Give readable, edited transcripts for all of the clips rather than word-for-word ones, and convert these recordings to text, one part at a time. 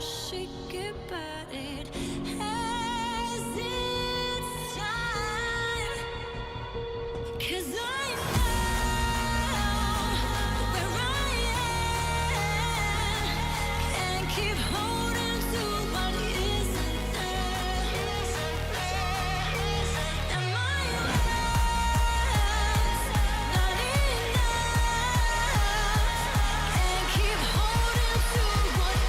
shake it, but it has its time. 'Cause I know where I am. Can't keep holding to what isn't there. And my words not enough. Can't keep holding to what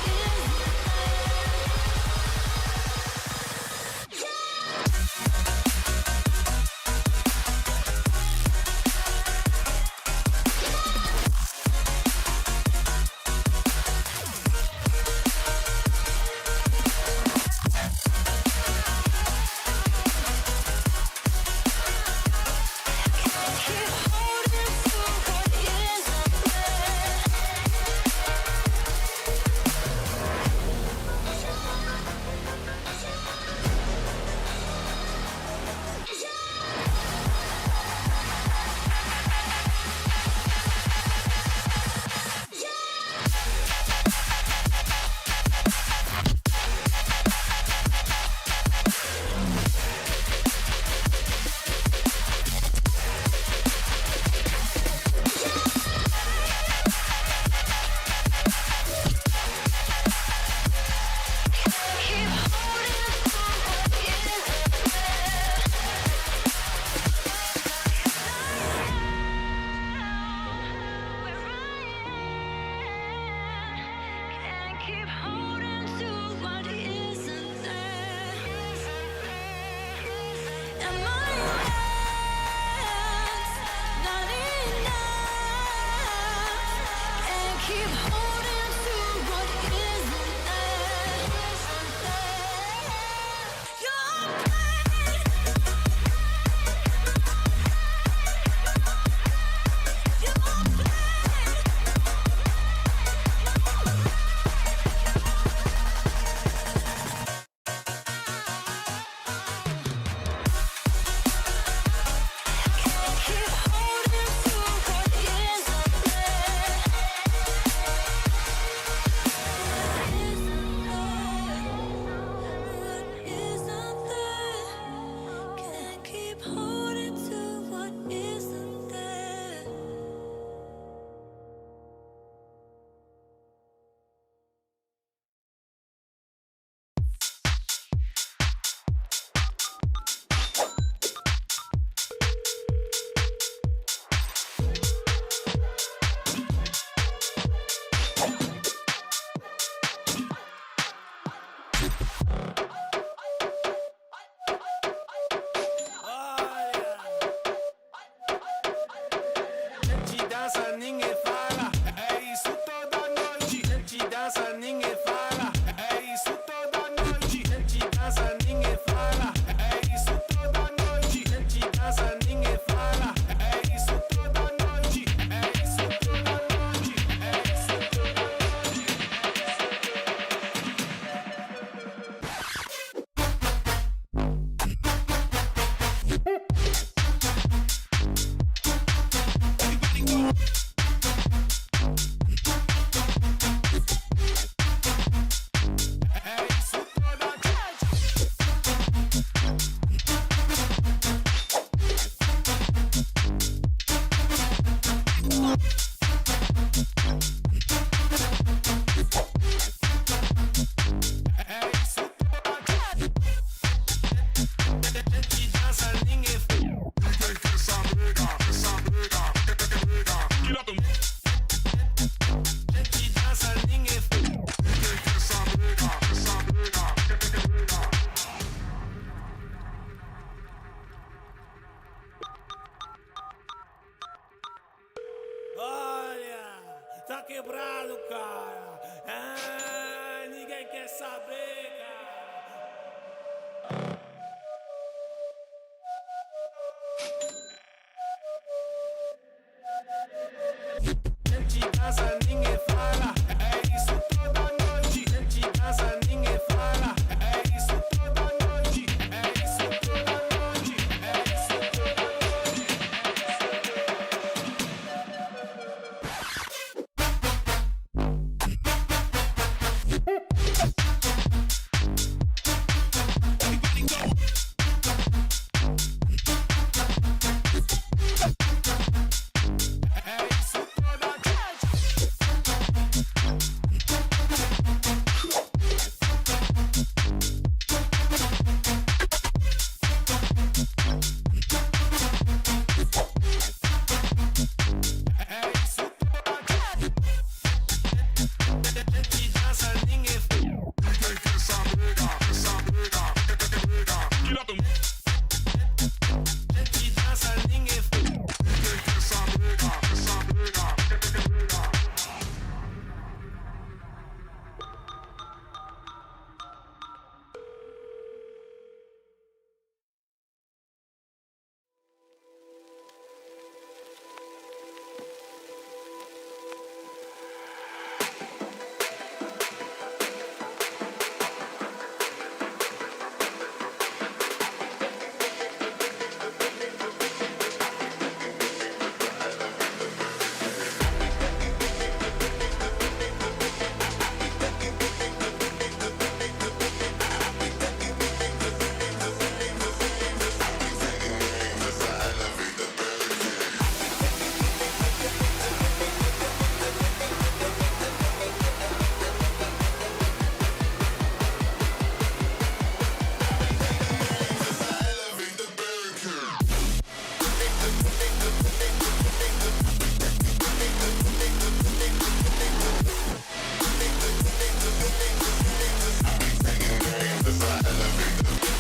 isn't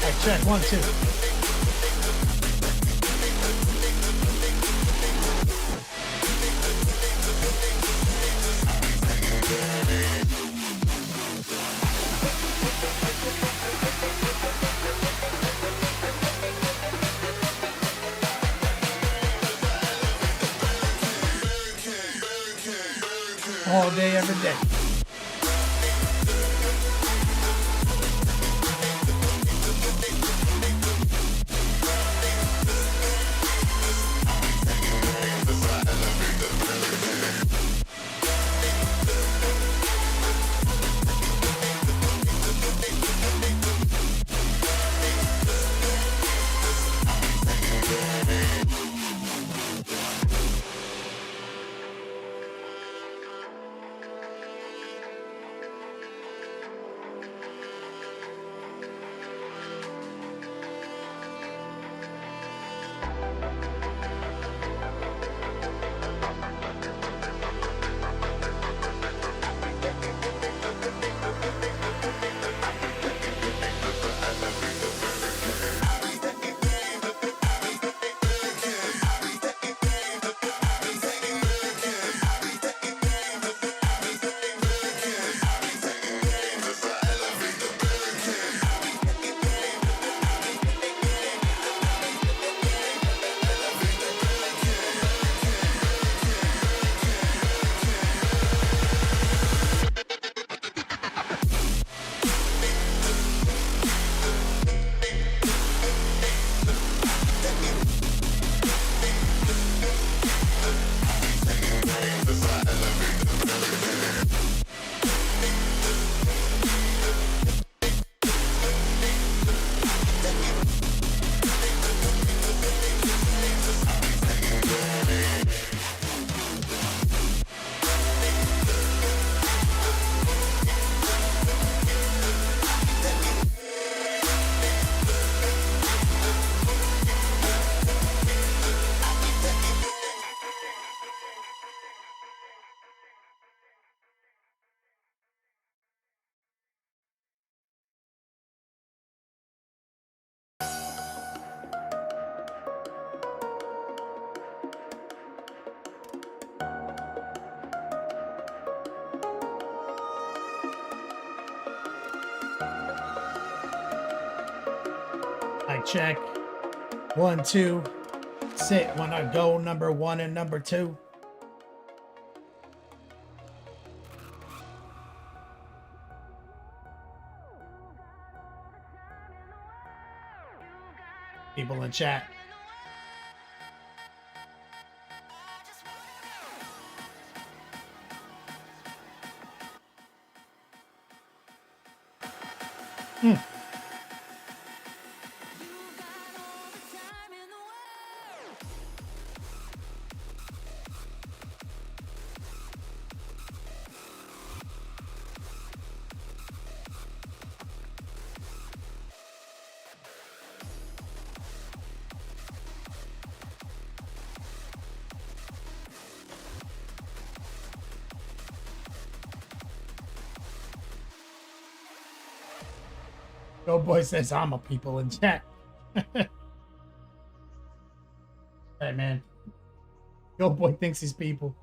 Alright, check. 1, 2. All day, every day. I check. 1, 2. Sit when I go number 1 and number 2. People in chat. Go boy says I'm a people in chat. Hey man. Go boy thinks he's people.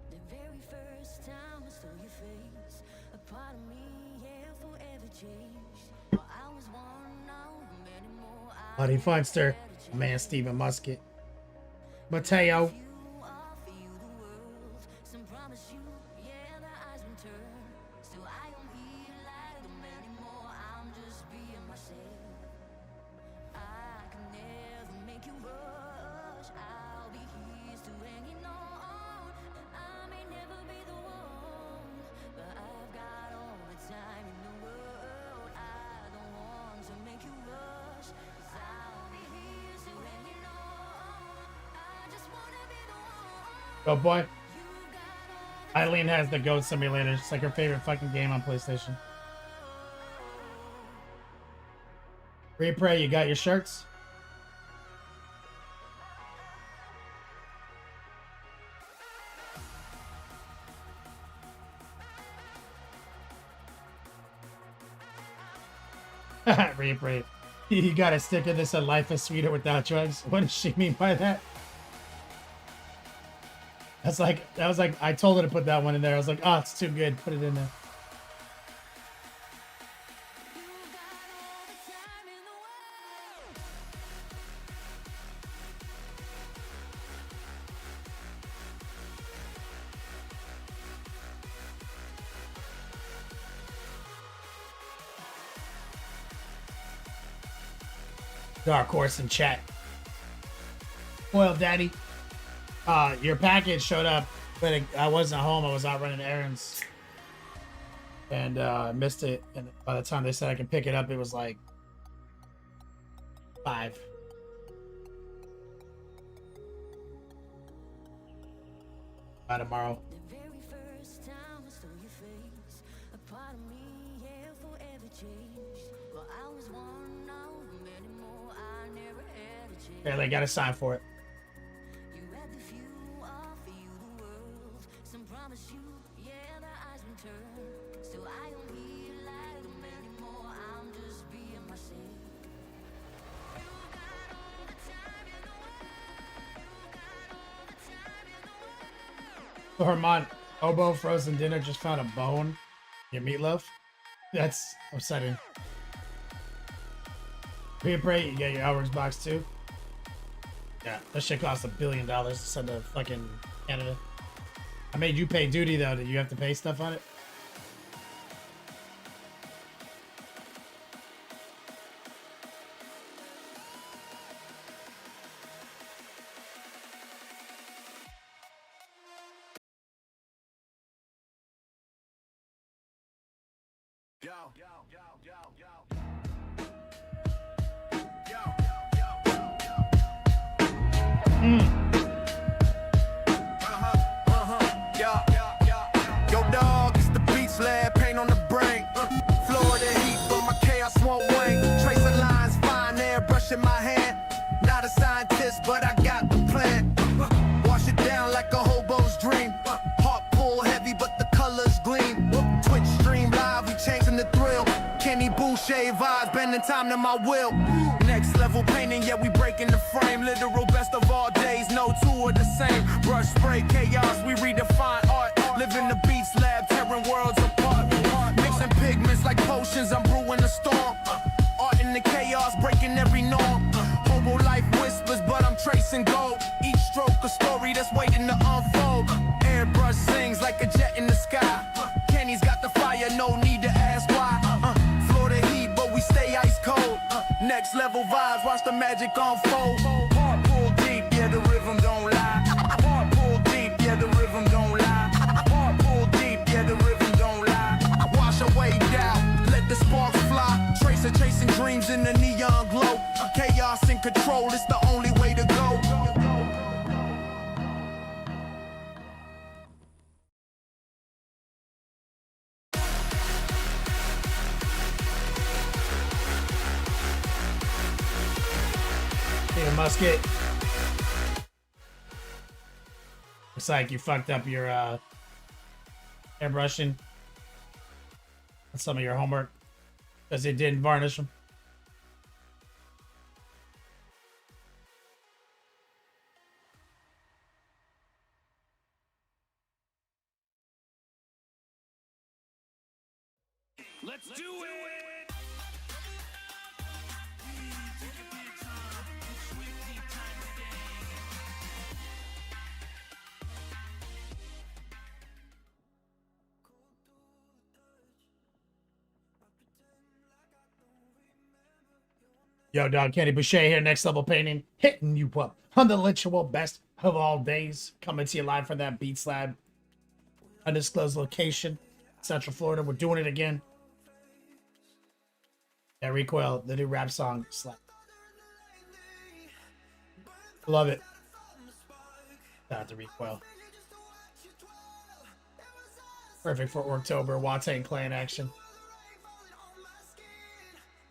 The very first time I saw your face, a part of me, yeah, forever changed. Well, I was one, now many more. Buddy Funster, man Stephen Musket. Mateo. You offer you the world, some promise you, yeah, the eyes will turn. So I am here like the many more. I'm just being myself. I can never make you rush. I'll be here still hanging on. I may never be the one, but I've got all the time in the world. I don't want to make you rush, 'cause I'll be here still hanging on. I just wanna be the one. Go boy. You got all the Eileen has the Goat Simulator. It's like her favorite fucking game on PlayStation. Repray, you got your shirts? Reaper. You got a sticker that said "Life is sweeter without drugs." What does she mean by that? That was like I told her to put that one in there. I was like, oh, it's too good. Put it in there. Dark Horse in chat. Well, Daddy, your package showed up, but I wasn't home. I was out running errands, and I missed it. And by the time they said I could pick it up, it was like 5. By tomorrow. The very first time I saw your face, a part of me, yeah, forever changed. But I was one of many more I never had a chance. Yeah, they got to sign for it. You had the few, offer you the world. Some promise you, yeah, the eyes will turn. So I don't need like them anymore. I'm just being myself. You got all the time in the world. You got all the time in the world. So Hermon, Hobo frozen dinner just found a bone. Your meatloaf? That's upsetting. Pre-pray, you get your hours box too. Yeah, that shit costs $1 billion to send to fucking Canada. I made you pay duty though. Did you have to pay stuff on it? Yo, dog, it's the beat slab, paint on the brain. Florida heat, but my chaos won't wane. Tracing lines, fine air, brushing my hand. Not a scientist, but I got the plan. Wash it down like a hobo's dream. Heart pull heavy, but the colors gleam. Twitch stream live, we changing the thrill. Kenny Boucher vibes, bending time to my will. Next level painting, yeah, we breaking the frame. Literal best of all days, no two are the same. Brush spray chaos, we redefine art. Living the beats lab, tearing worlds apart. Mixing pigments like potions, I'm brewing a storm. Art in the chaos, breaking every norm. Hobo life whispers, but I'm tracing gold. Each stroke a story that's waiting to unfold. Airbrush sings like a jet in the sky. Kenny's got the fire, no need to ask why. Florida heat, but we stay ice cold. Next level vibes, watch the magic unfold. Heart pull deep, yeah, the rhythm don't lie. Heart pull deep, yeah, the rhythm don't lie. Heart pull deep, yeah, the rhythm don't lie. Wash away down, let the sparks fly. Tracer chasing dreams in the neon glow. Chaos in control, it's the only way to go. Need a musket. Looks like you fucked up your airbrushing on some of your homework because it didn't varnish them. Let's do it! Yo, dog, Kenny Boucher here, Next Level Painting, hitting you up on the literal best of all days. Coming to you live from that Beats Lab, undisclosed location, Central Florida. We're doing it again. Yeah, Recoil, the new rap song, slap. Love it. Shout out to Recoil. Perfect for October. Wate and Clay in action.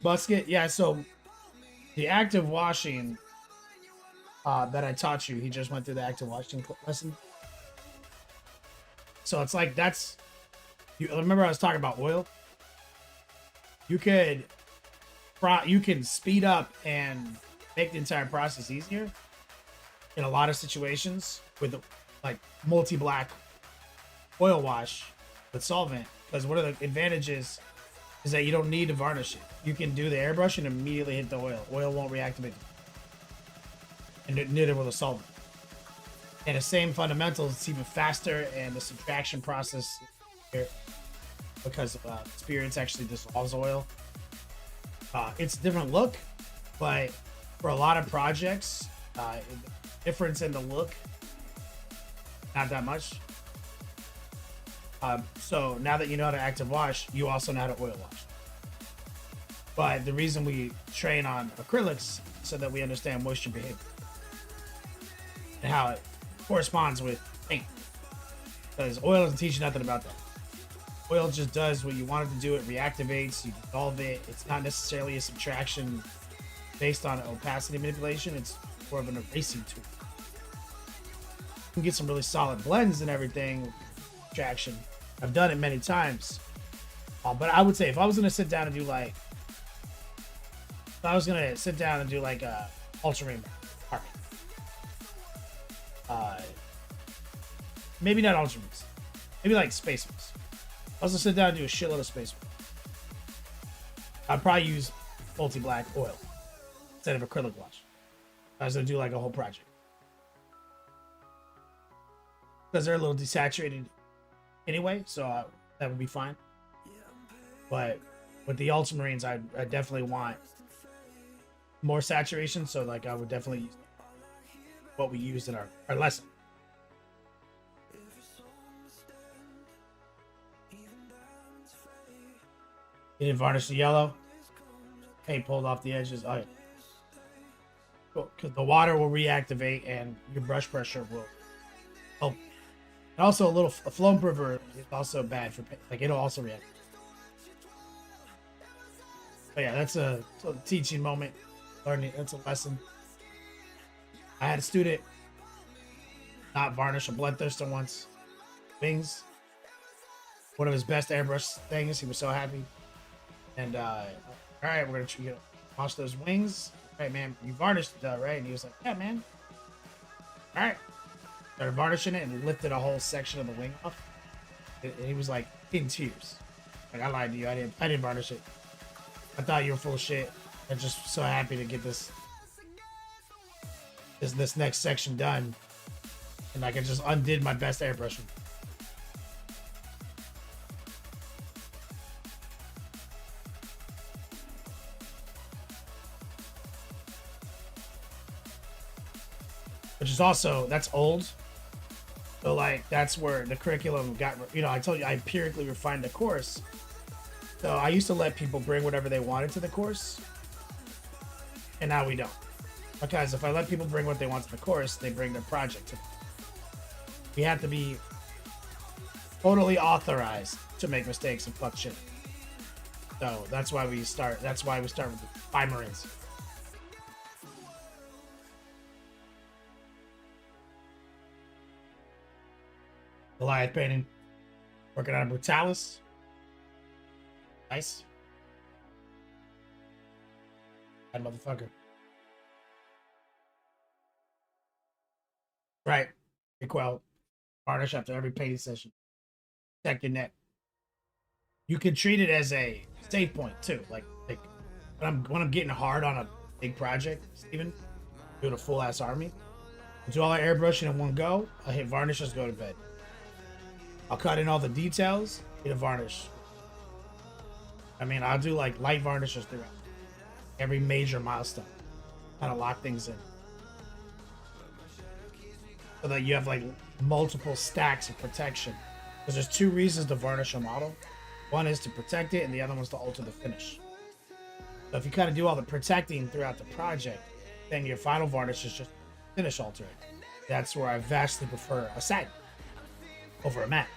Musket, yeah, so the active washing that I taught you, he just went through the active washing lesson. So it's like that's, you remember I was talking about oil? You could you can speed up and make the entire process easier in a lot of situations with like multi-black oil wash with solvent, because one of the advantages is that you don't need to varnish it. You can do the airbrush and immediately hit the oil. Oil won't reactivate, and neither will the solvent. And the same fundamentals, it's even faster, and the subtraction process here, because spirits actually dissolves oil. It's a different look, but for a lot of projects, difference in the look, not that much. So now that you know how to active wash, you also know how to oil wash. But the reason we train on acrylics so that we understand moisture behavior and how it corresponds with paint. Because oil doesn't teach you nothing about that. Oil just does what you want it to do. It reactivates, you dissolve it. It's not necessarily a subtraction based on opacity manipulation. It's more of an erasing tool. You can get some really solid blends and everything. Subtraction. I've done it many times. But I would say if I was going to sit down and do like, a ultramarine army. Maybe not ultramarines. Maybe like space ones. I was going to sit down and do a shitload of space ones. I'd probably use multi-black oil instead of acrylic wash. I was going to do like a whole project. Because they're a little desaturated anyway, so that would be fine. But with the ultramarines, I definitely want more saturation, so like I would definitely use what we used in our lesson. You didn't varnish the yellow. Paint pulled off the edges. Oh, yeah. Cool. Because the water will reactivate and your brush pressure will help. And also a flow improver is also bad for paint. Like it'll also react. But yeah, that's a teaching moment. Learning, that's a lesson. I had a student not varnish a bloodthirster once. Wings. One of his best airbrush things. He was so happy. And all right, we're gonna wash those wings. All right, man, you varnished it though, right? And he was like, yeah, man. All right. Started varnishing it and lifted a whole section of the wing off. And he was like in tears. Like, I lied to you. I didn't varnish it. I thought you were full of shit. I'm just so happy to get this next section done. And like I just undid my best airbrushing. Which is also, that's old. So like that's where the curriculum got, I told you I empirically refined the course. So I used to let people bring whatever they wanted to the course. And now we don't. Because if I let people bring what they want to the course, they bring their project. We have to be totally authorized to make mistakes and fuck shit. So that's why we start with the Primarch. Goliath painting. Working on a Brutalis. Nice. That motherfucker. Right. Well, varnish after every painting session. Protect your neck. You can treat it as a save point too. Like when I'm getting hard on a big project, Steven, doing a full ass army. I do all our airbrushing in one go. I hit varnish, just go to bed. I'll cut in all the details, hit a varnish. I mean, I'll do like light varnishes throughout every major milestone. Kind of lock things in. So that you have like multiple stacks of protection. Because there's two reasons to varnish a model. One is to protect it, and the other one is to alter the finish. So if you kind of do all the protecting throughout the project, then your final varnish is just finish altering. That's where I vastly prefer a satin over a matte.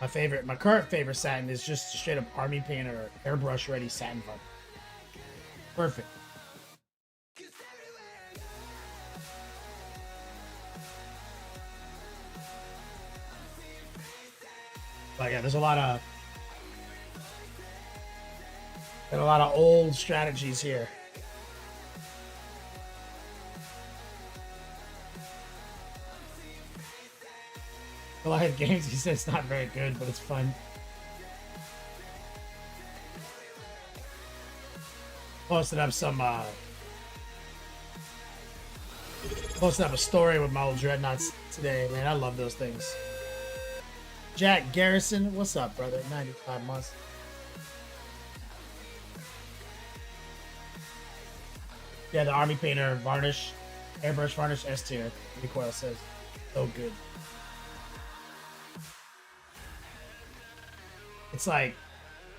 My current favorite satin is just straight up army paint or airbrush ready satin varnish. Perfect. But yeah, there's a lot of Got a lot of old strategies here. A lot of games, he said it's not very good, but it's fun. Posted up some, posted up a story with my old dreadnoughts today, man. I love those things. Jack Garrison, what's up, brother? 95 months. Yeah, the Army Painter varnish, airbrush varnish S tier. Recoil says, so good. It's like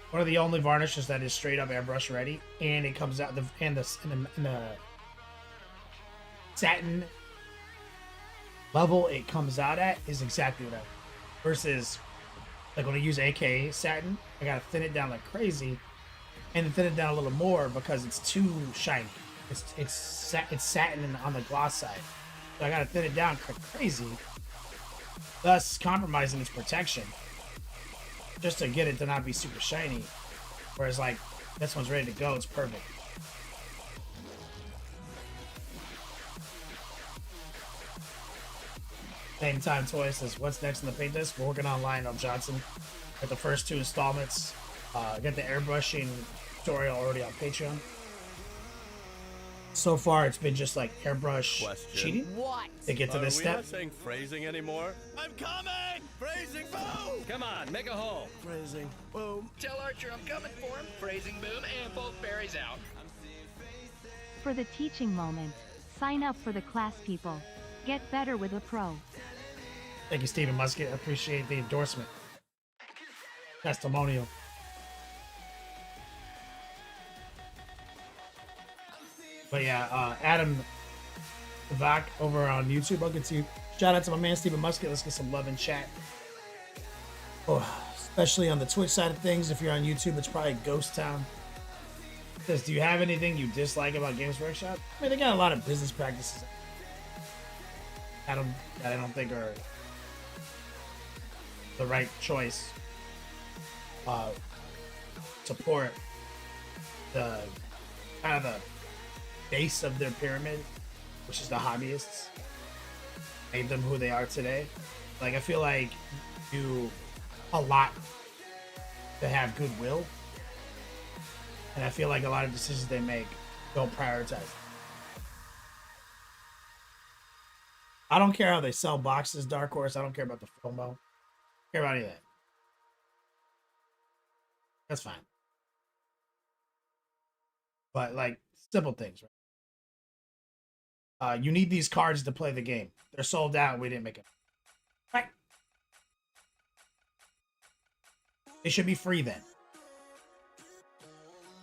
one of the only varnishes that is straight up airbrush ready, and it comes out in the satin level it comes out at is exactly what I want. Versus like when I use AK satin, I gotta thin it down like crazy, and then thin it down a little more because it's too shiny. It's satin on the gloss side, so I gotta thin it down crazy, thus compromising its protection, just to get it to not be super shiny. Whereas like this one's ready to go, it's perfect. Same time Toy says, what's next in the paint disc? We're working on Lionel Johnson. Got the first 2 installments. Got the airbrushing tutorial already on Patreon. So far, it's been just like airbrush cheating to get to this step. Are we not saying phrasing anymore? I'm coming! Phrasing boom! Come on, make a hole. Phrasing boom. Tell Archer I'm coming for him. Phrasing boom and both berries out. For the teaching moment, sign up for the class, people. Get better with a pro. Thank you, Stephen Musket. I appreciate the endorsement. Testimonial. But yeah, Adam Vak over on YouTube. I'll get to you. Shout out to my man Stephen Musket. Let's get some love in chat. Oh, especially on the Twitch side of things. If you're on YouTube, it's probably Ghost Town. Says, do you have anything you dislike about Games Workshop? I mean, they got a lot of business practices that I don't think are the right choice. Support the kind of the base of their pyramid, which is the hobbyists, made them who they are today. Like, I feel like you do a lot to have goodwill, and I feel like a lot of decisions they make don't prioritize. I don't care how they sell boxes, Dark Horse. I don't care about the FOMO. I don't care about any of that. That's fine. But, like, simple things, right? You need these cards to play the game. They're sold out and we didn't make it. Right. It should be free then.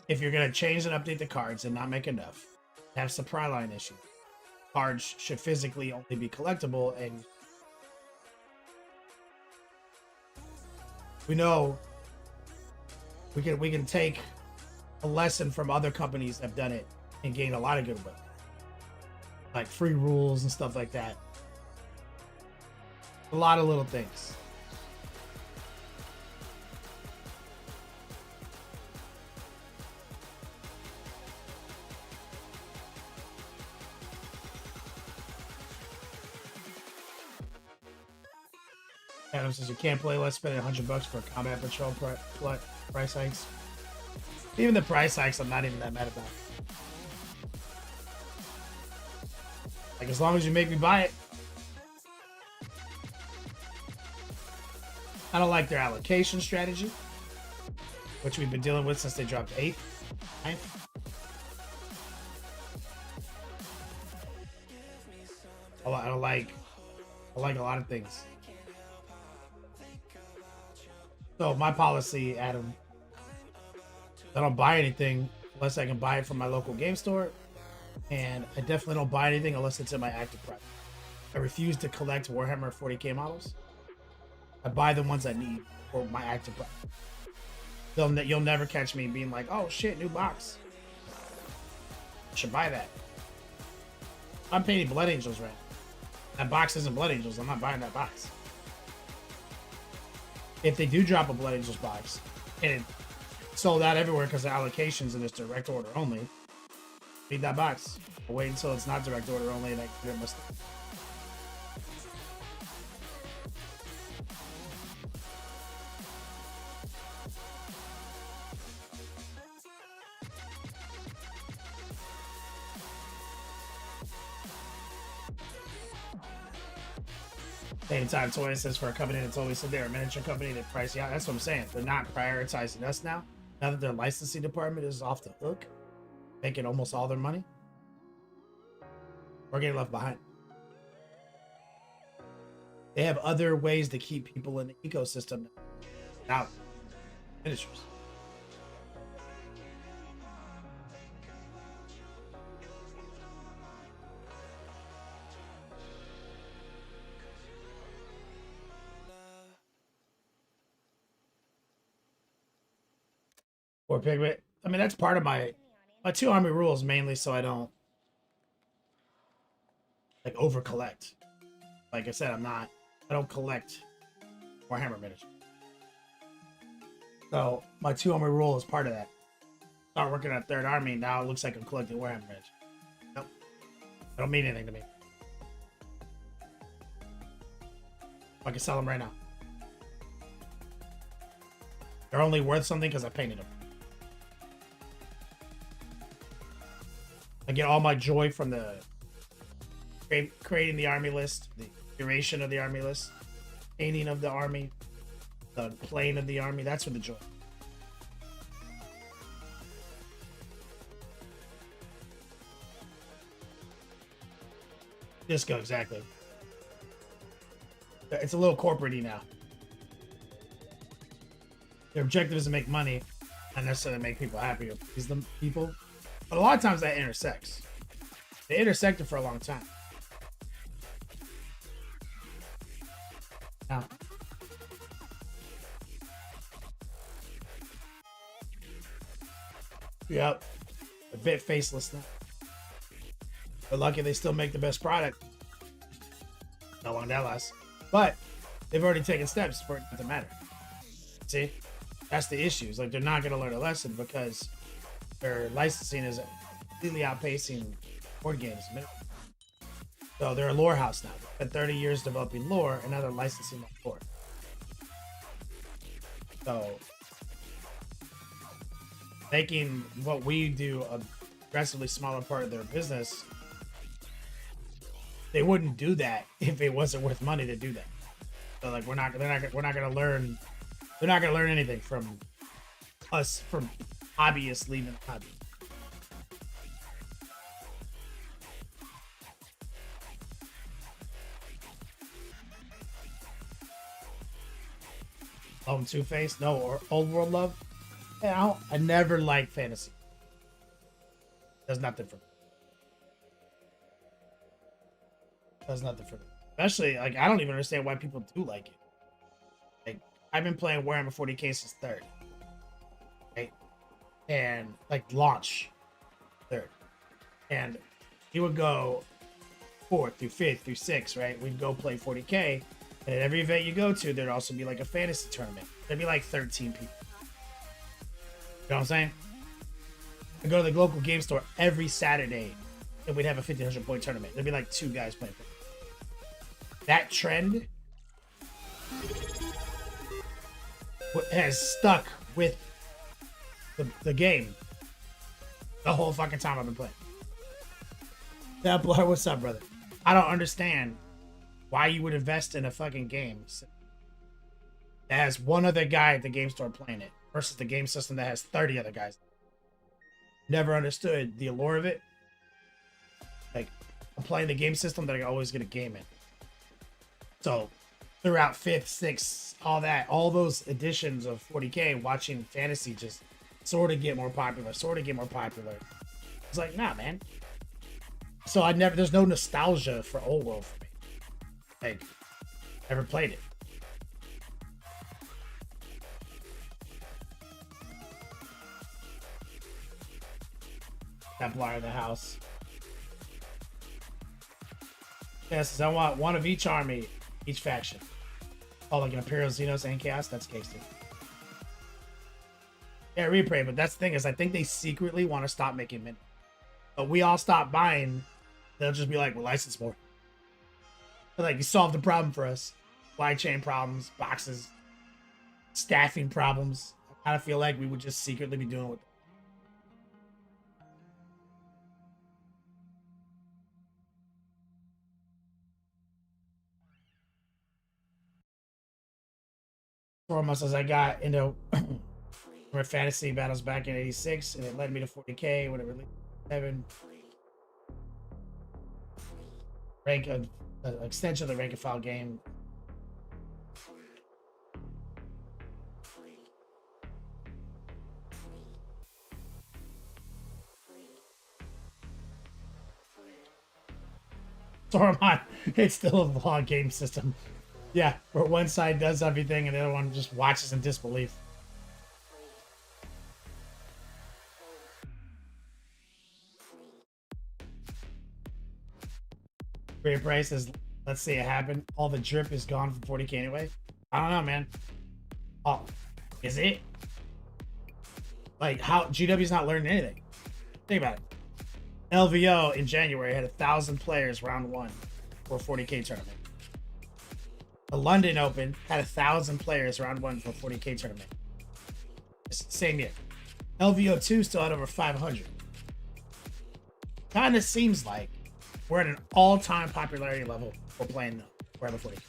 If you're going to change and update the cards and not make enough, have supply line issues. Cards should physically only be collectible, and we know we can take a lesson from other companies that have done it and gain a lot of goodwill, like free rules and stuff like that. A lot of little things. Adam says you can't play less spending $100 for a combat patrol price hikes. Even the price hikes, I'm not even that mad about. Like, as long as you make me buy it. I don't like their allocation strategy, which we've been dealing with since they dropped 8th, 9th. I like a lot of things. So my policy, Adam, I don't buy anything unless I can buy it from my local game store, and I definitely don't buy anything unless it's in my active price. I refuse to collect Warhammer 40k models. I buy the ones I need for my active price. You'll never catch me being like, oh shit, new box. I should buy that. I'm painting Blood Angels right now. That box isn't Blood Angels. I'm not buying that box. If they do drop a Blood Angels box, and sold out everywhere because of allocations and it's direct order only. Beat that box. I'll wait until it's not direct order only and I can get my stuff. Same time, Toy says for a company that's always said they're a miniature company, they price you out. That's what I'm saying. They're not prioritizing us now. Now that their licensing department is off the hook, making almost all their money, we're getting left behind. They have other ways to keep people in the ecosystem without miniatures. Or pigment. I mean, that's part of my 2 army rules mainly so I don't like over collect. Like I said, I don't collect Warhammer miniatures. So my 2 army rule is part of that. Start working on 3rd army, now it looks like I'm collecting Warhammer miniatures. Nope. They don't mean anything to me. I can sell them right now. They're only worth something because I painted them. I get all my joy from the creating the army list, the curation of the army list, painting of the army, the playing of the army. That's where the joy. Disco, exactly. It's a little corporate-y now. Their objective is to make money, not necessarily make people happy or please them people. But a lot of times that intersects. They intersected for a long time. Now, yep, a bit faceless now. But lucky they still make the best product. How long that lasts. But they've already taken steps for it to matter. See? That's the issue. It's like they're not going to learn a lesson because their licensing is completely outpacing board games. So they're a lore house now. They spent 30 years developing lore, and now they're licensing that lore. So making what we do a aggressively smaller part of their business, they wouldn't do that if it wasn't worth money to do that. So like we're not gonna learn. They're not gonna learn anything from us, from hobbyists leaving the hobby. Two-Face? No, or Old World Love? Yeah, I never liked fantasy. Does nothing for me. Does nothing for me. Especially, like, I don't even understand why people do like it. Like, I've been playing Warhammer 40k since 3rd. Right? And, like, launch 3rd. And you would go 4th through 5th through 6th, right? We'd go play 40k. And at every event you go to, there'd also be like a fantasy tournament. There'd be like 13 people. You know what I'm saying? I'd go to the local game store every Saturday and we'd have a 1,500 point tournament. There'd be like 2 guys playing. That trend has stuck with the game the whole fucking time I've been playing. That Blood, what's up, brother? I don't understand why you would invest in a fucking game that has one other guy at the game store playing it versus the game system that has 30 other guys. Never understood the allure of it. Like, I'm playing the game system that I always get a game in. So, throughout 5th, 6th, all those editions of 40k, watching fantasy just sort of get more popular. It's like, nah, man. So there's no nostalgia for Old World for me. Like, never played it. Templar in the house. Yes, I want one of each army, each faction. Oh, like an Imperial, Xenos, and Chaos? That's case too. Yeah, replay, but that's the thing is I think they secretly want to stop making mini. But we all stop buying, they'll just be like, we'll license more. But like, you solved the problem for us. Supply chain problems, boxes, staffing problems. I kind of feel like we would just secretly be doing it. Foremost, as I got into fantasy battles back in '86, and it led me to 40K when it released 7. Rank an extension of the rank and file game. Tormont, it's still a vlog game system. Yeah, where one side does everything and the other one just watches in disbelief. Great price is, let's see it happen. All the drip is gone from 40K anyway. I don't know, man. Oh, is it? Like, how GW's not learning anything. Think about it. LVO in January had 1,000 players round 1 for a 40K tournament. The London Open had 1,000 players round 1 for a 40K tournament. Same year. LVO 2 still had over 500. Kind of seems like we're at an all-time popularity level for playing Warhammer 40K.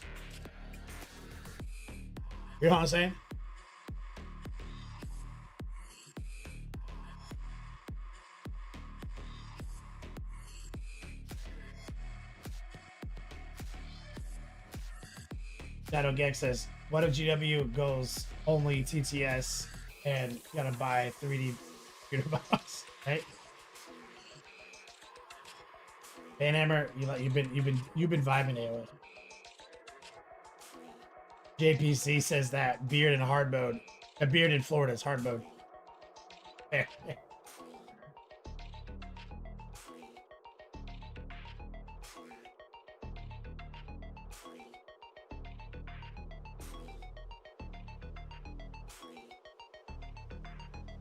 You know what I'm saying? Shadow Gex says, what if GW goes only TTS and you gotta buy 3D computer box, right? Banhammer, you've been vibing it. JPC says that beard in hard mode. A beard in Florida is hard mode.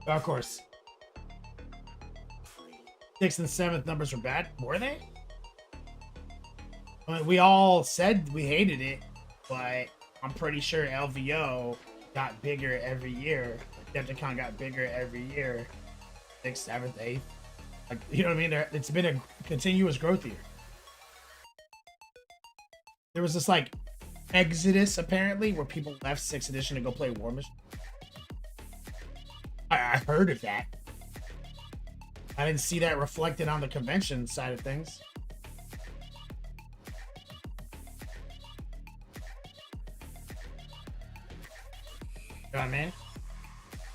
Of course. 6th and 7th numbers were bad. Were they? I mean, we all said we hated it, but I'm pretty sure LVO got bigger every year. Decepticon got bigger every year. 6th, 7th, 8th. Like, you know what I mean? It's been a continuous growth year. There was this like exodus apparently where people left 6th edition to go play War Machine. I heard of that. I didn't see that reflected on the convention side of things. You know what I mean?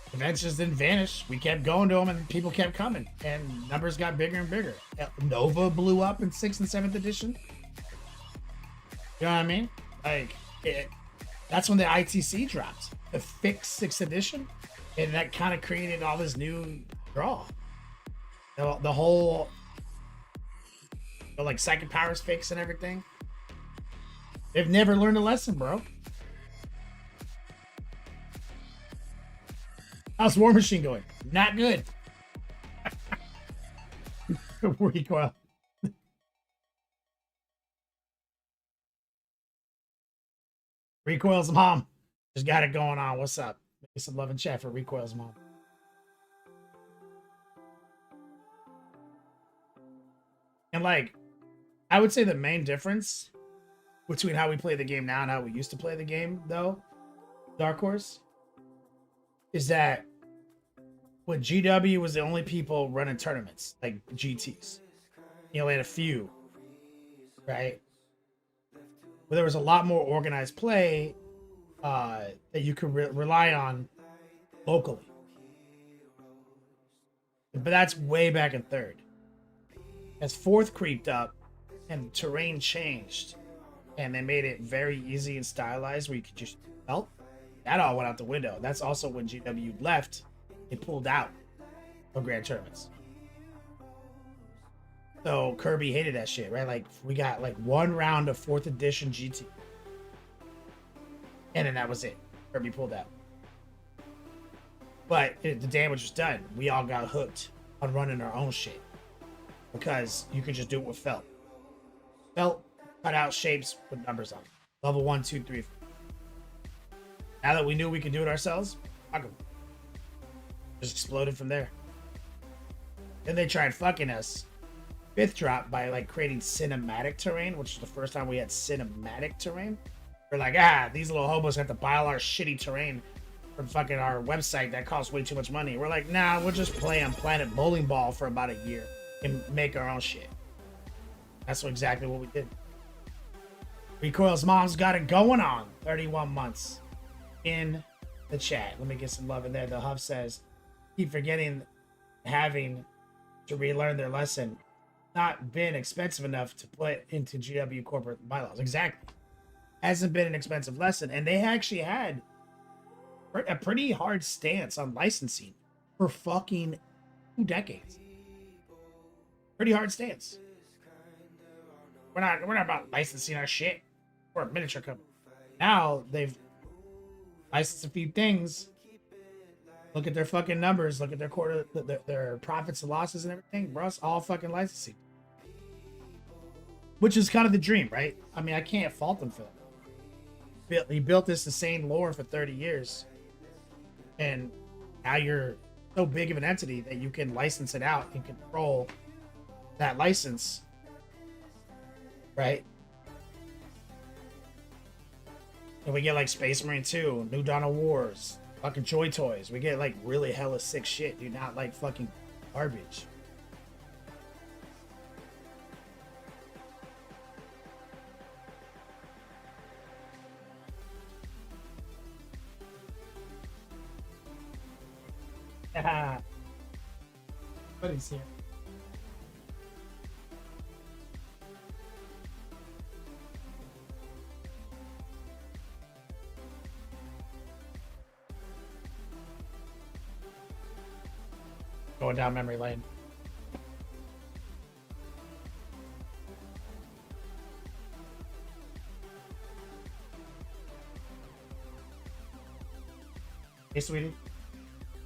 Conventions didn't vanish. We kept going to them and people kept coming. And numbers got bigger and bigger. Nova blew up in 6th and 7th edition. You know what I mean? Like, that's when the ITC dropped. The fixed 6th edition. And that kind of created all this new draw. The whole, like, Psychic Powers fix and everything. They've never learned a lesson, bro. How's War Machine going? Not good. Recoil. Recoil's mom. Just got it going on. What's up? Make some love and chat for Recoil's mom. And like, I would say the main difference between how we play the game now and how we used to play the game, though, Dark Horse, is that when GW was the only people running tournaments, like GTs. You only had a few, right? But there was a lot more organized play that you could rely on locally. But that's way back in 3rd. As 4th creeped up and terrain changed and they made it very easy and stylized where you could just help, that all went out the window. That's also when GW left and pulled out of grand tournaments. So Kirby hated that shit, right? Like, we got like one round of 4th edition GT. And then that was it. Kirby pulled out. But the damage was done. We all got hooked on running our own shit because you could just do it with felt. Felt cut out shapes with numbers on it. Level 1, 2, 3, 4. Now that we knew we could do it ourselves, fuck 'em. Just exploded from there. Then they tried fucking us. Fifth drop by like creating cinematic terrain, which is the first time we had cinematic terrain. We're like, these little hobos have to buy all our shitty terrain from fucking our website that costs way too much money. We're like, nah, we'll just play on Planet Bowling Ball for about a year and make our own shit. That's exactly what we did. Recoil's mom's got it going on. 31 months in the chat. Let me get some love in there. The Huff says, keep forgetting having to relearn their lesson. Not been expensive enough to put into GW corporate bylaws. Exactly. Hasn't been an expensive lesson. And they actually had a pretty hard stance on licensing for fucking 2 decades. Pretty hard stance. We're not about licensing our shit. We're a miniature company. Now they've licensed a few things. Look at their fucking numbers. Look at their quarter, their profits and losses and everything. Bro, it's all fucking licensing. Which is kind of the dream, right? I mean, I can't fault them for that. He built this insane lore for 30 years. And now you're so big of an entity that you can license it out and control that license. Right? And we get like Space Marine 2, New Dawn of Wars, fucking Joy Toys. We get like really hella sick shit, dude. Not like fucking garbage. What is here? Going down memory lane. Hey, sweetie.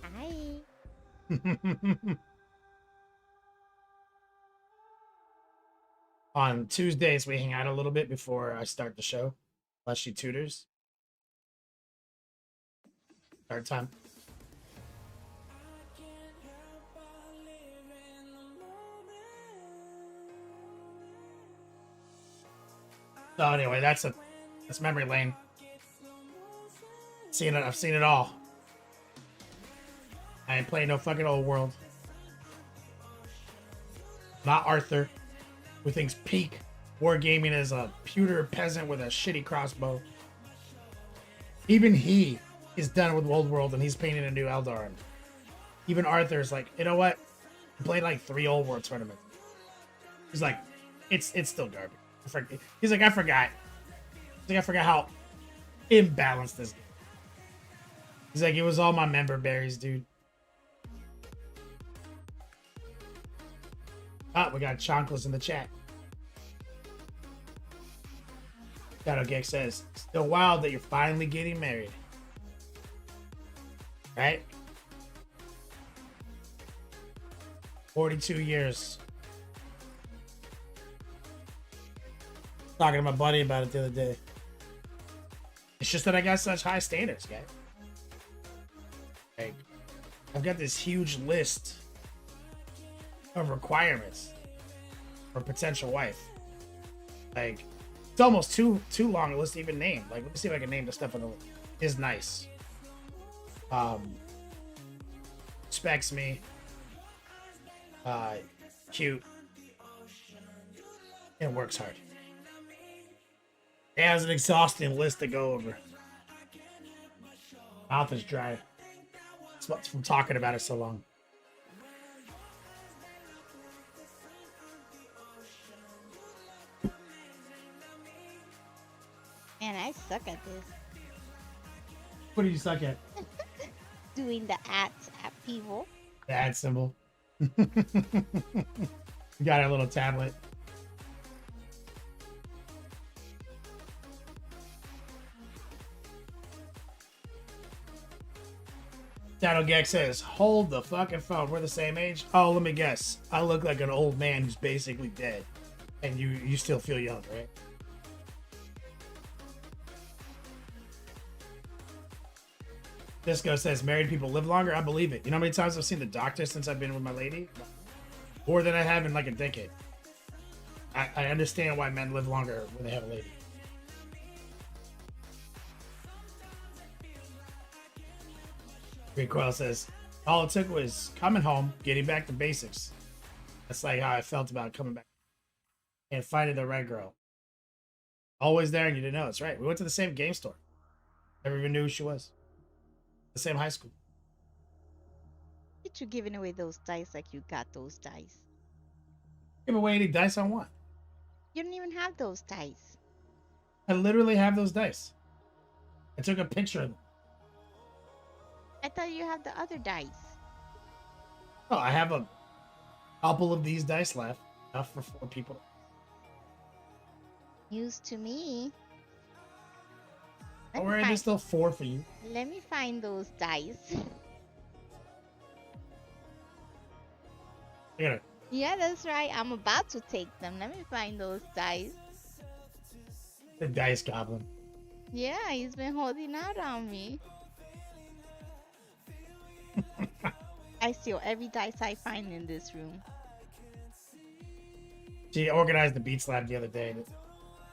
Hi. On Tuesdays, we hang out a little bit before I start the show. Unless she tutors. Start time. So anyway, that's memory lane. I've seen it all. I ain't playing no fucking old world. Not Arthur, who thinks peak wargaming is a pewter peasant with a shitty crossbow. Even he is done with old world and he's painting a new Eldar. Even Arthur's like, you know what? I played like 3 old world tournaments. He's like, it's still garbage. He's like, I forgot. He's like, I forgot how imbalanced this. He's like, it was all my member berries, dude. Oh, we got Chonkless in the chat. Shadow Geek says, still wild that you're finally getting married. Right? 42 years. Talking to my buddy about it the other day. It's just that I got such high standards, guys. Like, I've got this huge list of requirements for potential wife. Like, it's almost too long a list to even name. Like, let me see if I can name the stuff on the list. Is nice. Respects me. Cute. And works hard. It has an exhausting list to go over. Mouth is dry. It's from talking about it so long. Man, I suck at this. What do you suck at? Doing the at people. The ad symbol. We got our little tablet. Shadow Gex says, hold the fucking phone. We're the same age. Oh, let me guess. I look like an old man who's basically dead. And you still feel young, right? Disco says, married people live longer. I believe it. You know how many times I've seen the doctor since I've been with my lady? More than I have in like a decade. I understand why men live longer when they have a lady. Recoil says, all it took was coming home, getting back to basics. That's like how I felt about coming back and finding the right girl. Always there and you didn't know. It's right. We went to the same game store. Never even knew who she was. The same high school. Did you giving away those dice like you got those dice? Give away any dice I want. You don't even have those dice. I literally have those dice. I took a picture of them. I thought you had the other dice. Oh, I have a couple of these dice left. Enough for 4 people. News to me. Don't worry, there's still 4 for you. Let me find those dice. I gotta. Yeah, that's right. I'm about to take them. Let me find those dice. The dice goblin. Yeah, he's been holding out on me. I steal every dice I find in this room. She organized the beat slab the other day.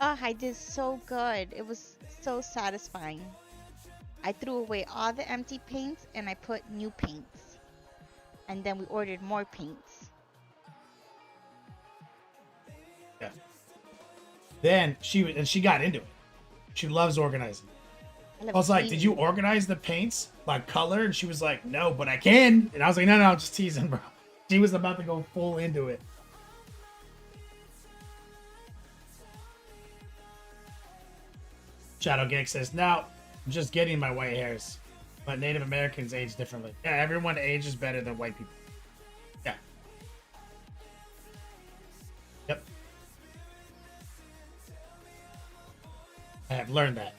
Oh, I did so good. It was so satisfying. I threw away all the empty paints and I put new paints. And then we ordered more paints. Yeah. Then she got into it. She loves organizing. I was like, did you organize the paints by color? And she was like, no, but I can. And I was like, no, I'm just teasing, bro. She was about to go full into it. Shadow Geek says, now I'm just getting my white hairs. But Native Americans age differently. Yeah, everyone ages better than white people. Yeah. Yep. I have learned that.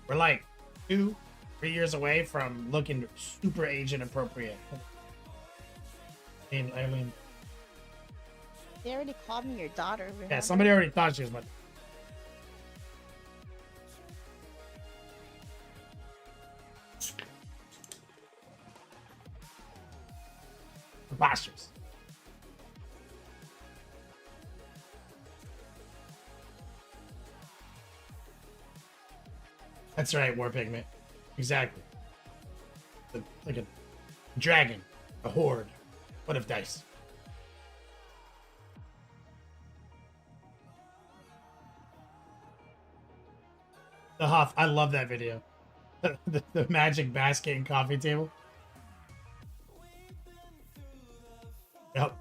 We're like 2-3 years away from looking super age inappropriate. I mean, they already called me your daughter. Remember? Yeah, somebody already thought she was my. Preposterous. That's right, War Pigment. Exactly. Like a dragon, a horde, but of dice. The Huff, I love that video. The magic basket and coffee table. Yep.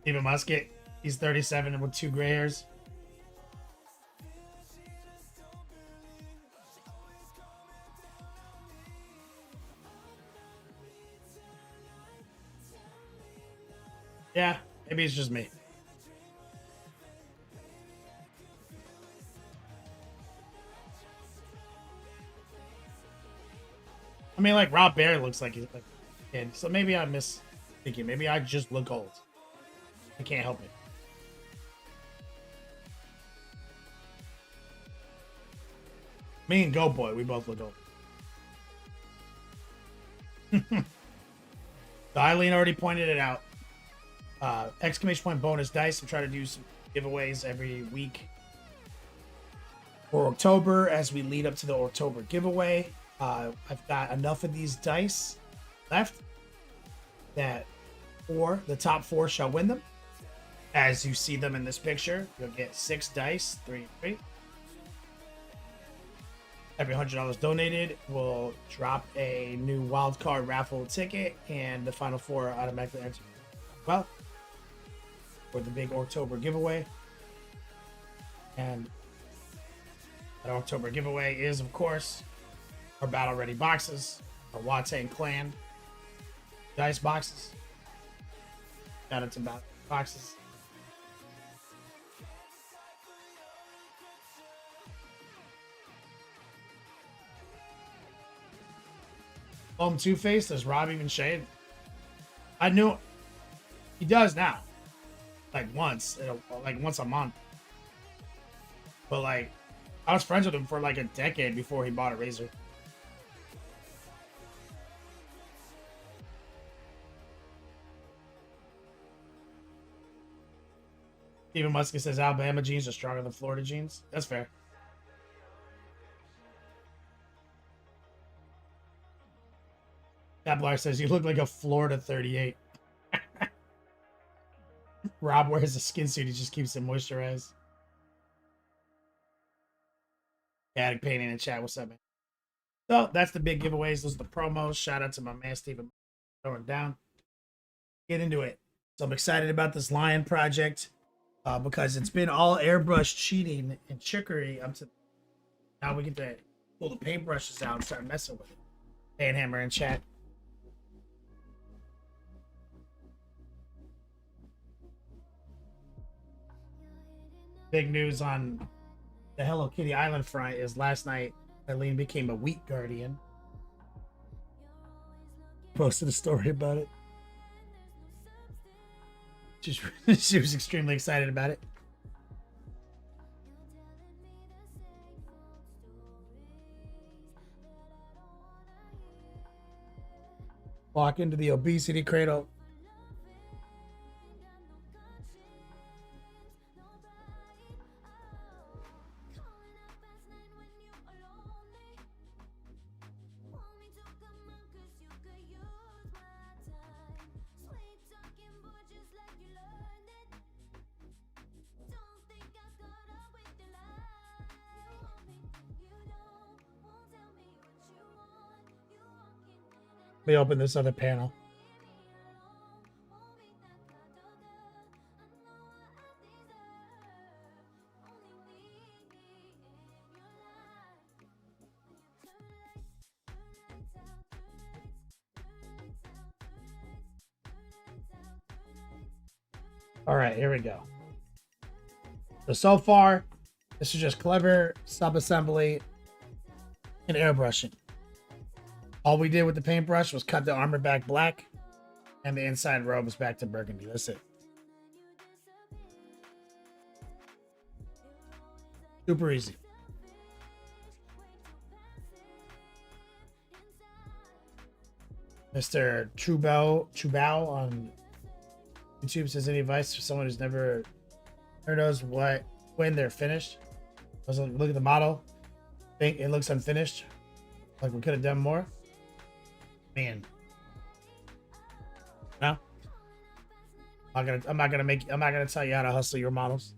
Even Musket, he's 37 with 2 gray hairs. Yeah, maybe it's just me. I mean, like, Rob Bear looks like he's like a kid, so maybe I miss thinking. Maybe I just look old. I can't help it. Me and Go Boy, we both look old. So Eileen already pointed it out. Exclamation point bonus dice. I'm trying to do some giveaways every week for October as we lead up to the October giveaway. I've got enough of these dice left that the top 4 shall win them. As you see them in this picture, you'll get 6 dice, 3 and 3. Every $100 donated will drop a new wild card raffle ticket, and the final 4 are automatically entered. Well, for the big October giveaway. And that October giveaway is, of course, our battle ready boxes, our Watane clan dice boxes. Shout out to about boxes. Two-Face, does Rob even shade? I knew he does now. Like once a month. But like I was friends with him for like a decade before he bought a razor. Steven Muskie says Alabama jeans are stronger than Florida jeans. That's fair. Tablar says you look like a Florida 38. Rob wears a skin suit. He just keeps it moisturized. Attic Painting in chat. What's up, man? So that's the big giveaways. Those are the promos. Shout out to my man Steven throwing down. Get into it. So I'm excited about this Lion project because it's been all airbrush cheating and trickery up to now. We get to pull the paintbrushes out and start messing with it. Panhammer in chat. Big news on the Hello Kitty Island front is last night Eileen became a wheat guardian. Posted a story about it. She was extremely excited about it. Walk into the obesity cradle. Let me open this other panel. All right, here we go. So far, this is just clever sub-assembly and airbrushing. All we did with the paintbrush was cut the armor back black and the inside robes back to burgundy. That's it. Super easy. Mr. Trubao on YouTube says, any advice for someone who's never knows when they're finished? Look at the model. Think it looks unfinished. Like we could have done more. Man. No. I'm not gonna tell you how to hustle your models.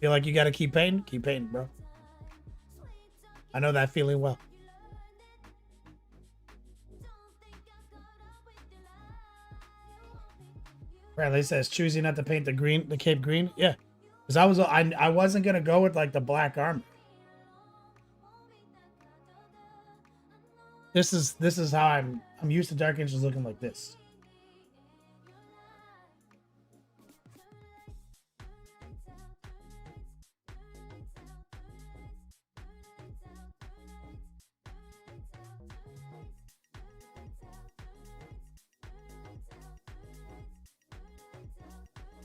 Feel like you gotta keep painting? Keep painting, bro. I know that feeling well. Bradley says choosing not to paint the Cape green. Yeah, because I wasn't gonna go with like the black armor. This is how I'm used to Dark Angels looking like this.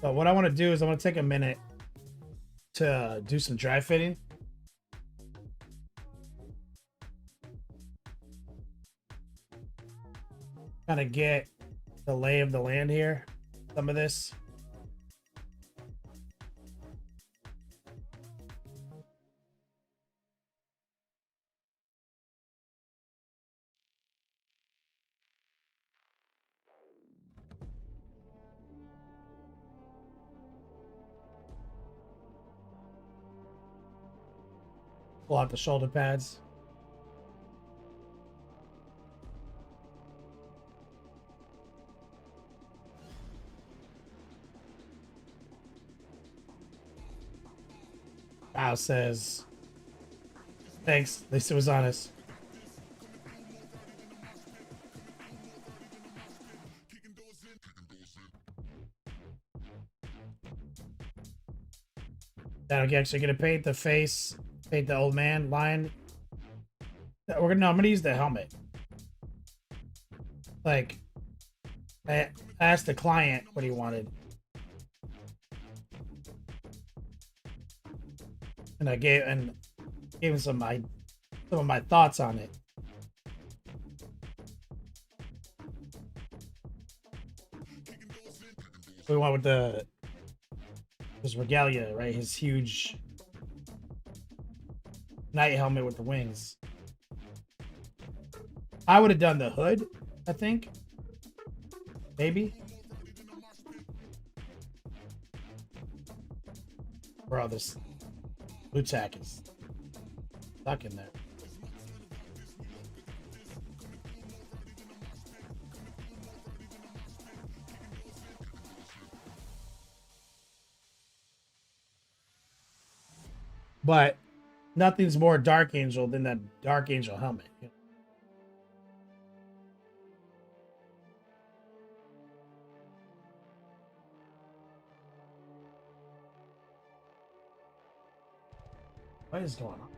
So what I want to do is I want to take a minute to do some dry fitting. Kind of get the lay of the land here. Some of this. Pull out the shoulder pads. Al says, thanks, at least it was honest. Okay, actually gonna paint the face, paint the old man lion. I'm gonna use the helmet. Like, I asked the client what he wanted, and I gave him some of my thoughts on it. We went with his regalia, right? His huge knight helmet with the wings. I would have done the hood, I think. Maybe. Bro, this blue tack is stuck in there. But nothing's more Dark Angel than that Dark Angel helmet. What is going on?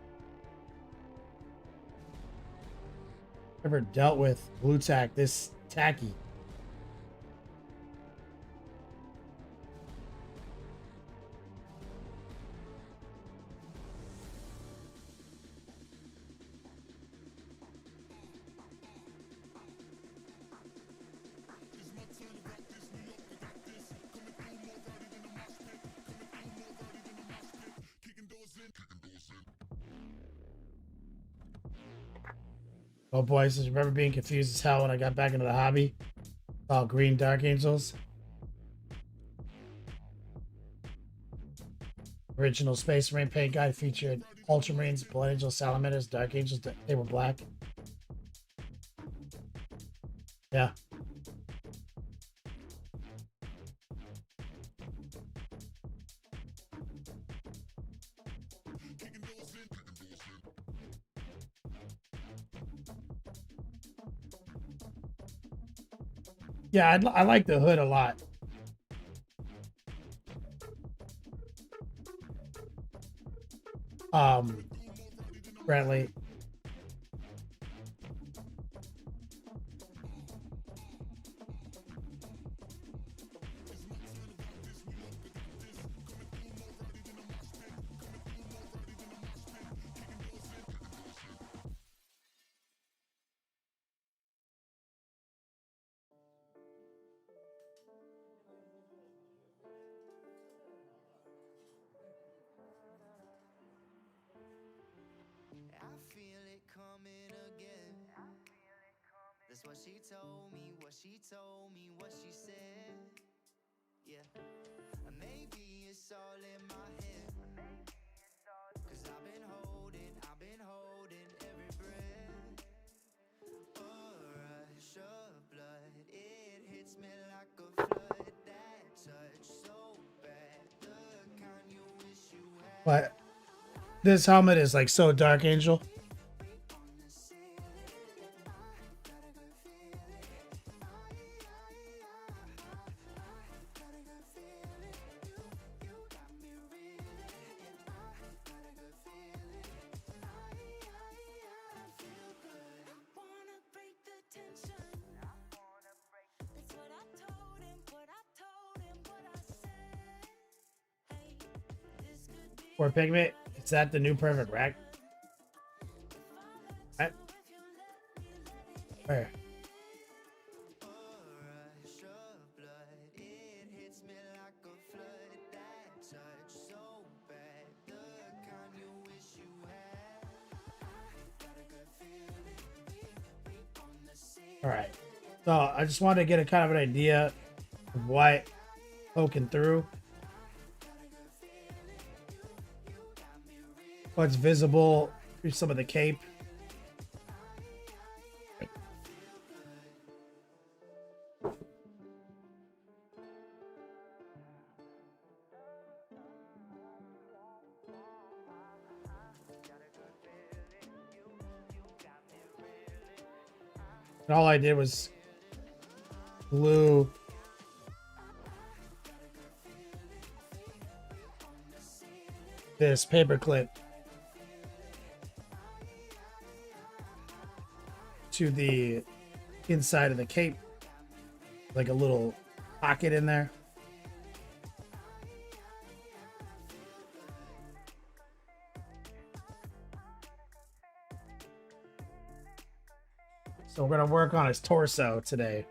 Never dealt with blue tack this tacky. Oh boy, I remember being confused as hell when I got back into the hobby. All green Dark Angels. Original Space Marine paint guide featured Ultramarines, Blood Angels, Salamanders, Dark Angels. They were black. Yeah. Yeah, I like the hood a lot. Bradley. I feel it coming again. That's what she told me, what she told me, what she said. Yeah, maybe it's all in my head. Cause I've been holding every breath. A rush of blood, it hits me like a flood. That touch so bad, the kind you wish you had. But this helmet is like so Dark Angel. Or pigment. Is that the new perfect rack? Right. Where? All right. So I just wanted to get a kind of an idea of what poking through. What's visible through some of the cape. And all I did was glue this paper clip to the inside of the cape, like a little pocket in there. So we're gonna work on his torso today.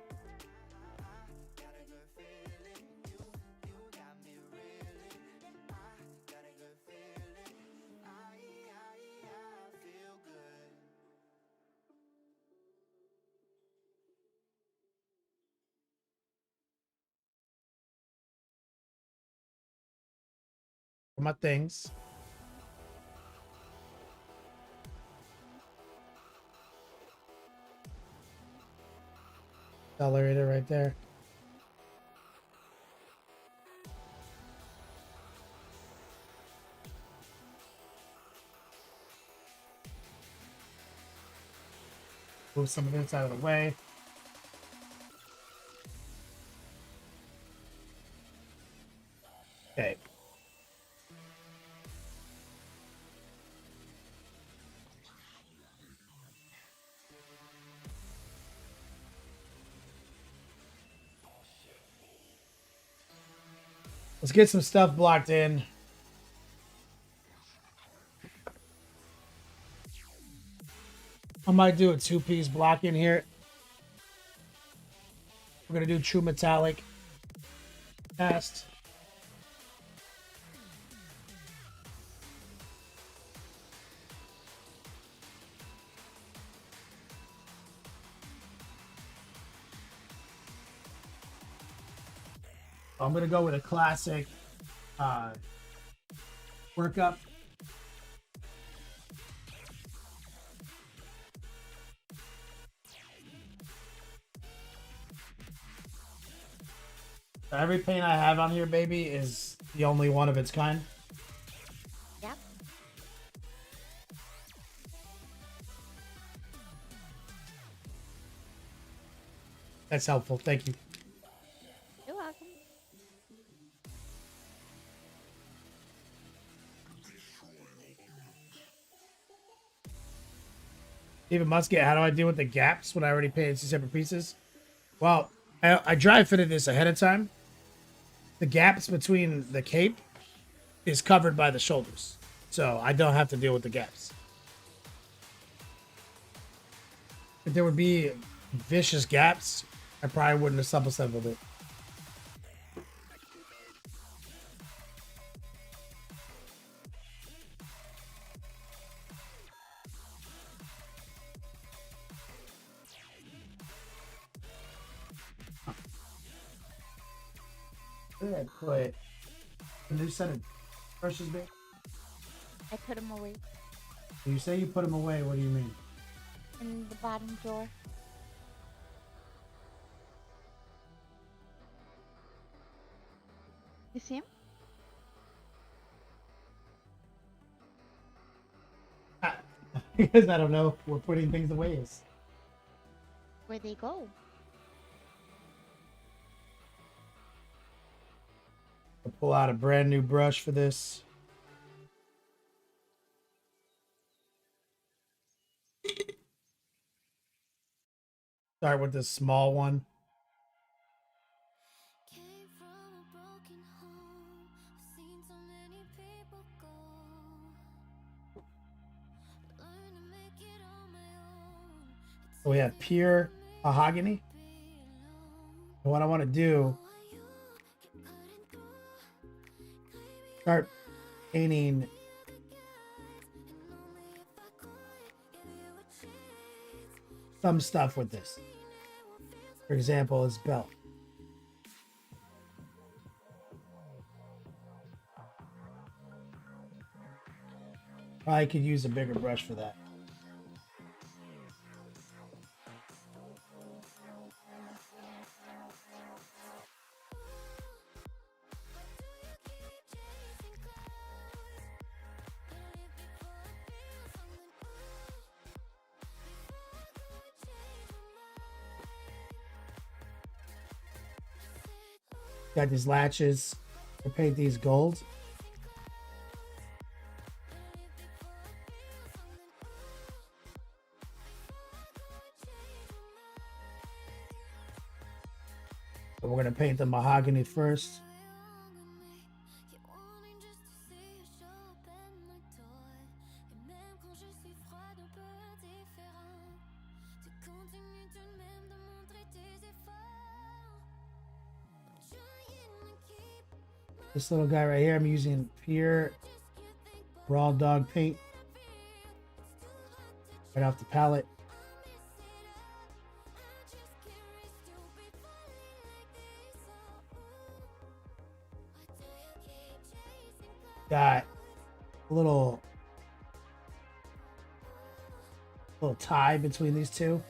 My things. Accelerator right there. Move some of this out of the way. Okay. Let's get some stuff blocked in. I might do a 2-piece block in here. We're gonna do true metallic cast. I'm gonna go with a classic workup. Every paint I have on here, baby, is the only one of its kind. Yep. That's helpful. Thank you. You're welcome. Even Musket, how do I deal with the gaps when I already painted 2 separate pieces? Well, I dry fitted this ahead of time. The gaps between the cape is covered by the shoulders, so I don't have to deal with the gaps. If there would be vicious gaps, I probably wouldn't have sub-assembled it. Where did I put a new set of brushes, babe? I put them away When you say you put them away, what do you mean? in the bottom drawer. You see him? Because I don't know where putting things away is. Where they go? I'll pull out a brand new brush for this. Start with this small one. Came from a broken home. I've seen so many people go. Learn to make it on my own. So we have pure mahogany. And what I want to do, start painting some stuff with this. For example, his belt. Probably could use a bigger brush for that. Got these latches. I paint these gold. we're gonna paint the mahogany first. This little guy right here, I'm using pure raw dog paint right off the palette. Got a little tie between these two.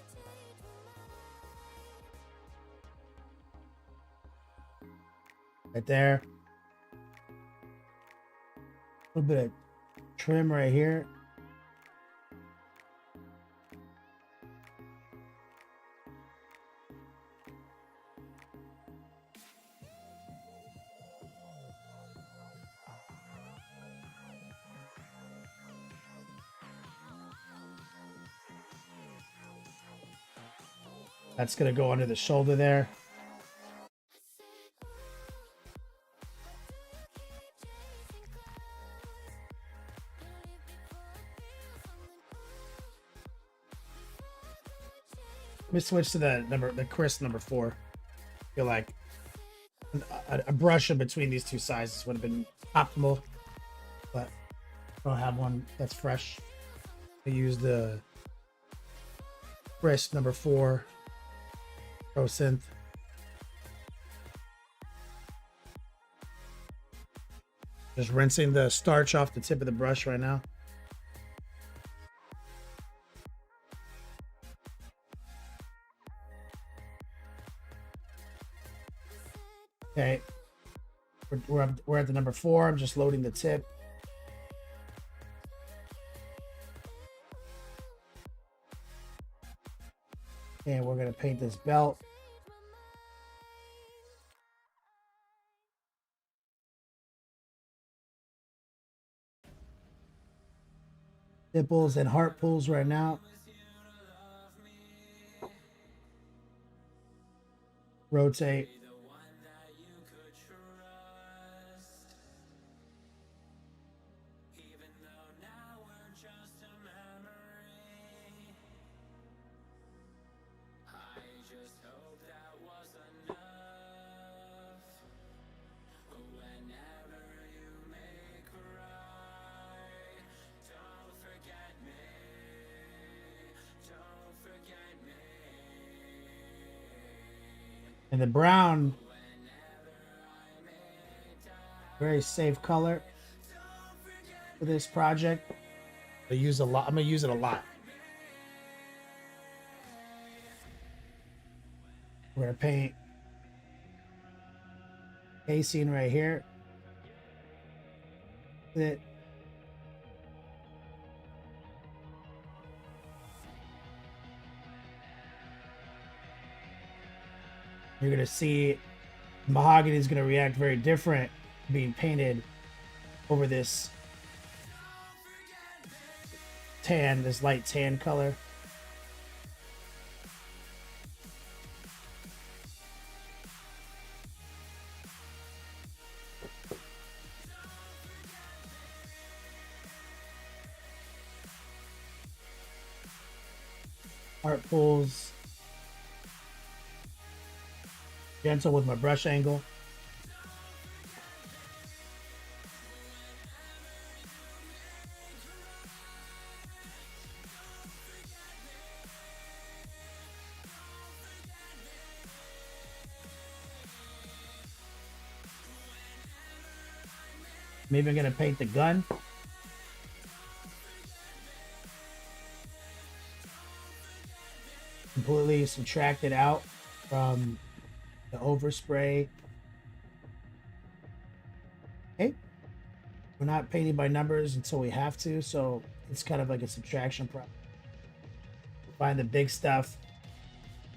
Right there. A little bit of trim right here. That's going to go under the shoulder there. Let me switch to the Chris number 4. I feel like a brush in between these two sizes would have been optimal, but I don't have one that's fresh. I use the Chris number 4 Pro Synth. Just rinsing the starch off the tip of the brush right now. Okay, we're at the number 4. I'm just loading the tip. And we're gonna paint this belt. Nipples and heart pulls right now. Rotate. And the brown, very safe color for this project. I use a lot. I'm gonna use it a lot. We're gonna paint casing right here. It. You're gonna see mahogany is gonna react very different being painted over this tan, this light tan color. Heart pulls. Gentle with my brush angle. Maybe I'm gonna paint the gun. Completely subtract it out from the overspray. Okay, we're not painting by numbers until we have to, so it's kind of like a subtraction problem. Find the big stuff,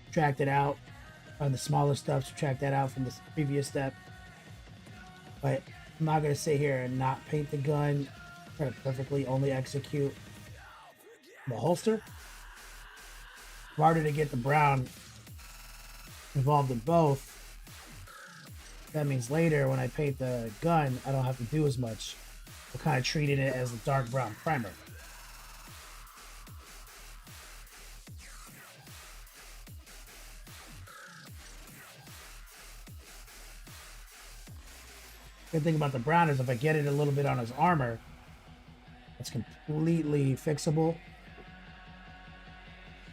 subtract it out. Find the smaller stuff, subtract that out from the previous step. But I'm not gonna sit here and not paint the gun. Try to perfectly only execute the holster. It's harder to get the brown involved in both That means later when I paint the gun, I don't have to do as much. We're kind of treating it as a dark brown primer. Good thing about the brown is if I get it a little bit on his armor, it's completely fixable.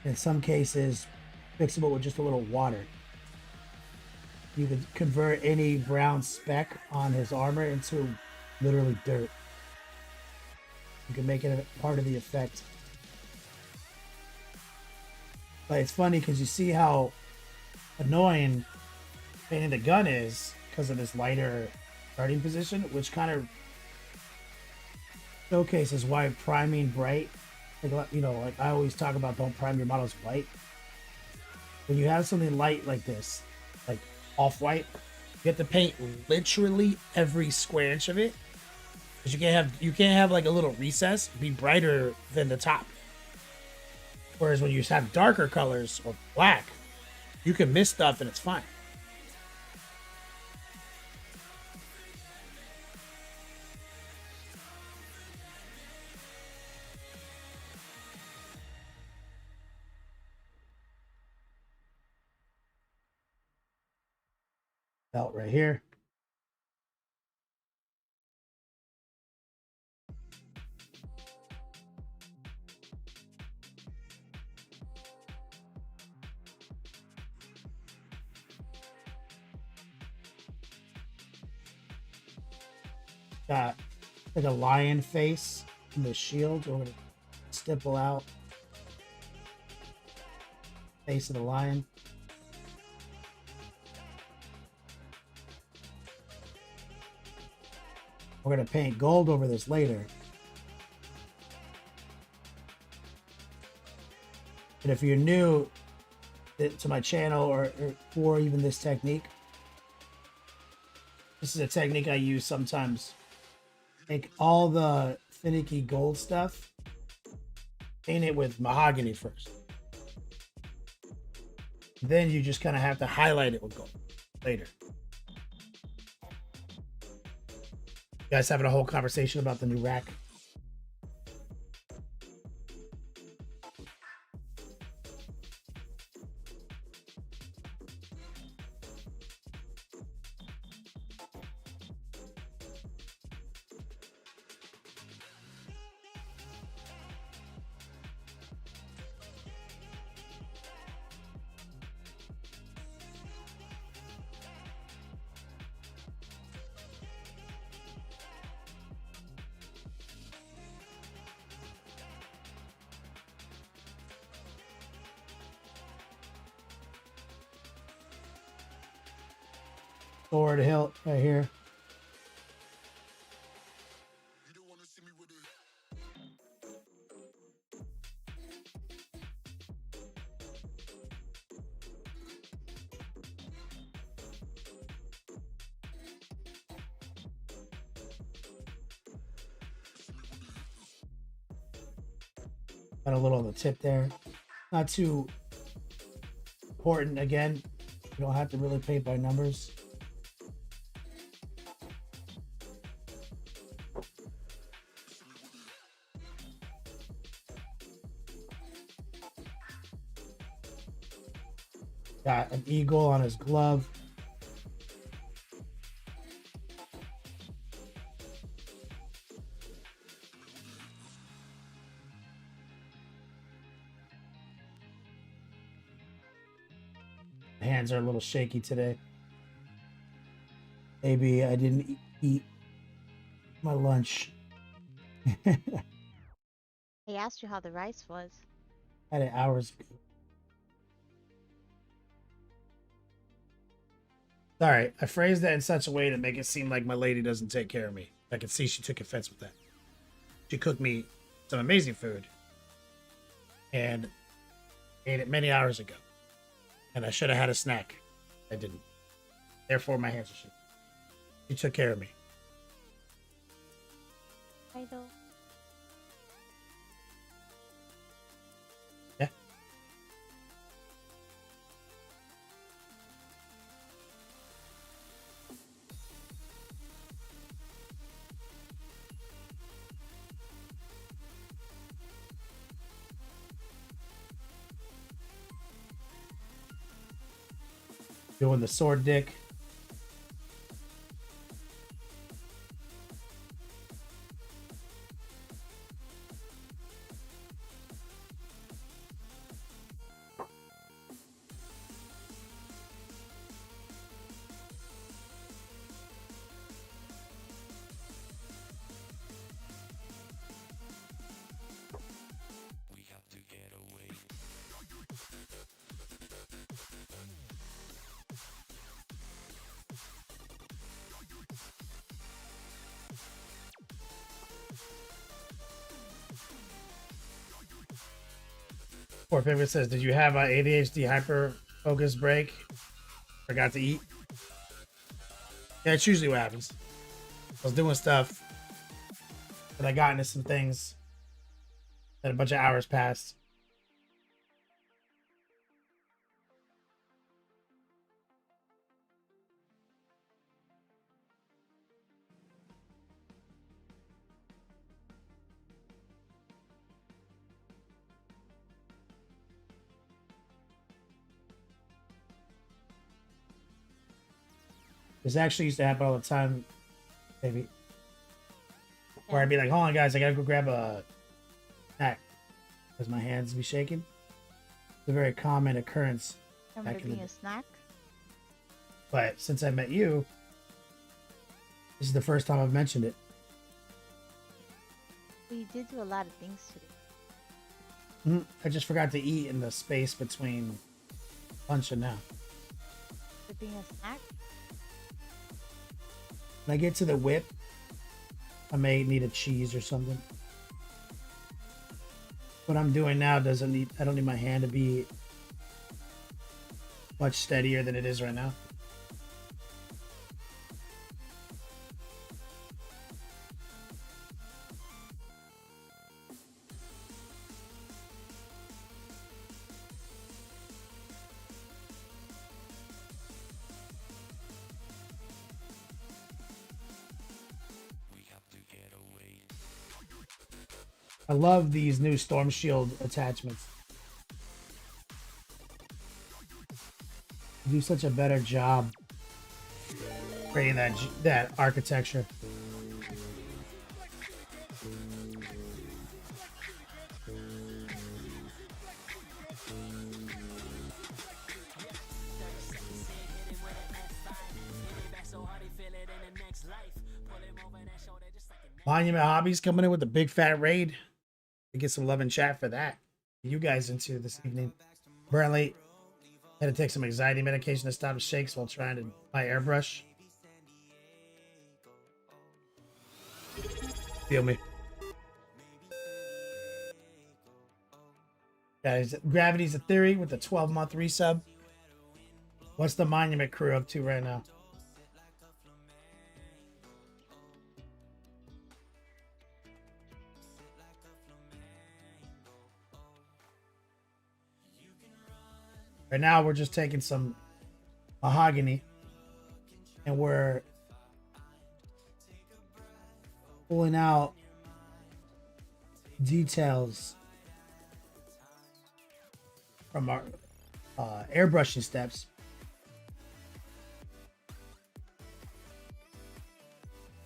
In some cases, fixable with just a little water. You could convert any brown speck on his armor into literally dirt. You can make it a part of the effect. But it's funny because you see how annoying painting the gun is because of this lighter starting position, which kind of showcases why priming bright, like, you know, like I always talk about, don't prime your models white. When you have something light like this, like off-white, you have to paint literally every square inch of it, because you can't have like a little recess be brighter than the top. Whereas when you have darker colors or black, you can miss stuff and it's fine. Belt right here. Got like a lion face in the shield. We're gonna stipple out face of the lion. We're gonna paint gold over this later. And if you're new to my channel or even this technique, this is a technique I use sometimes. Take all the finicky gold stuff, paint it with mahogany first. Then you just kind of have to highlight it with gold later. You guys having a whole conversation about the new rack? Sword hilt right here. Got a little on the tip there. Not too important. Again, you don't have to really paint by numbers. Got an eagle on his glove. My hands are a little shaky today. Maybe I didn't eat my lunch. I asked you how the rice was. Had it hours ago. Sorry, I phrased that in such a way to make it seem like my lady doesn't take care of me. I could see she took offense with that. She cooked me some amazing food and ate it many hours ago. And I should have had a snack. I didn't. Therefore, my hands are shaking. She took care of me. I know. Yeah. Doing the sword dick. Poor Favorite says, did you have an ADHD hyper focus break? Forgot to eat? Yeah, it's usually what happens. I was doing stuff, but I got into some things, and a bunch of hours passed. This actually used to happen all the time, maybe. Where I'd be like, hold on, guys, I gotta go grab a snack. Because my hands be shaking. It's a very common occurrence. Remember being a snack? But since I met you, this is the first time I've mentioned it. Well, you did do a lot of things today. I just forgot to eat in the space between lunch and now. For being a snack? When I get to the whip, I may need a cheese or something. What I'm doing now doesn't need, I don't need my hand to be much steadier than it is right now. I love these new Storm Shield attachments. They do such a better job creating that architecture. Monument Hobbies coming in with a big fat raid. To get some love in chat for that. You guys into this evening. Apparently, had to take some anxiety medication to stop shakes while trying to buy airbrush. Feel me. Guys, Gravity's a Theory with the 12-month resub. What's the Monument crew up to right now? Right now, we're just taking some mahogany and we're pulling out details from our airbrushing steps.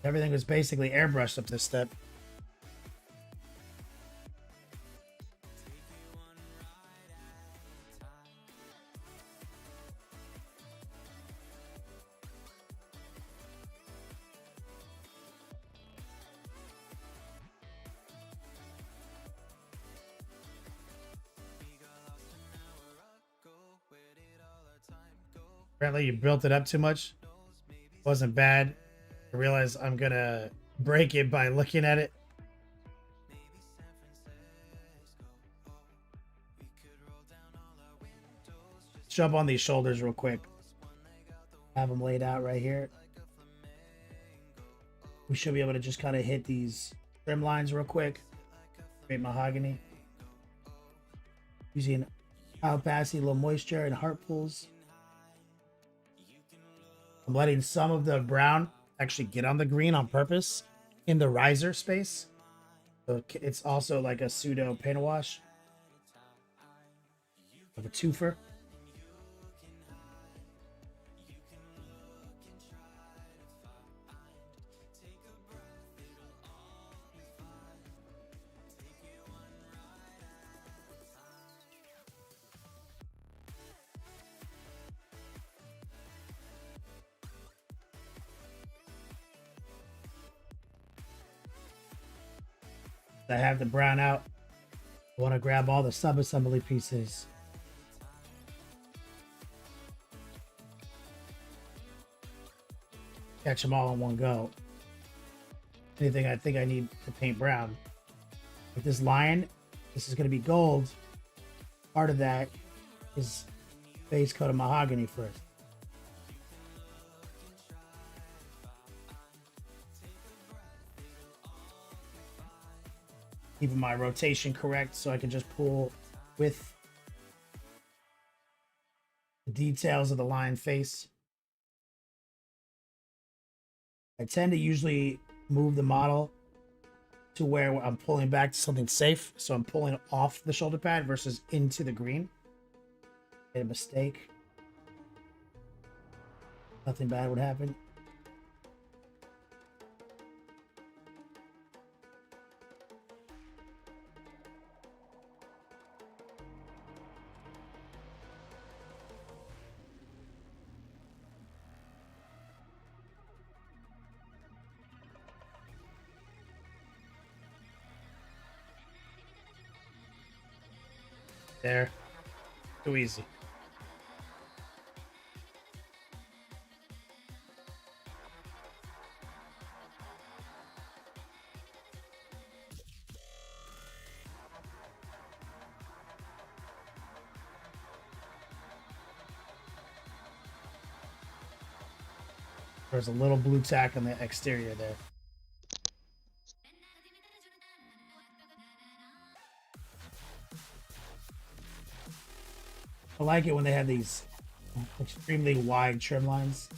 Everything was basically airbrushed up this step. Apparently you built it up too much. Wasn't bad. I realize I'm gonna break it by looking at it. Let's jump on these shoulders real quick. Have them laid out right here. We should be able to just kind of hit these trim lines real quick. Create mahogany. Using high opacity, low moisture, and heart pulls. I'm letting some of the brown actually get on the green on purpose in the riser space. So it's also like a pseudo paint wash of a twofer. I have the brown out. I want to grab all the sub-assembly pieces. Catch them all in one go. Anything I think I need to paint brown. With this lion, this is going to be gold. Part of that is base coat of mahogany first. Keeping my rotation correct so I can just pull with the details of the lion face. I tend to usually move the model to where I'm pulling back to something safe. So I'm pulling off the shoulder pad versus into the green. Made a mistake. Nothing bad would happen. There. Too easy. There's a little blue tack on the exterior there. I like it when they have these extremely wide trim lines.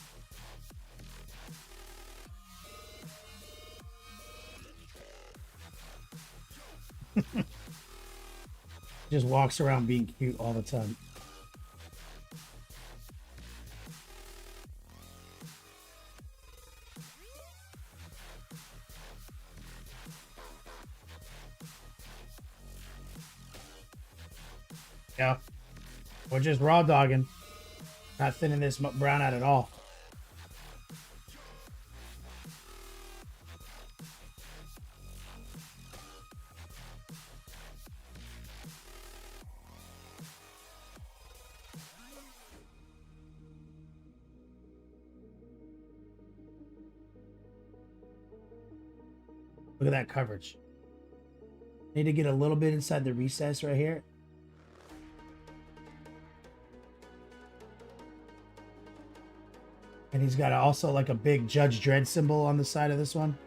Just walks around being cute all the time. Yeah. We're just raw dogging. Not thinning this brown out at all. Look at that coverage. Need to get a little bit inside the recess right here. And he's got also like a big Judge Dredd symbol on the side of this one.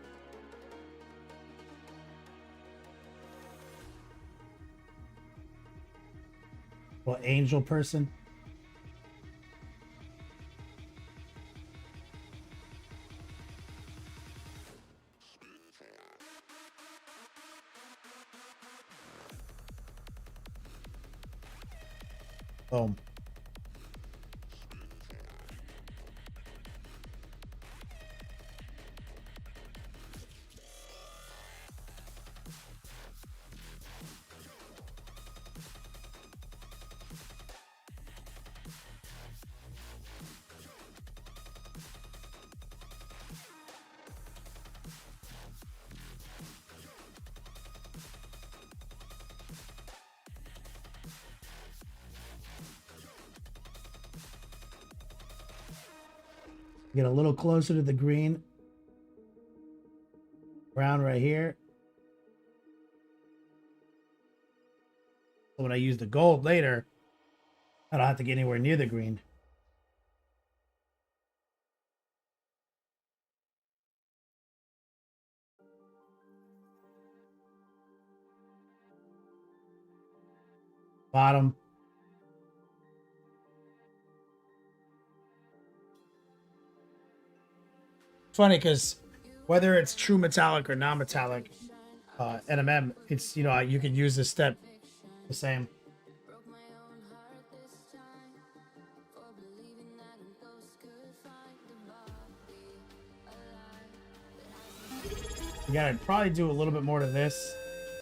Well, angel person. Boom. Get a little closer to the green. Brown right here. So when I use the gold later, I don't have to get anywhere near the green. Bottom. Funny because whether it's true metallic or non-metallic NMM, it's, you know, you can use this step the same. We gotta probably do a little bit more to this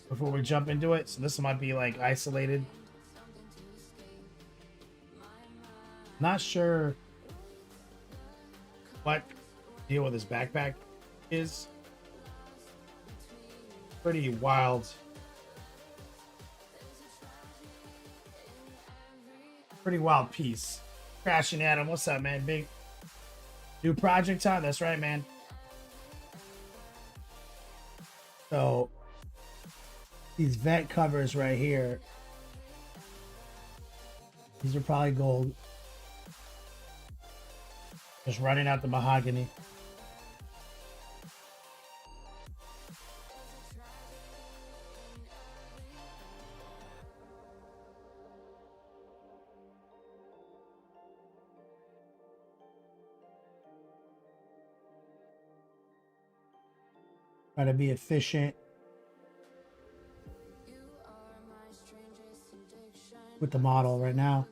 before we jump into it. So this might be like isolated. Not sure what deal with his backpack is. Pretty wild. Pretty wild piece. Crashing Adam, what's up, man? Big new project time. That's right, man. So these vet covers right here. These are probably gold. Just running out the mahogany. Try to be efficient with the model right now.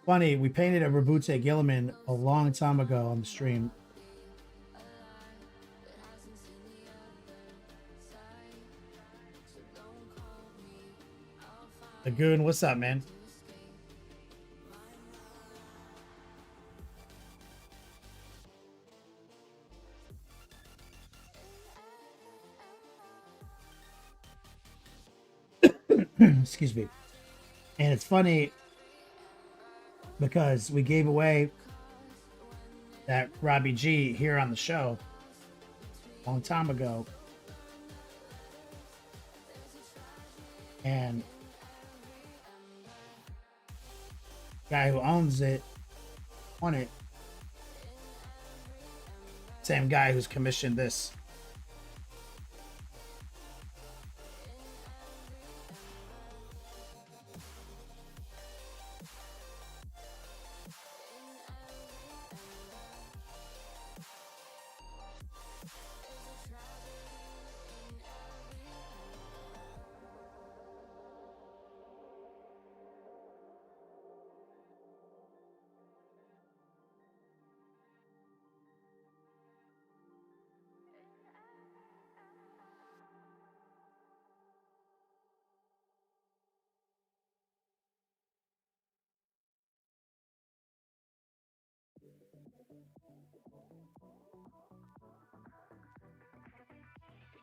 Funny, we painted a Rabute Gilliman a long time ago on the stream. Lagoon, what's up, man? Excuse me. And it's funny because we gave away that Robbie G here on the show a long time ago. And the guy who owns it won it. Same guy who's commissioned this.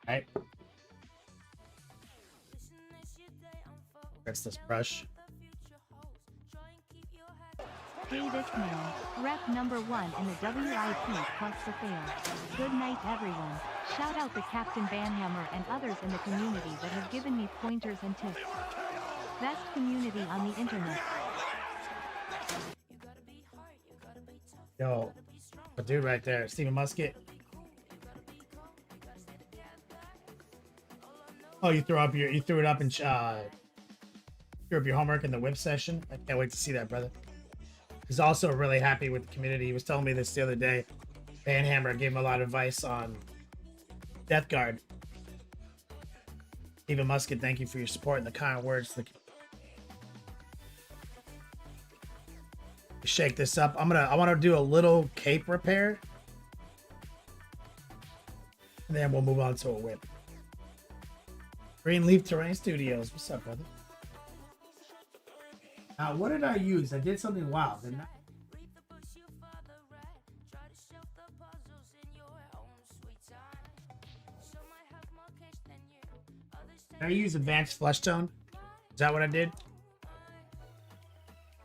Right. That's this brush. Hey, this man, rep number 1 in the WIP plus the fail. Good night, everyone. Shout out to Captain Banhammer and others in the community that have given me pointers and tips. Best community on the internet. Yo, a dude right there, Stephen Musket. Oh, you threw it up and threw up your homework in the whip session. I can't wait to see that, brother. He's also really happy with the community. He was telling me this the other day. Banhammer gave him a lot of advice on Death Guard. Stephen Musket, thank you for your support and the kind words. Shake this up. I want to do a little cape repair, and then we'll move on to a whip. Greenleaf Terrain Studios. What's up, brother? Now, what did I use? I did something wild, didn't I? Did I use advanced flesh tone? Is that what I did?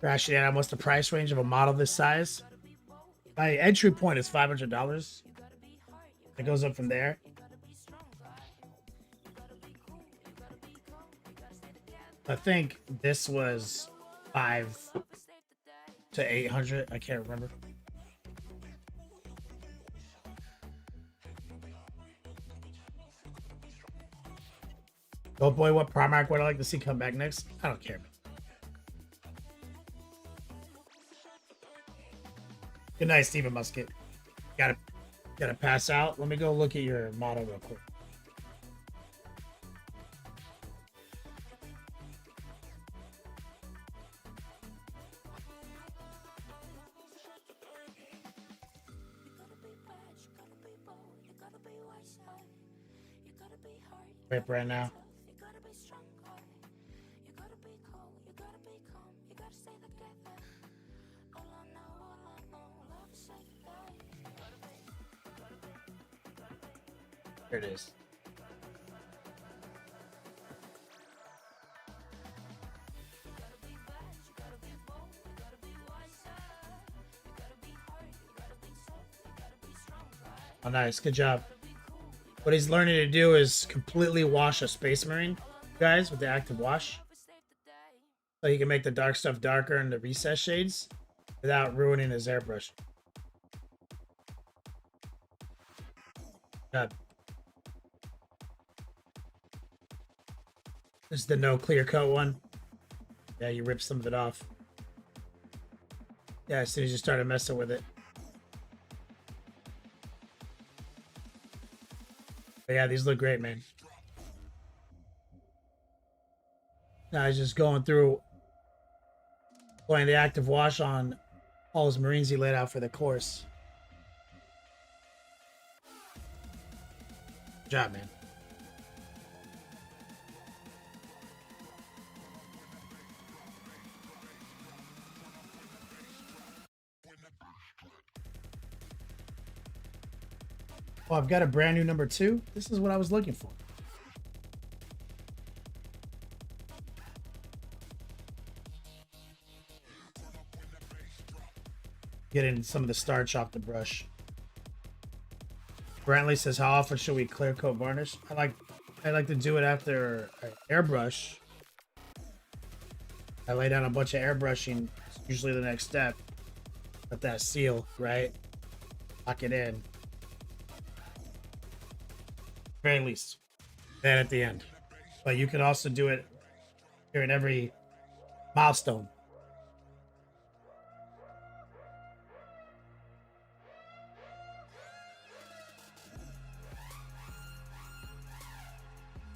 Crashing out. What's the price range of a model this size? My entry point is $500. It goes up from there. I think this was 500 to 800. I can't remember. Oh boy, what Primarch would I like to see come back next? I don't care. Good night, Stephen Musket. Gotta pass out. Let me go look at your model real quick. Rip right now. There it is. Oh, nice. Good job. What he's learning to do is completely wash a Space Marine, guys, with the active wash. So he can make the dark stuff darker and the recess shades without ruining his airbrush. God. This is the no clear coat one. Yeah, you rip some of it off. Yeah, as soon as you started messing with it. But yeah, these look great, man. Now he's just going through playing the active wash on all his Marines he laid out for the course. Good job, man. Oh, I've got a brand new number 2. This is what I was looking for. Getting some of the starch off the brush. Brantley says, "How often should we clear coat varnish?" I like to do it after I airbrush. I lay down a bunch of airbrushing. It's usually the next step. Let that seal, right? Lock it in. Very least. Then at the end. But you can also do it during every milestone.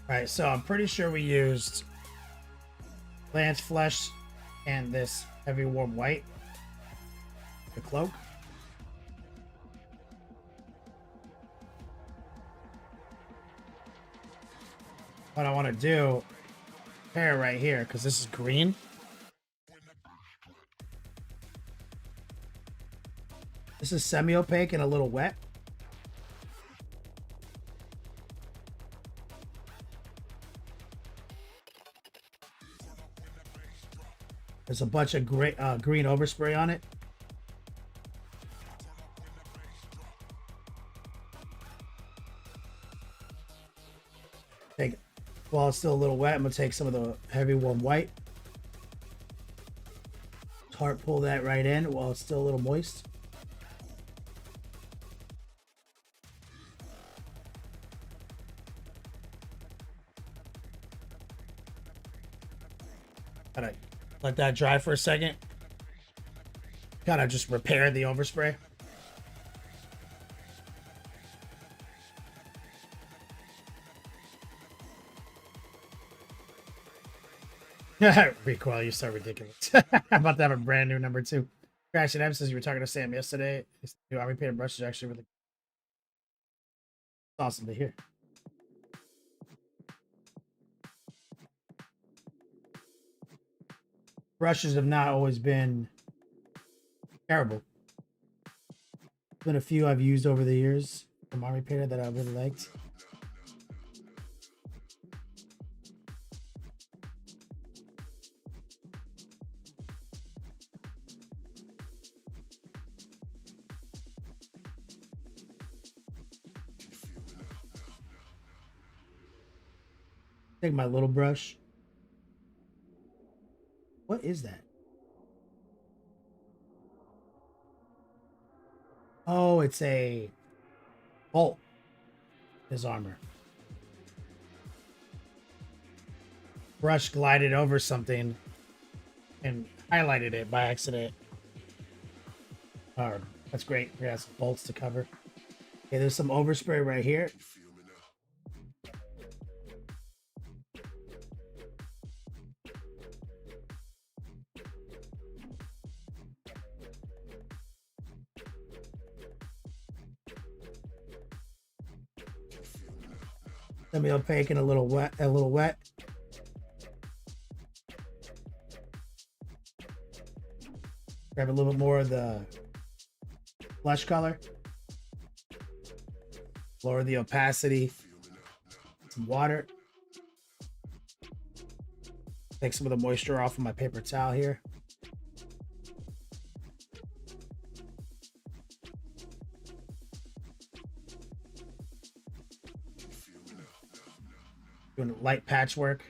Alright, so I'm pretty sure we used Lance Flesh and this heavy warm white. The cloak. What I want to do, pair right here, because this is green. This is semi-opaque and a little wet. There's a bunch of green overspray on it. While it's still a little wet, I'm gonna take some of the heavy warm white. Heart pull that right in while it's still a little moist. Gotta let that dry for a second. Gotta just repair the overspray. Recoil, you're so ridiculous. I'm about to have a brand new number 2. Crash and M says you were talking to Sam yesterday. His new army painted brush is actually really awesome to hear. Brushes have not always been terrible. There's been a few I've used over the years from army painter that I really liked. Take my little brush. What is that? Oh, it's a bolt. His armor. Brush glided over something and highlighted it by accident. Oh, that's great. We got some bolts to cover. Okay, there's some overspray right here. Semi-opaque and a little wet. Grab a little bit more of the flesh color. Lower the opacity. some water. Take some of the moisture off of my paper towel here. Doing light patchwork.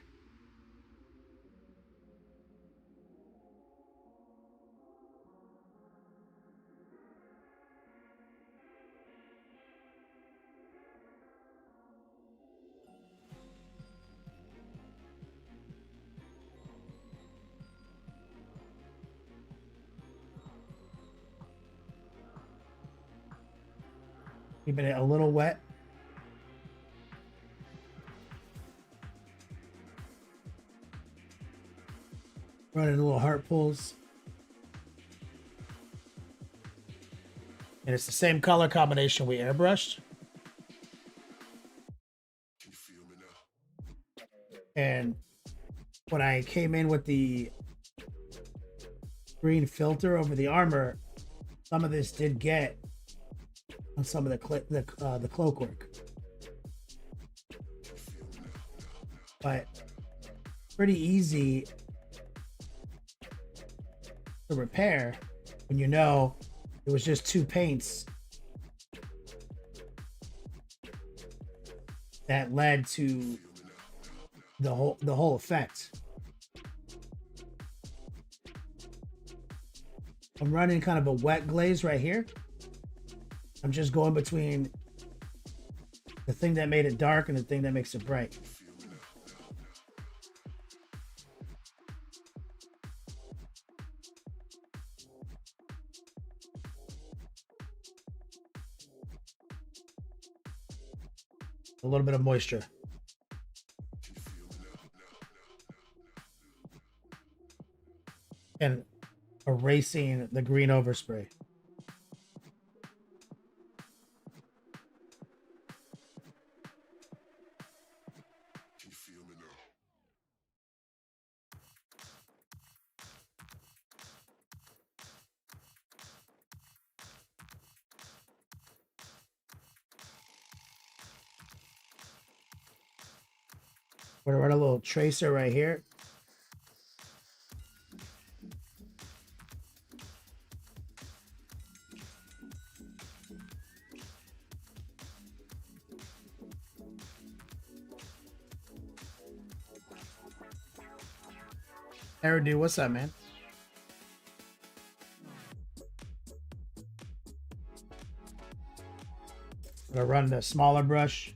Keeping it a little wet. Running little heart pulls. And it's the same color combination we airbrushed. And when I came in with the green filter over the armor, some of this did get on some of the cloakwork. But pretty easy to repair when you know it was just 2 paints that led to the whole effect. I'm running kind of a wet glaze right here. I'm just going between the thing that made it dark and the thing that makes it bright. A little bit of moisture. And erasing the green overspray. We're gonna run a little tracer right here. Eridu, what's up, man? I'm gonna run the smaller brush.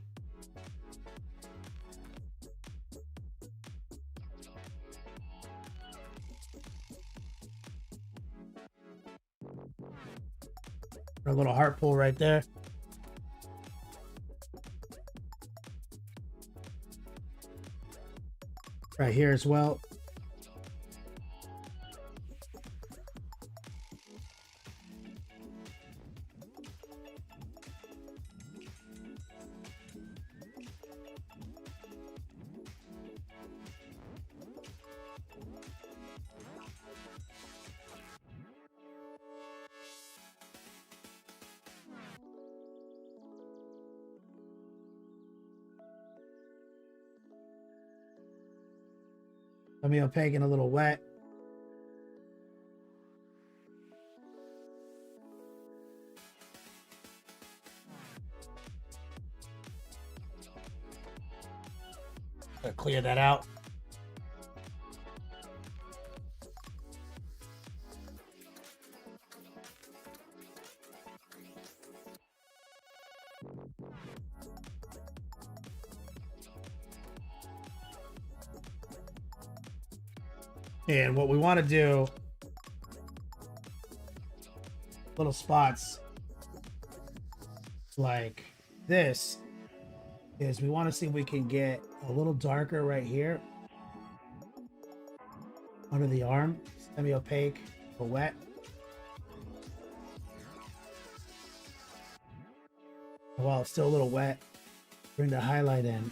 A little heart pull right there. Right here as well. Let me opaque and a little wet. Gotta clear that out. And what we want to do, little spots like this, is we want to see if we can get a little darker right here under the arm, semi-opaque or wet. While it's still a little wet, bring the highlight in.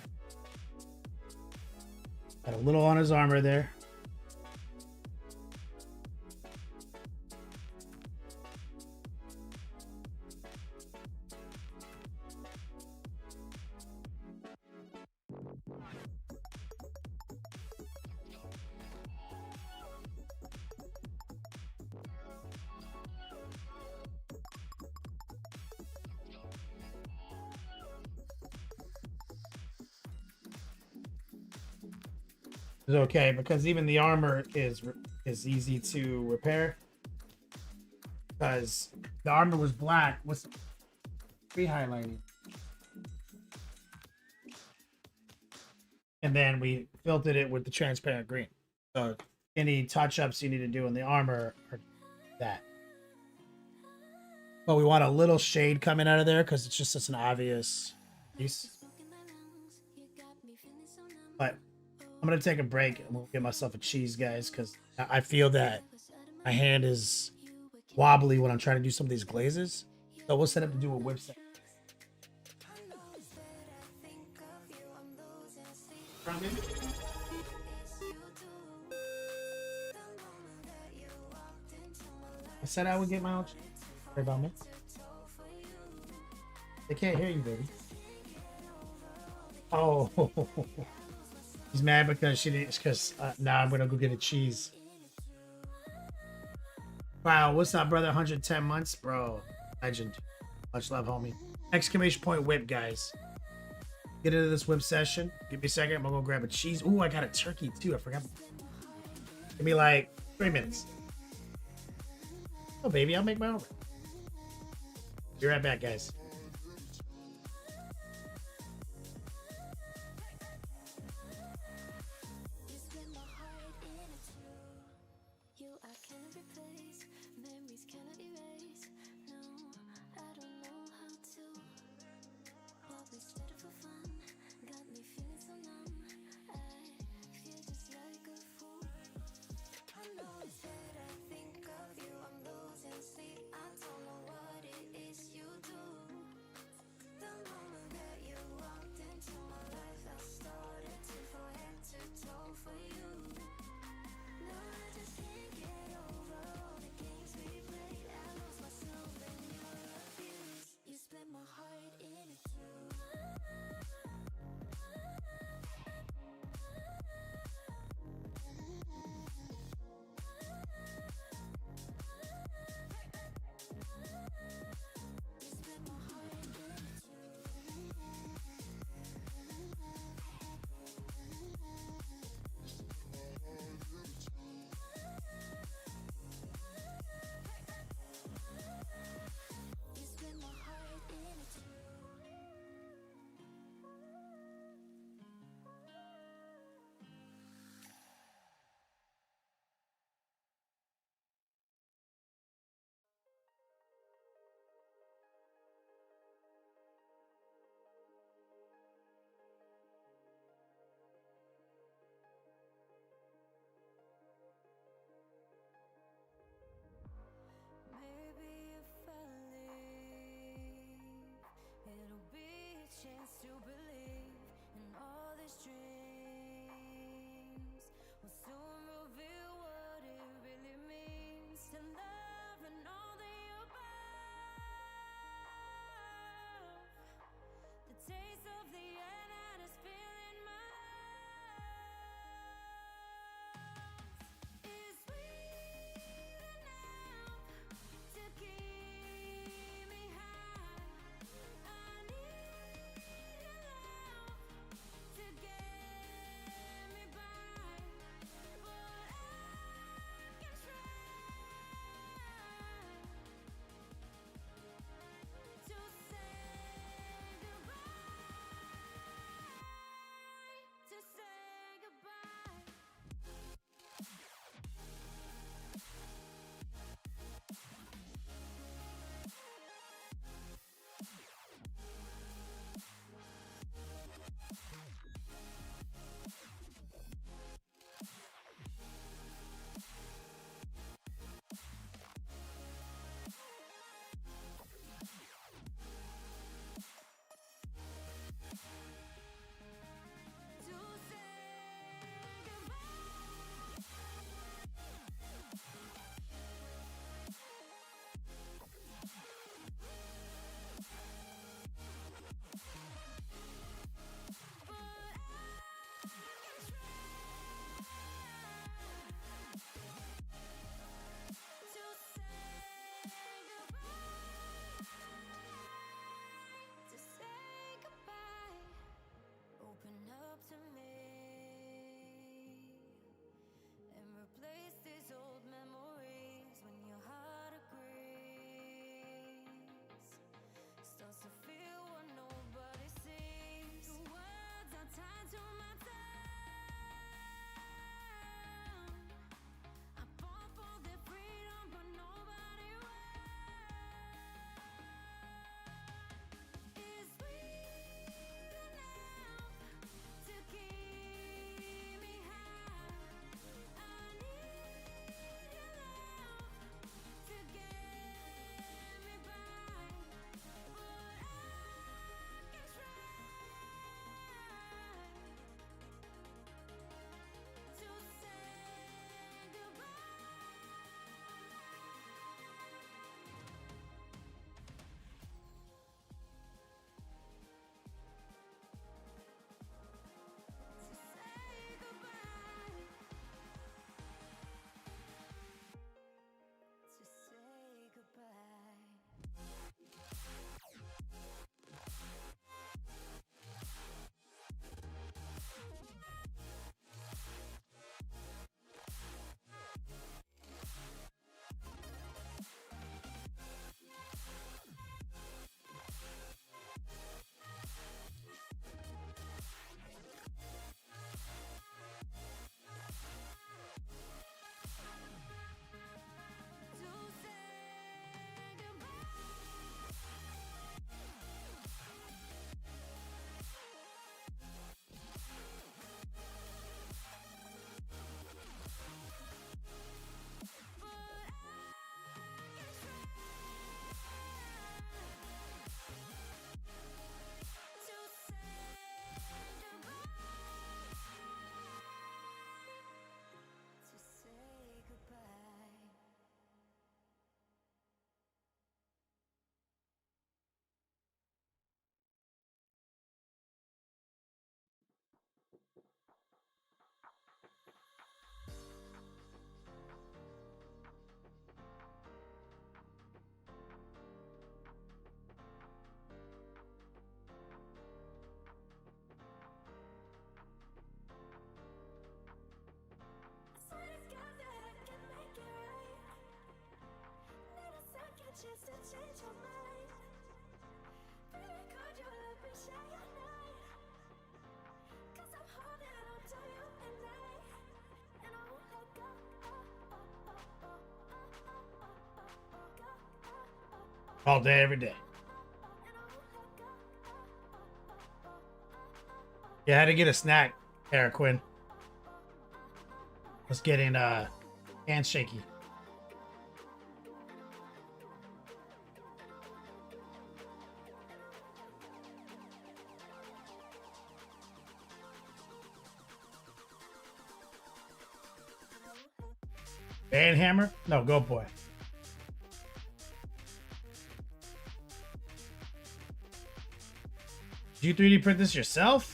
Got a little on his armor there. is okay because even the armor is easy to repair. Because the armor was black. What's pre-highlighting? And then we filtered it with the transparent green. So any touch-ups you need to do in the armor are that. But we want a little shade coming out of there because it's just such an obvious piece. But I'm gonna take a break and we'll get myself a cheese, guys, because I feel that my hand is wobbly when I'm trying to do some of these glazes. So we'll set up to do a whip set. I said I would get my own cheese. Worry about me. They can't hear you, baby. Oh, he's mad because she didn't. Because now I'm gonna go get a cheese. Wow, what's up, brother? 110 months, bro. Legend. Much love, homie. Exclamation point whip, guys. Get into this whip session. Give me a second. I'm gonna go grab a cheese. Ooh, I got a turkey too. I forgot. Give me like 3 minutes. Oh, baby, I'll make my own. Be right back, guys. All day, every day. Yeah, I had to get a snack, Eric Quinn. Was getting hands shaky. Van Hammer? No, Go Boy. Did you 3D print this yourself?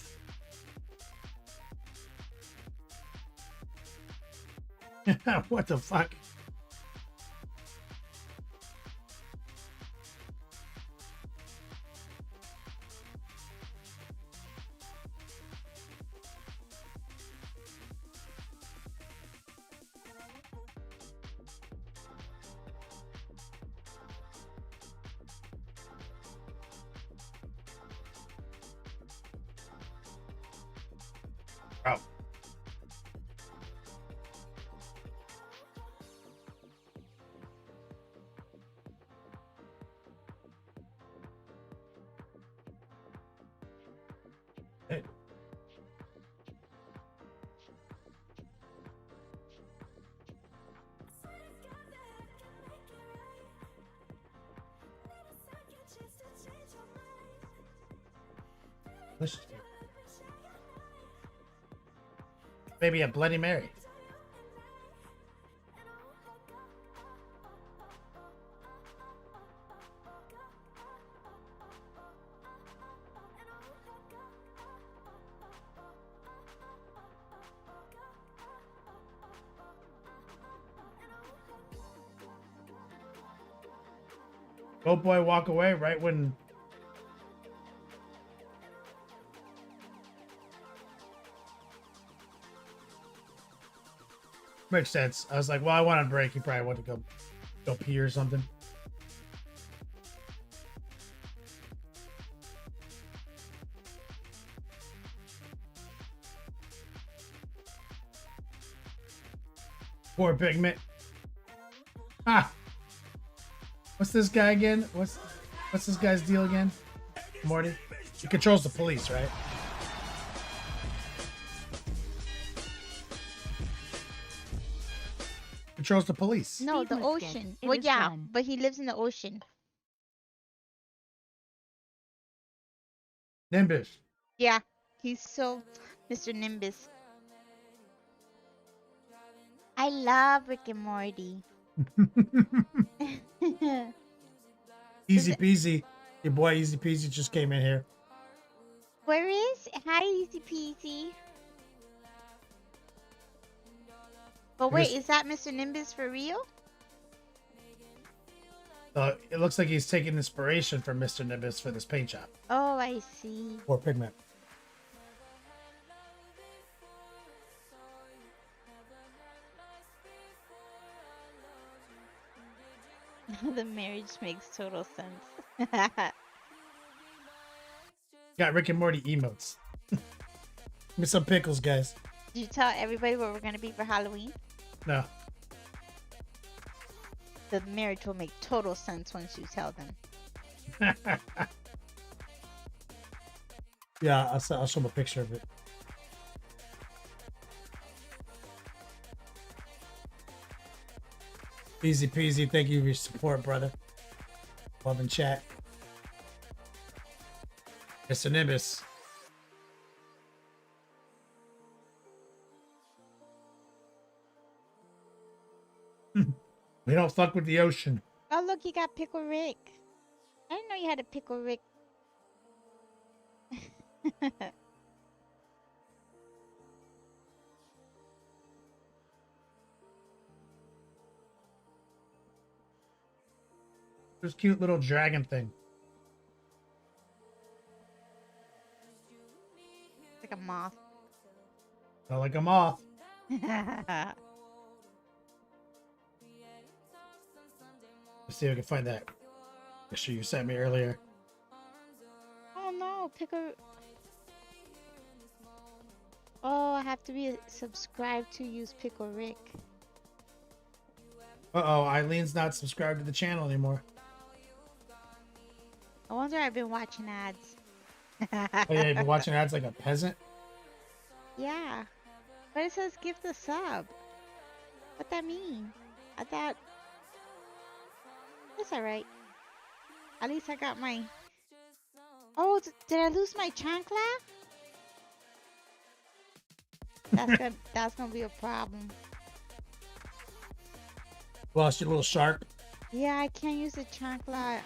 What the fuck? Oh. Hey. Maybe a Bloody Mary. Go Boy walk away right when makes sense. I was like, well, I want a break. He probably went to go pee or something. Poor Pigment. Ah. What's this guy again? What's this guy's deal again? Morty? He controls the police, right? Controls the police. No, the Speed listed. ocean. It Well, is yeah, done. but he lives in the ocean. Nimbus. Yeah, he's so Mr. Nimbus. I love Rick and Morty. Easy peasy. Your boy Easy Peasy just came in here. Where is? Hi, Easy Peasy. But wait, Yes. is that Mr. Nimbus for real? It looks like he's taking inspiration from Mr. Nimbus for this paint job. Oh, I see. Or Pigment. The marriage makes total sense. Got Rick and Morty emotes. Give me some pickles, guys. Did you tell everybody what we're gonna be for Halloween? No. The marriage will make total sense once you tell them. Yeah, I'll show him a picture of it. Easy peasy. Thank you for your support, brother. Love and chat. Mr. Nimbus. We don't fuck with the ocean. Oh, look, you got Pickle Rick. I didn't know you had a Pickle Rick. This cute little dragon thing. Like a moth. Not like a moth. Let's see if I can find that picture you sent me earlier. Oh no, Pickle. Oh, I have to be subscribed to use Pickle Rick. Uh-oh, Eileen's not subscribed to the channel anymore. I wonder I've been watching ads. Oh yeah, you've been watching ads like a peasant. Yeah. But it says gift a sub. What that mean? I thought it's alright. At least I got my. Oh, did I lose my chancla? That's gonna be a problem. Lost your little shark. Yeah, I can't use the chancla.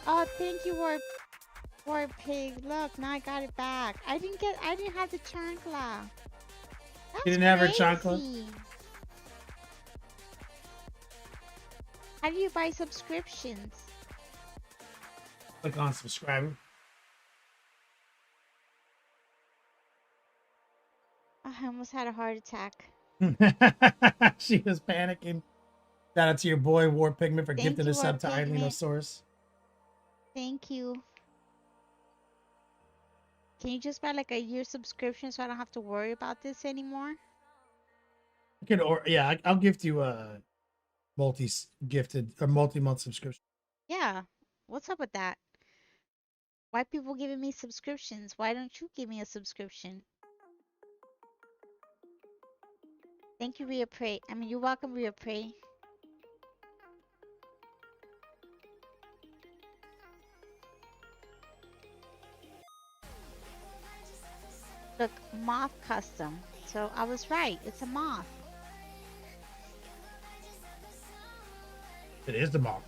Oh, thank you, War Pig. Look, now I got it back. I didn't have the chancla. That's You didn't have her chancla? crazy. How do you buy subscriptions? Click on subscriber. I almost had a heart attack. She was panicking. Shout out to your boy War Pigment for Thank gifting you, a sub War to Pigment. Idlinosaurus. Thank you. Can you just buy like a year subscription so I don't have to worry about this anymore? You can, or yeah, I'll gift you a multi-gifted or multi-month subscription. Yeah. What's up with that? Why people giving me subscriptions? Why don't you give me a subscription? Thank you, Rhea Prey. I mean, you're welcome, Rhea Prey. Look, moth custom. So I was right. It's a moth. It is the mob.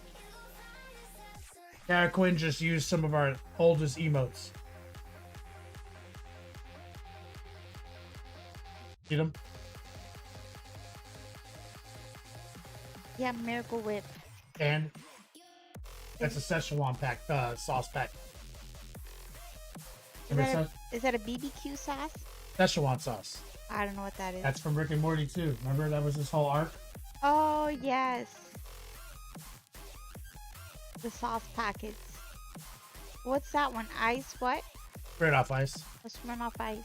Yeah, Quinn just used some of our oldest emotes. See them? Yeah, Miracle Whip. And that's a Szechuan pack, sauce pack. Remember Is that a BBQ sauce? Szechuan sauce. I don't know what that is. That's from Rick and Morty too. Remember that was this whole arc? Oh, yes. The sauce packets. What's that one? Ice what? Straight off ice. Let's run off ice.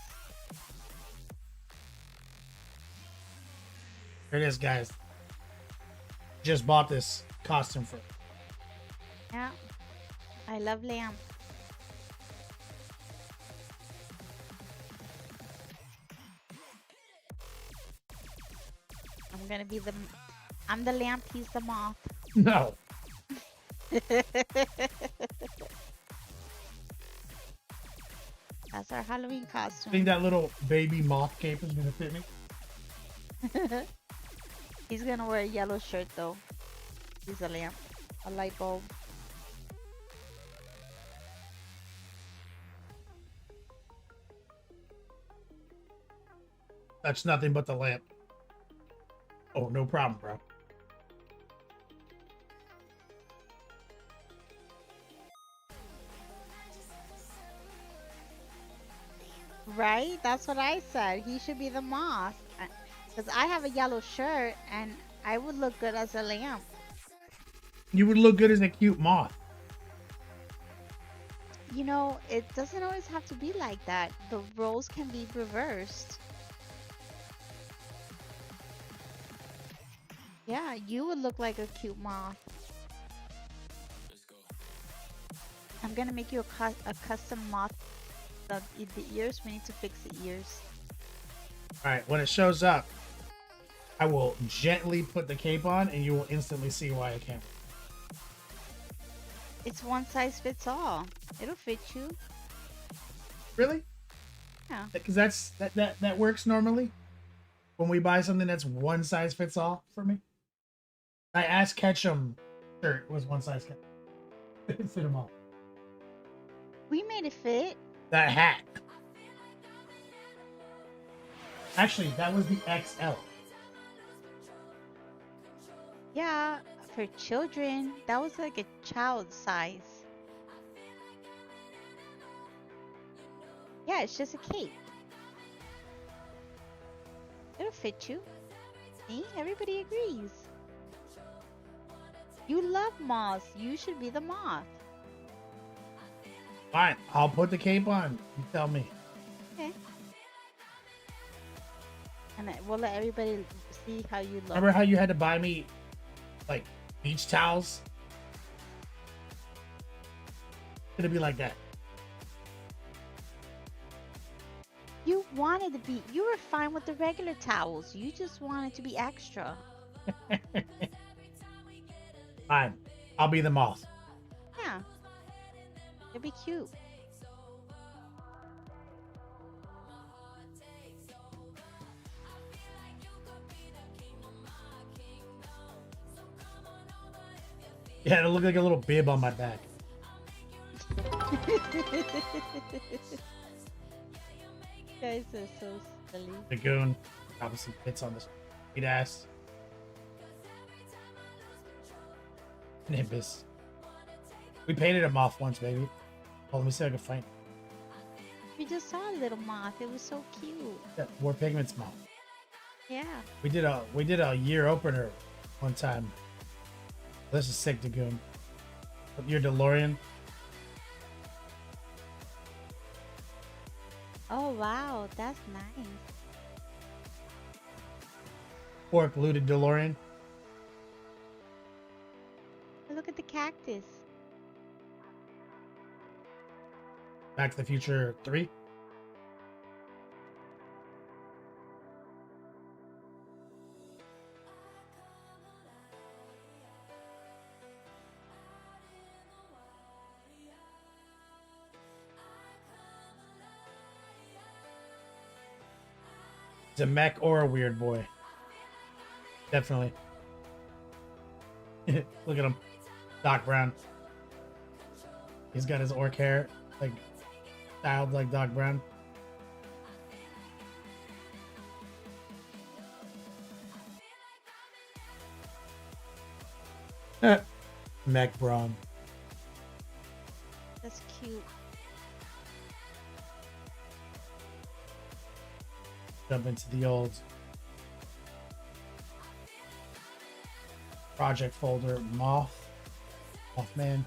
Here it is, guys. Just bought this costume for. Yeah. I love lamb. I'm the lamp, he's the moth. No. That's our Halloween I costume. think that little baby moth cape is gonna fit me. He's gonna wear a yellow shirt though. He's a lamp. A light bulb. That's nothing but the lamp. Oh, no problem, bro. Right? That's what I said. He should be the moth. Because I have a yellow shirt and I would look good as a lamp. You would look good as a cute moth. You know, it doesn't always have to be like that. The roles can be reversed. Yeah, you would look like a cute moth. I'm gonna make you a custom moth. The ears, we need to fix the ears. Alright, when it shows up, I will gently put the cape on and you will instantly see why I can't. It's one size fits all. It'll fit you. Really? Yeah. Because that works normally. When we buy something that's one size fits all for me. I asked Ketchum shirt was one size fit them all. We made it fit. That hat. Actually, that was the XL. Yeah, for children, that was like a child size. Yeah, it's just a cape. It'll fit you. See, everybody agrees. You love moths. You should be the moth. Fine, I'll put the cape on. You tell me. Okay. And we'll let everybody see how you look. Remember how you had to buy me, like, beach towels? Gonna be like that. You wanted to be, you were fine with the regular towels. You just wanted to be extra. Fine. I'll be the moth. Yeah. It'd be cute. Yeah, it'll look like a little bib on my back. Guys are so silly. Dragoon. Obviously fits on this sweet ass. Nimbus. We painted him off once, baby. Oh, let me see if I can find. We just saw a little moth. It was so cute. Yeah, War Pigment's moth. Yeah. We did a year opener one time. This is sick, Dragoon. Your DeLorean. Oh wow, that's nice. Fork looted DeLorean. Look at the cactus. Back to the Future 3. He's a mech or a weird boy. Definitely. Look at him. Doc Brown. He's got his orc hair, like, styled like Doc Brown. Mech Braun. That's cute. Jump into the old project folder. Mothman.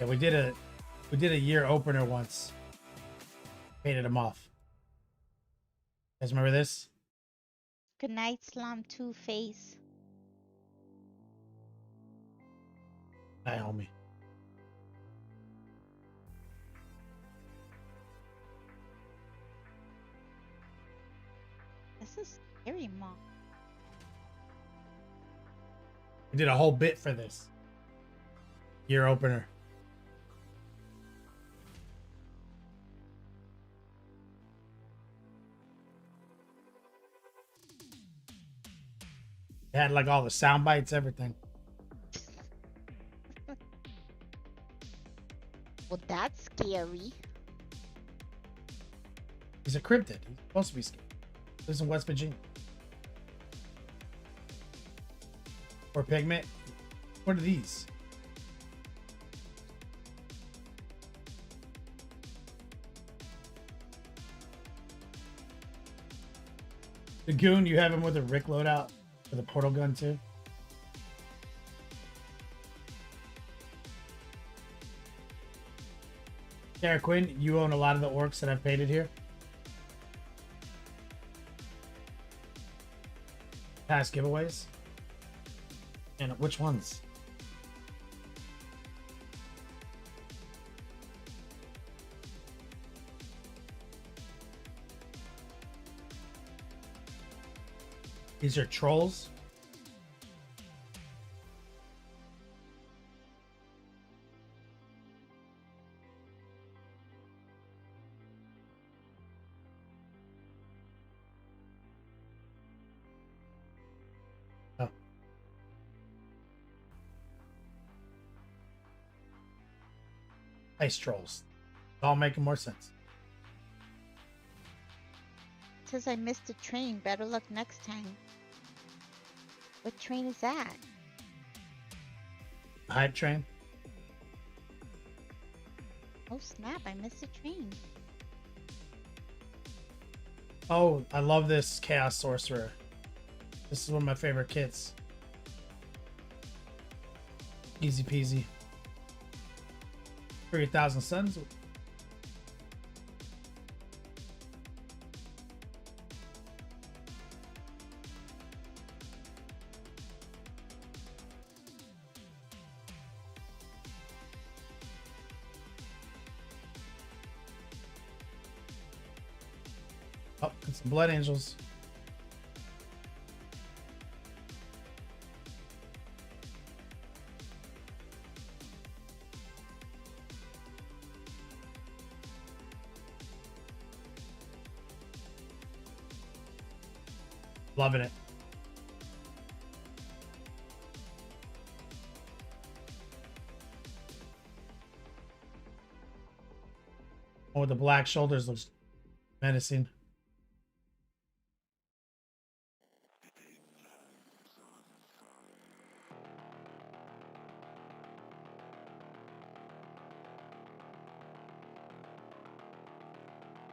Yeah, we did a year opener once. Painted him off. You guys remember this? Good night, Slum Two Face. Hi, homie. This is scary, Mom. We did a whole bit for this year opener. It had like all the sound bites, everything. Well, that's scary. He's a cryptid. He's supposed to be scared. Lives in West Virginia. Or pigment. What are these? The goon, you have him with a Rick loadout with a portal gun too. Sarah Quinn, you own a lot of the orcs that I've painted here. Past giveaways. And which ones? These are trolls. Oh. Ice trolls. It's all making more sense. Says I missed a train. Better luck next time. What train is that? Hype train. Oh snap, I missed a train. Oh, I love this Chaos Sorcerer. This is one of my favorite kits. Easy peasy. 3,000 suns. Oh, and some blood angels. Loving it. Oh, the black shoulders looks menacing.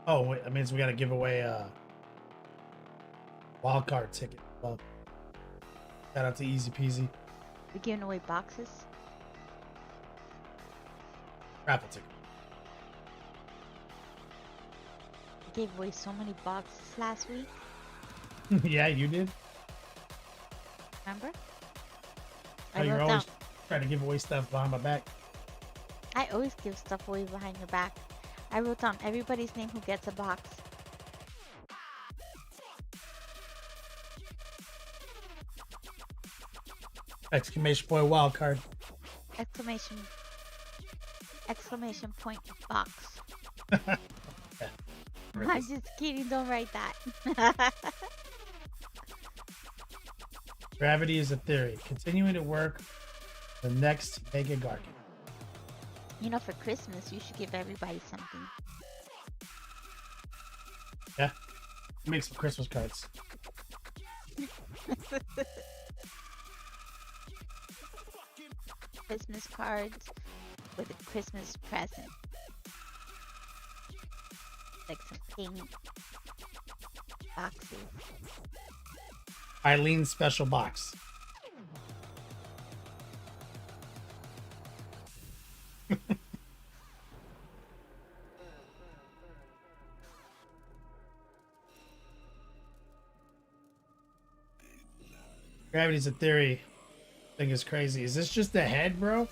Oh, wait, that means we got to give away a wild card ticket. Well, shout out to Easy Peasy. We're giving away boxes. Raffle ticket. We gave away so many boxes last week. Yeah, you did. Remember? Oh, you're always trying to give away stuff behind my back. I always give stuff away behind your back. I wrote down everybody's name who gets a box. Exclamation point wild card. Exclamation point box. Yeah. I'm just kidding, don't write that. Gravity is a theory. Continuing to work the next Mega Garden. You know, for Christmas, you should give everybody something. Yeah. Make some Christmas cards. Christmas cards with a Christmas present. Like some pink boxes. Eileen's special box. Gravity's a theory. Thing is crazy. Is this just the head, bro?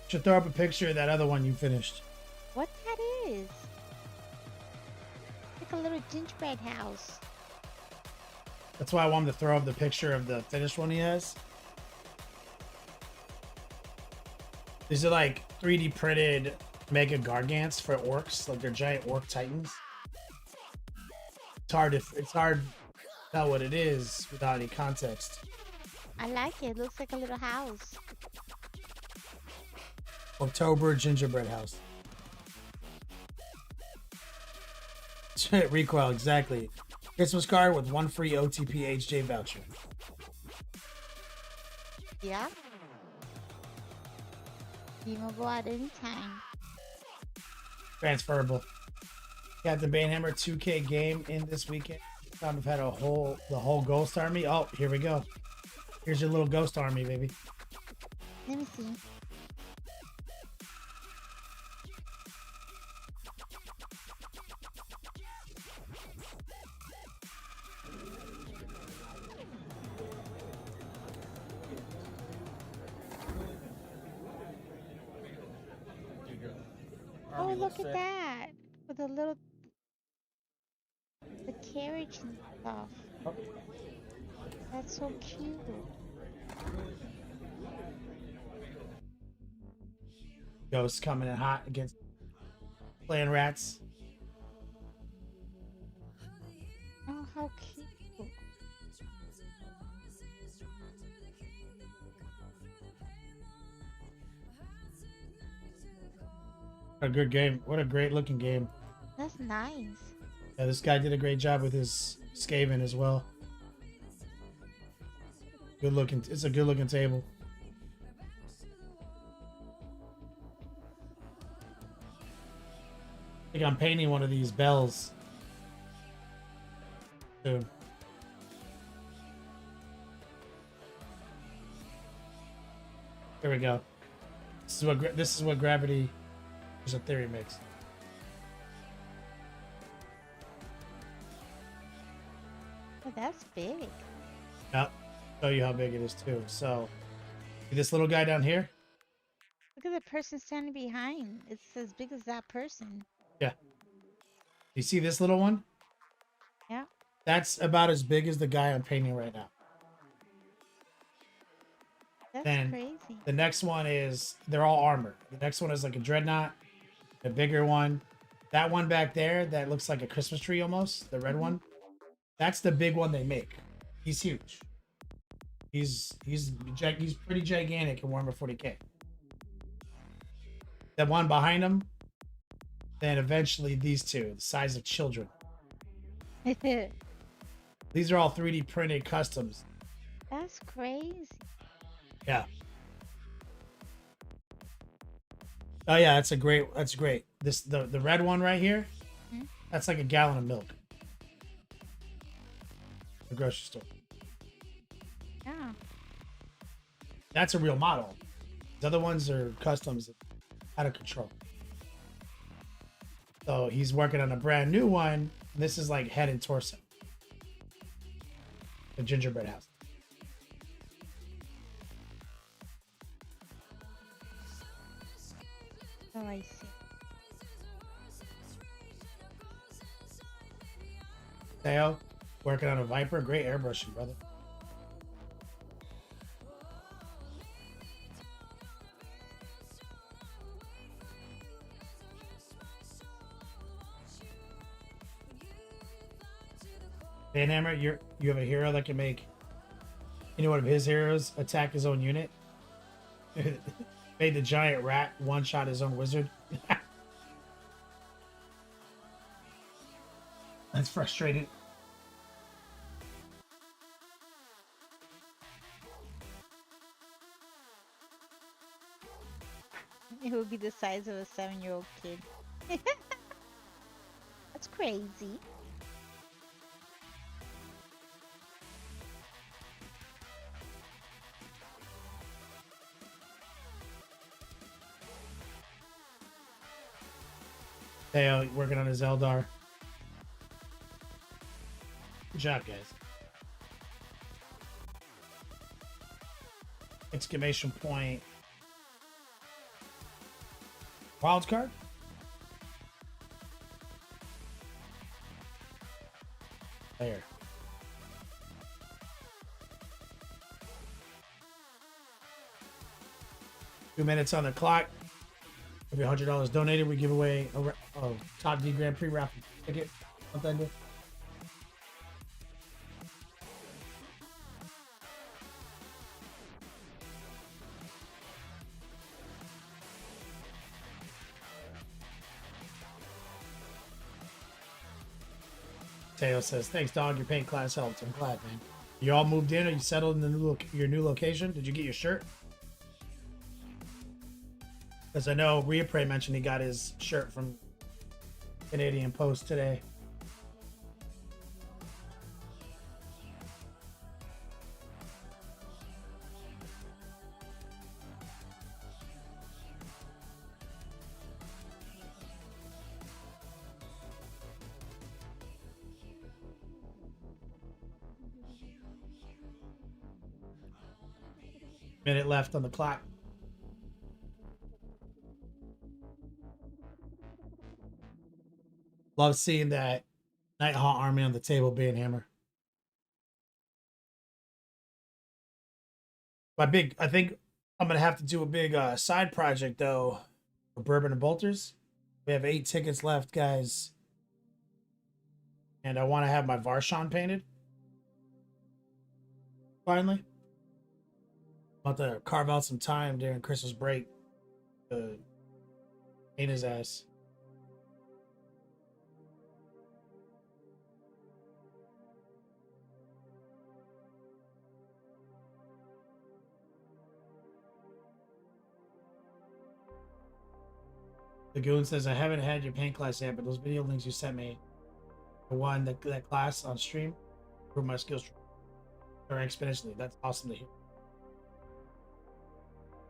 Should throw up a picture of that other one you finished. What that is? Like a little gingerbread house. That's why I wanted to throw up the picture of the finished one he has. These are like 3D printed mega gargants for orcs, like they're giant orc titans. It's hard to tell what it is without any context. I like it. It looks like a little house. October gingerbread house. Recoil, exactly. Christmas card with one free OTP HJ voucher. Yeah. You can go out anytime. Transferable. Captain Banehammer 2K game in this weekend. Time I've had the whole ghost army. Oh, here we go. Here's your little ghost army, baby. Let me see. Oh, look at that. With a little... the carriage and stuff. Oh. That's so cute. Ghosts coming in hot against playing rats. Oh, how cute. What a good game. What a great looking game. That's nice. Yeah, this guy did a great job with his Skaven as well. Good looking. It's a good looking table. I think I'm painting one of these bells soon. Here we go. This is what gravity is a theory makes. Oh, that's big. Yep. Show you how big it is too. So, see this little guy down here? Look at the person standing behind. It's as big as that person. Yeah. You see this little one? Yeah. That's about as big as the guy I'm painting right now. That's Then crazy. the next one is they're all armored. The next one is like a dreadnought, a bigger one. That one back there that looks like a Christmas tree almost, the red one. That's the big one they make. He's huge. He's pretty gigantic in Warhammer 40k. The one behind him, then eventually these two, the size of children. These are all 3D printed customs. That's crazy. Yeah. Oh yeah, that's great. This the red one right here, that's like a gallon of milk. The grocery store. Yeah. That's a real model. The other ones are customs, out of control. So he's working on a brand new one. This is like head and torso. The gingerbread house. Oh, I see. Theo, working on a Viper. Great airbrushing, brother. Vanhammer, you have a hero that can make any one of his heroes attack his own unit. Made the giant rat one shot his own wizard. That's frustrating. It would be the size of a 7-year-old kid. That's crazy. Theo working on his Eldar. Good job, guys. Exclamation point. Wild card? There. Two minutes on the clock. Every $100 donated, we give away a Top D Grand Prix raffle ticket. Something to do. Teo says, "Thanks, dog. Your paint class helped. I'm glad, man. You all moved in, or you settled in the your new location? Did you get your shirt? Because I know Rhea Prey mentioned he got his shirt from Canadian Post today." Minute left on the clock. Love seeing that Nighthawk army on the table being hammer. I think I'm gonna have to do a big side project though for Bourbon and Bolters. We have 8 tickets left, guys, and I want to have my Varshan painted. Finally, about to carve out some time during Christmas break to paint his ass. The Goon says, "I haven't had your paint class yet, but those video links you sent me, the one that class on stream, improve my skills exponentially. That's awesome to hear."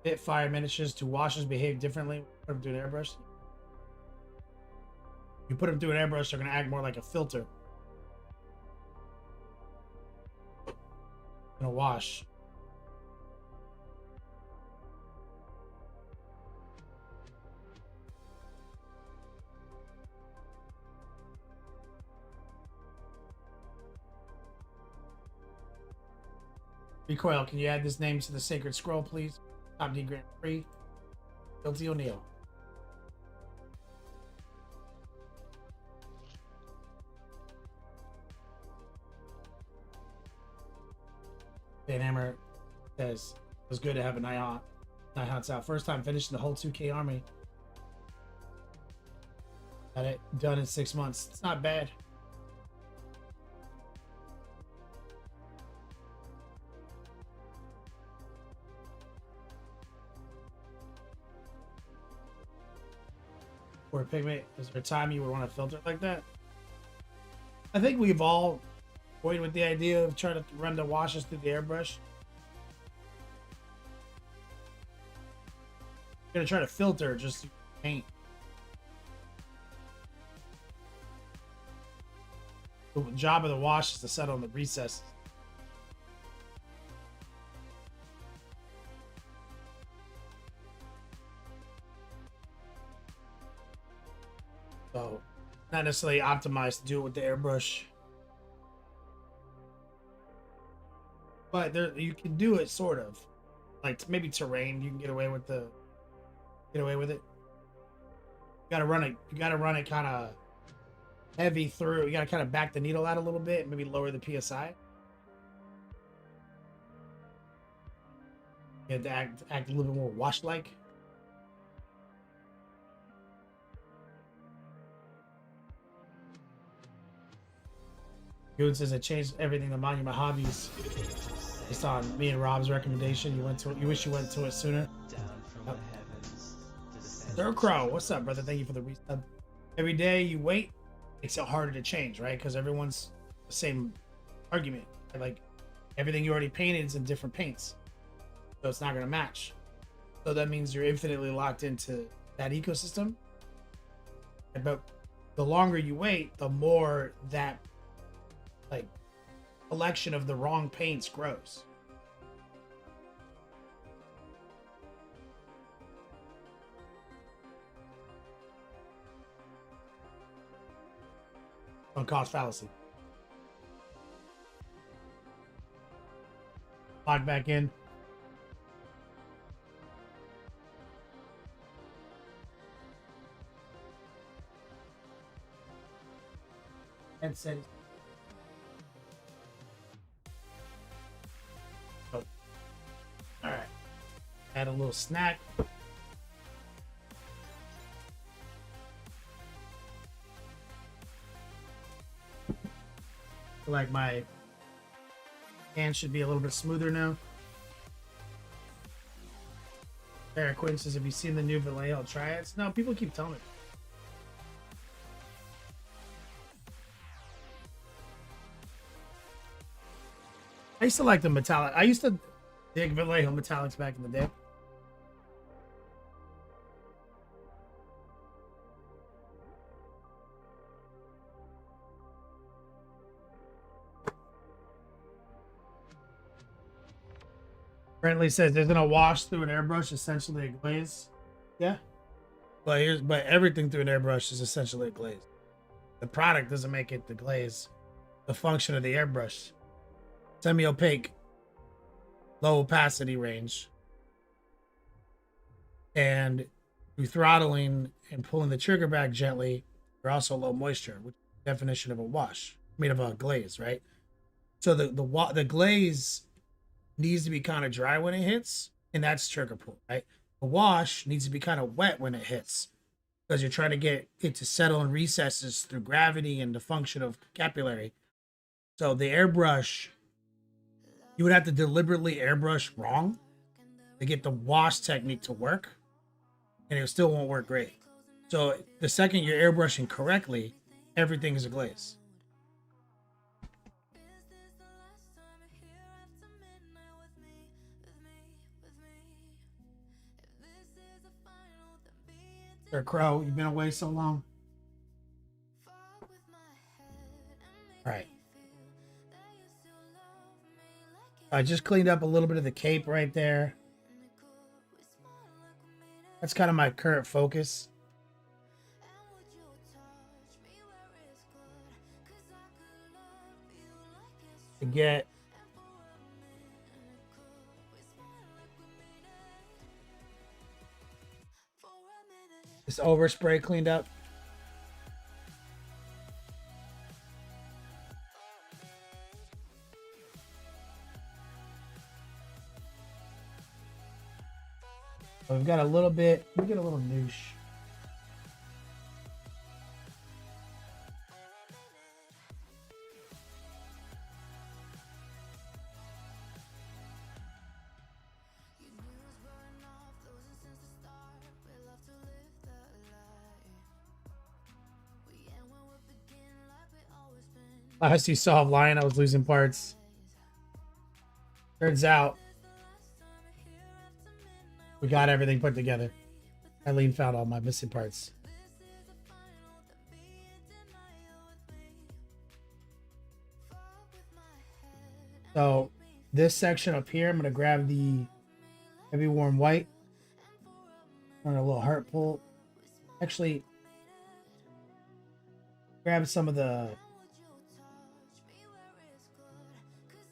Bit fire miniatures to washers behave differently. Put them through an airbrush. You put them through an airbrush, they're gonna act more like a filter. Gonna wash. Recoil, can you add this name to the sacred scroll, please? Top D Grand Prix. Guilty O'Neill. Dan Hammer says it was good to have a night hunts out. First time finishing the whole 2K army. Got it done in 6 months. It's not bad. Or pigment, is there a time you would want to filter like that? I think we've all toyed with the idea of trying to run the washes through the airbrush. I'm gonna try to filter just paint. The job of the wash is to settle in the recesses. So, not necessarily optimized to do it with the airbrush. But there, you can do it sort of. Like maybe terrain, you can get away with it. You gotta run it kind of heavy through. You gotta kind of back the needle out a little bit, maybe lower the PSI. You have to act a little bit more wash-like. Goon says it changed everything to Monument Hobbies. Based on me and Rob's recommendation, you wish you went to it sooner. Yep. Sir Crow, what's up, brother? Thank you for the resub. Every day you wait makes it harder to change, right? Because everyone's the same argument. Like everything you already painted is in different paints, so it's not going to match. So that means you're infinitely locked into that ecosystem. But the longer you wait, the more that like collection of the wrong paints grows. On cost fallacy. Log back in. Headset. Oh. All right. Add a little snack. Like my hand should be a little bit smoother now. Eric Quinn says, have you seen the new Vallejo Triads? No, people keep telling me. I used to like the metallic. I used to dig Vallejo metallics back in the day. Brentley says, isn't a wash through an airbrush essentially a glaze? Yeah. But everything through an airbrush is essentially a glaze. The product doesn't make it the glaze. The function of the airbrush. Semi-opaque, low opacity range. And through throttling and pulling the trigger back gently, you're also low moisture, which is the definition of a wash. Made of a glaze, right? So the glaze needs to be kind of dry when it hits, and that's trigger pull, right? The wash needs to be kind of wet when it hits, because you're trying to get it to settle in recesses through gravity and the function of capillary. So the airbrush, you would have to deliberately airbrush wrong to get the wash technique to work, and it still won't work great. So the second you're airbrushing correctly, everything is a glaze. Sir Crow, you've been away so long. All right. I just cleaned up a little bit of the cape right there. That's kind of my current focus. To get This overspray cleaned up. So we've got a little bit. We get a little noosh. Last you saw of Lion, I was losing parts. Turns out we got everything put together. Eileen found all my missing parts. So this section up here, I'm going to grab the heavy warm white. Run a little heart pull. Actually, grab some of the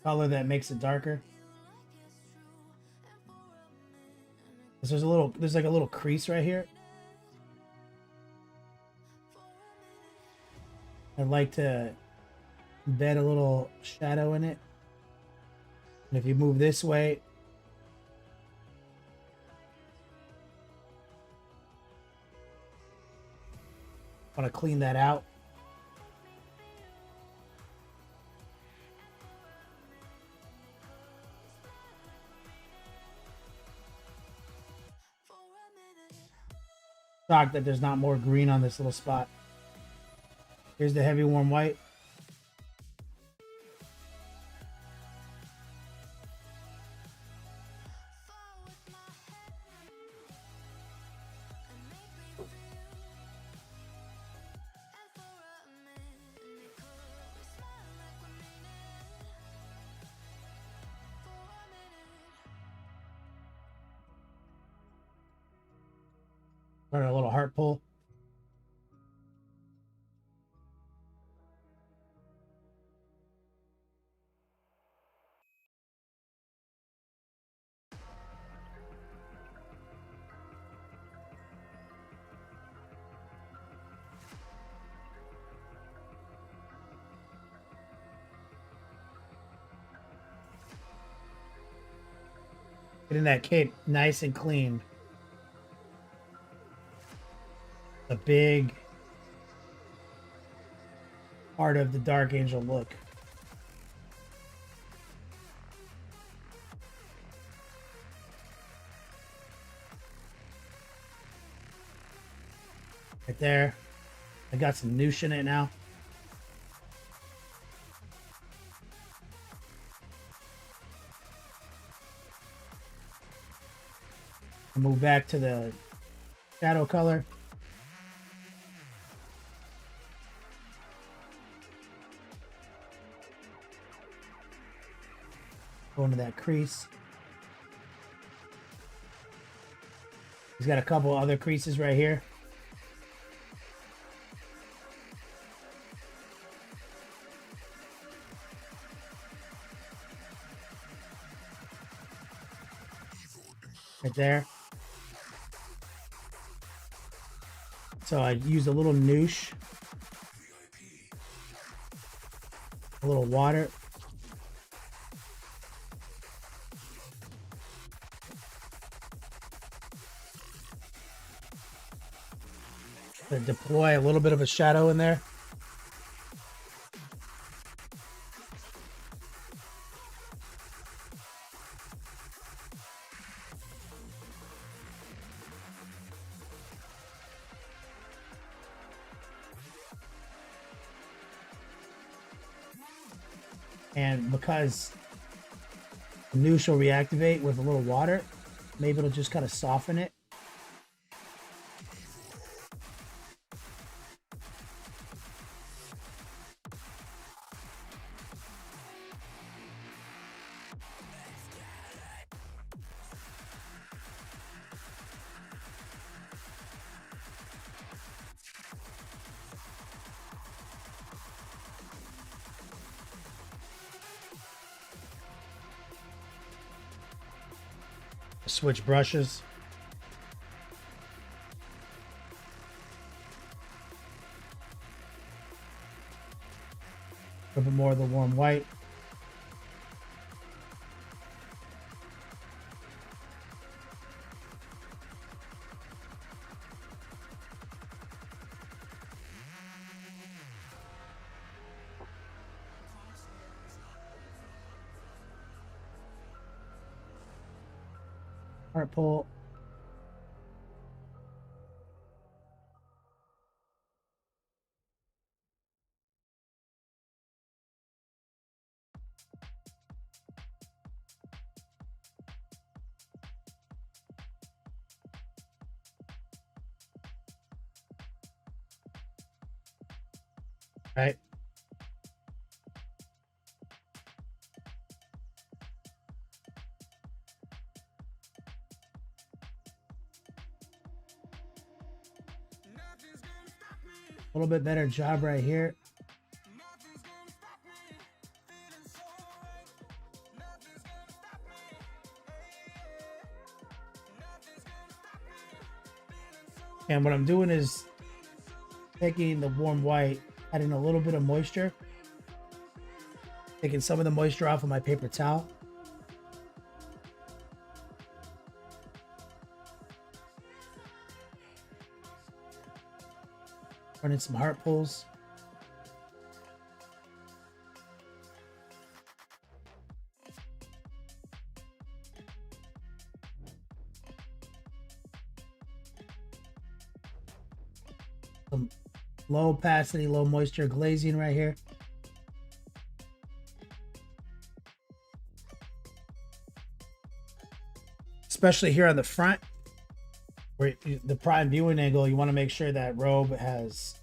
color that makes it darker. There's like a little crease right here. I'd like to embed a little shadow in it. And if you move this way, I want to clean that out. Shocked that there's not more green on this little spot. Here's the heavy warm white. Run a little heart pull. Getting that cape nice and clean. A big part of the Dark Angel look. Right there. I got some noosh in it now. I'll move back to the shadow color. Go into that crease. He's got a couple other creases right here. Right there. So I used a little noosh. A little water. To deploy a little bit of a shadow in there. And because the noosh will reactivate with a little water, maybe it'll just kind of soften it. Switch brushes. A little bit more of the warm white. Heart pull. Right. A little bit better job right here. And what I'm doing is taking the warm white, adding a little bit of moisture, taking some of the moisture off of my paper towel. Running some heart pulls. Some low opacity, low moisture glazing right here. Especially here on the front, where the prime viewing angle, you want to make sure that robe has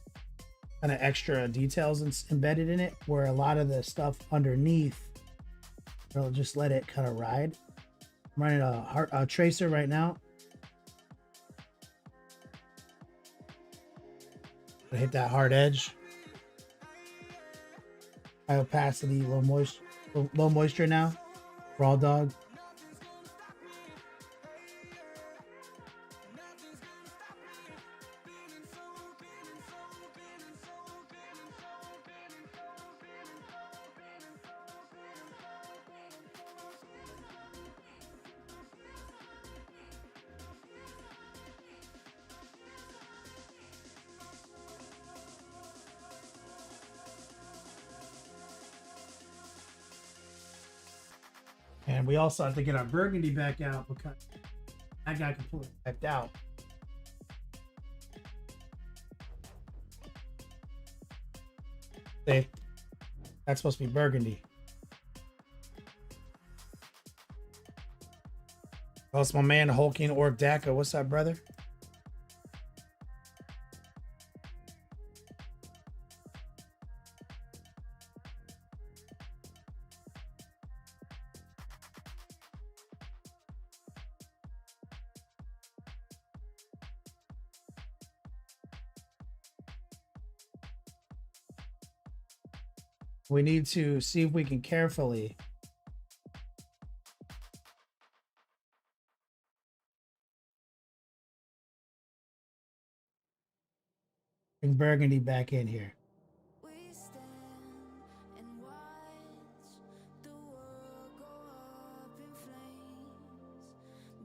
kind of extra details embedded in it, where a lot of the stuff underneath, they'll just let it kind of ride. I'm running a tracer right now. I hit that hard edge. High opacity, low moisture now. Raw dog. And we also have to get our burgundy back out because that got completely backed out. See, that's supposed to be burgundy. Oh, it's my man Hulking Orc Daka. What's up, brother? We need to see if we can carefully bring burgundy back in here. We stand and watch the world go up in flames.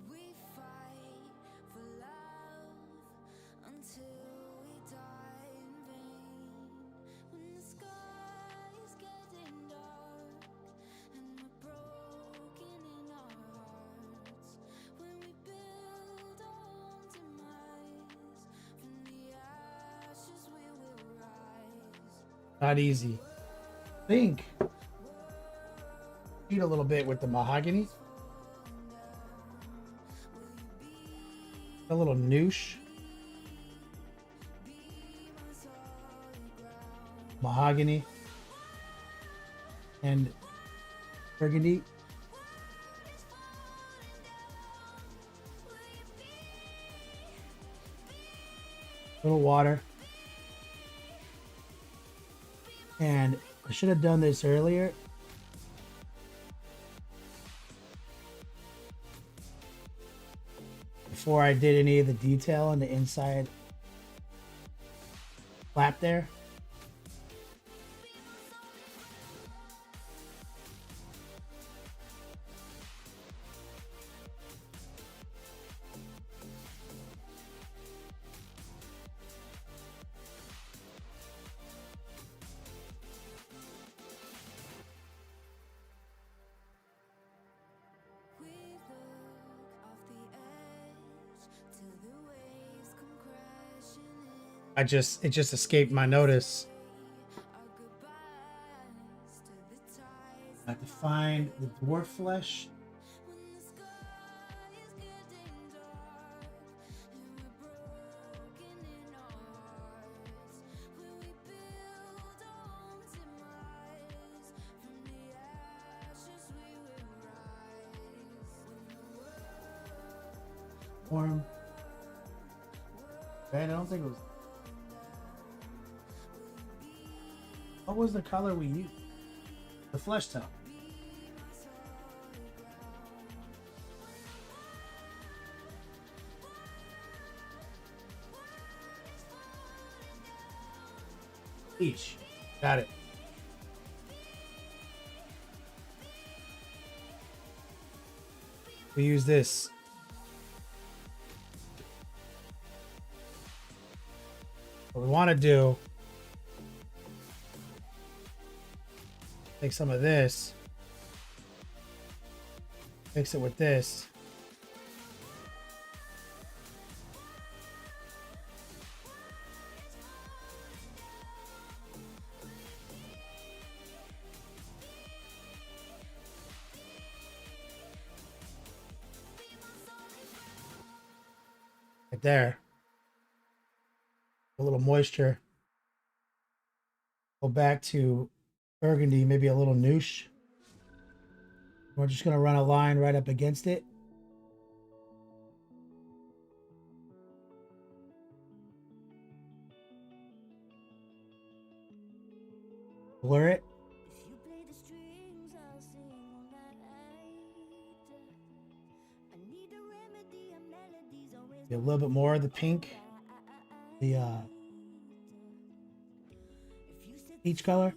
We fight for love until we die in vain. When the sky is getting dark and we're broken in our hearts, when we build our own demise, from the ashes we will rise. Not easy. Think. Cheat a little bit with the mahogany. A little noosh. Mahogany. And burgundy. Little water. And I should have done this earlier. Before I did any of the detail on the inside flap there. it just escaped my notice. I have to find the dwarf flesh. Form. Man, I don't think it was. What was the color we used? The flesh tone. Each. Got it. We use this. What we want to do, take some of this, mix it with this. Right there. A little moisture. Go back to burgundy, maybe a little noosh. We're just going to run a line right up against it. Blur it. Get a little bit more of the pink. The peach color.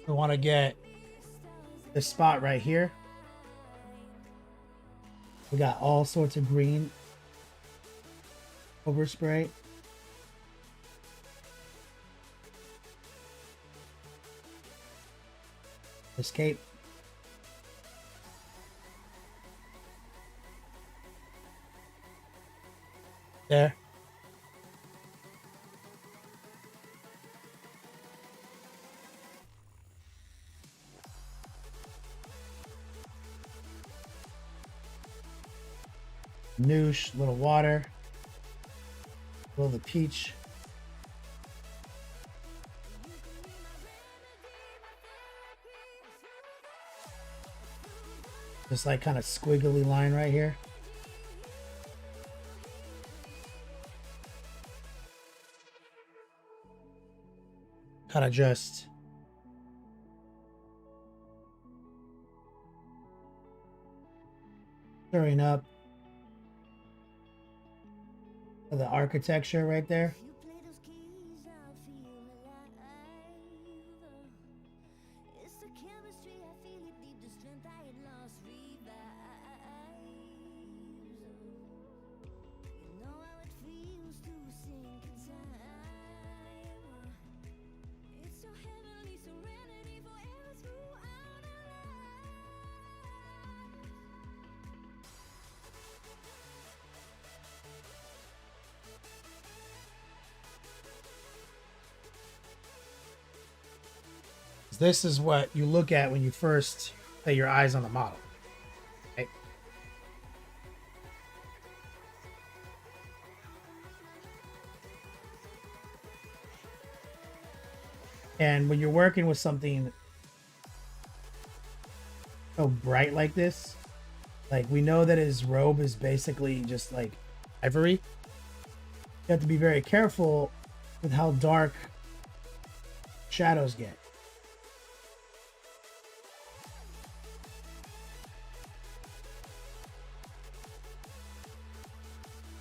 We want to get this spot right here. We got all sorts of green overspray. Escape. There. Noosh, little water, a little of the peach. Just like kind of squiggly line right here. Kind of just stirring up the architecture right there. This is what you look at when you first lay your eyes on the model. Okay? And when you're working with something so bright like this, like we know that his robe is basically just like ivory. You have to be very careful with how dark shadows get.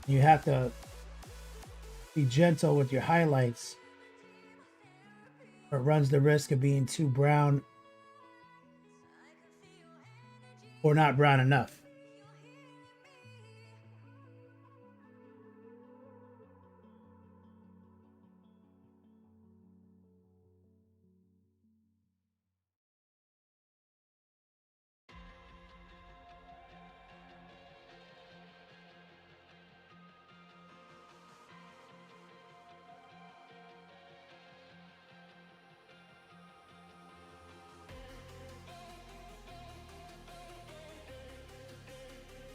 You have to be gentle with your highlights, or it runs the risk of being too brown or not brown enough.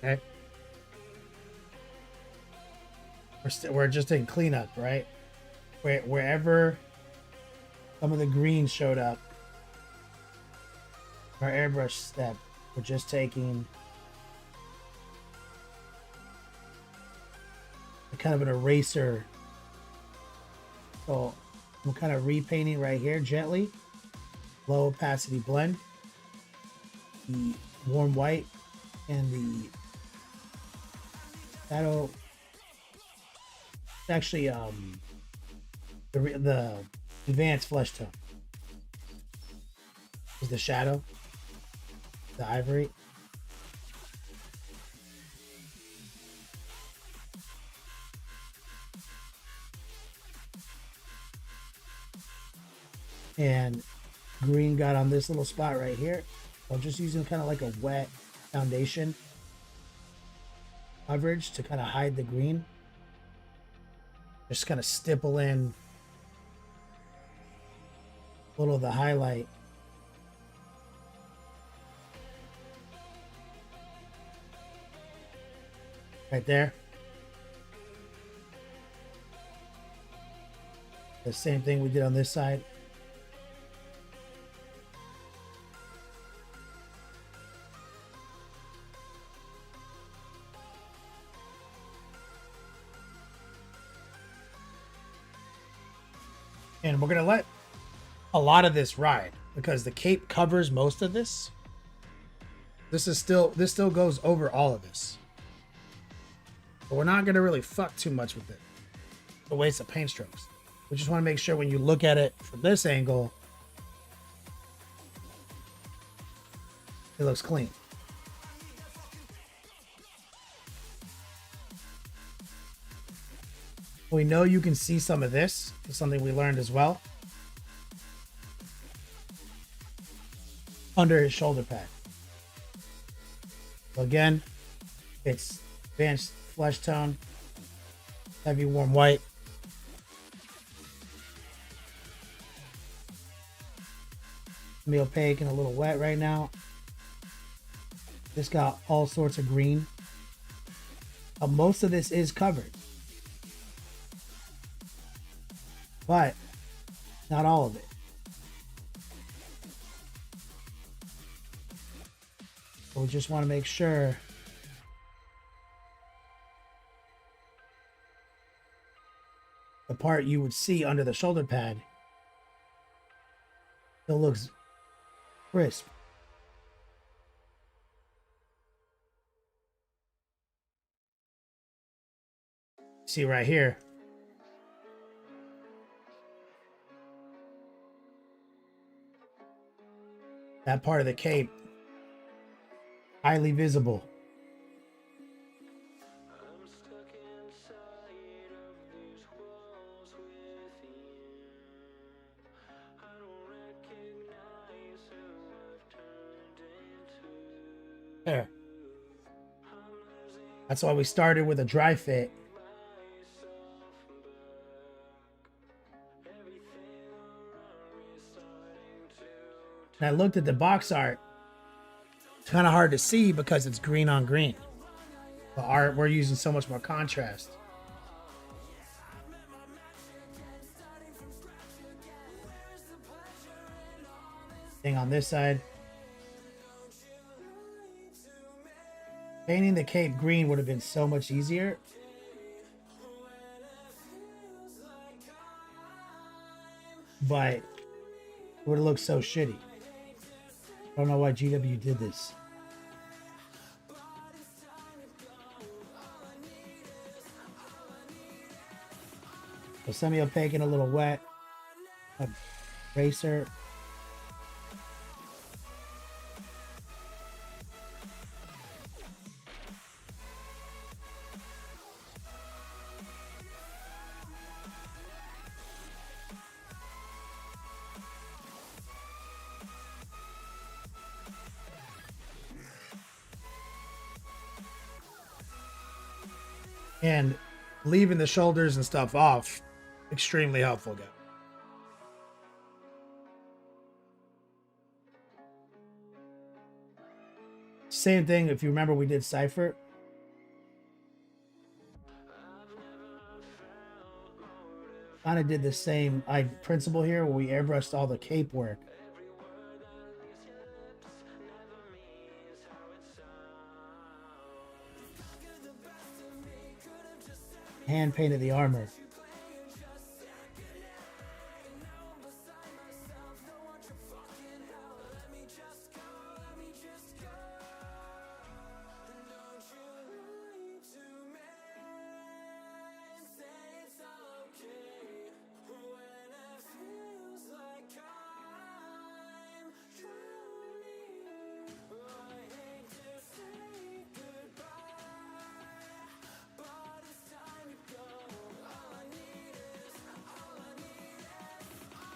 Okay. We're just in cleanup, right? Wherever some of the green showed up, our airbrush step, we're just taking a kind of an eraser. So I'm kind of repainting right here gently. Low opacity blend. The warm white and the shadow. It's actually the advanced flesh tone is the shadow, the ivory. And green got on this little spot right here. So I'm just using kind of like a wet foundation coverage to kind of hide the green. Just kind of stipple in a little of the highlight. Right there. The same thing we did on this side. And we're gonna let a lot of this ride because the cape covers most of this. This still goes over all of this. But we're not gonna really fuck too much with it. It's a waste of paint strokes. We just want to make sure when you look at it from this angle, it looks clean. We know you can see some of this. It's something we learned as well. Under his shoulder pad. So again, it's advanced flesh tone, heavy warm white. Semi-opaque and a little wet right now. This got all sorts of green. Most of this is covered. But not all of it. So we just want to make sure the part you would see under the shoulder pad still looks crisp. See right here. That part of the cape, highly visible. There. That's why we started with a dry fit. And I looked at the box art. It's kind of hard to see because it's green on green. The art, we're using so much more contrast. Thing on this side. Painting the cape green would have been so much easier. But it would have looked so shitty. I don't know why GW did this. So semi-opaque and a little wet. A eraser. And leaving the shoulders and stuff off, extremely helpful, guys. Same thing, if you remember, we did Cypher. Kind of did the same principle here where we airbrushed all the cape work. Hand painted the armor.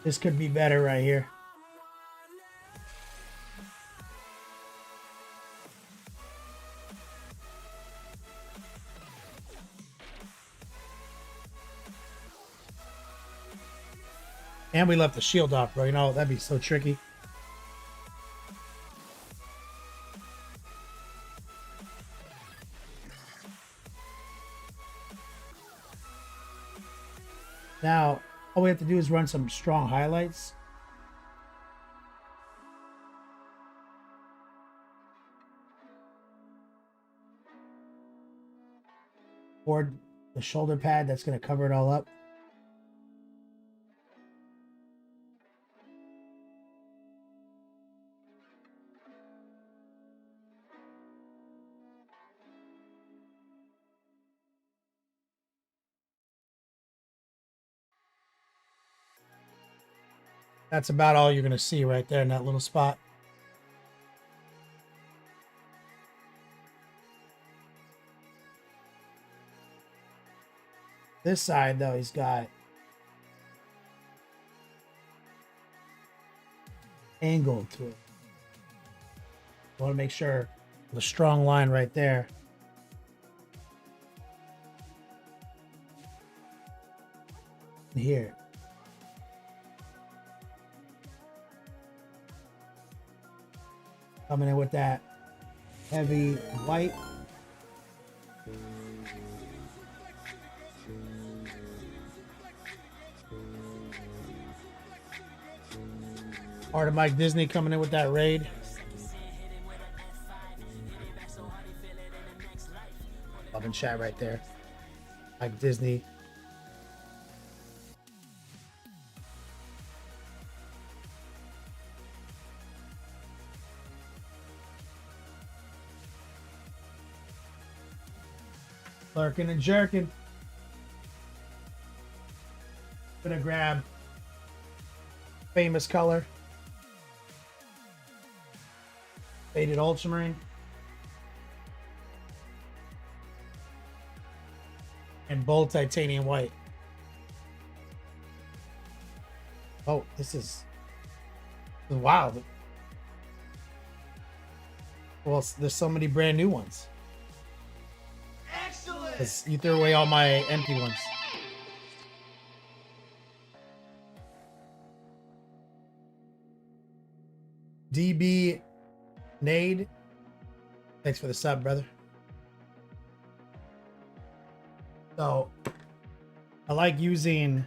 This could be better right here. And we left the shield off, bro. You know, that'd be so tricky. Now, all we have to do is run some strong highlights. Or the shoulder pad that's going to cover it all up. That's about all you're going to see right there in that little spot. This side, though, he's got angle to it. I want to make sure the strong line right there. Here. Coming in with that heavy white. Art of Mike Disney coming in with that raid. Loving chat right there. Mike Disney. Lurking and jerking. Gonna grab famous color. Faded ultramarine. And bold titanium white. Oh, this is wild. Well, there's so many brand new ones. Excellent. You threw away all my empty ones. DB Nade, thanks for the sub, brother. So I like using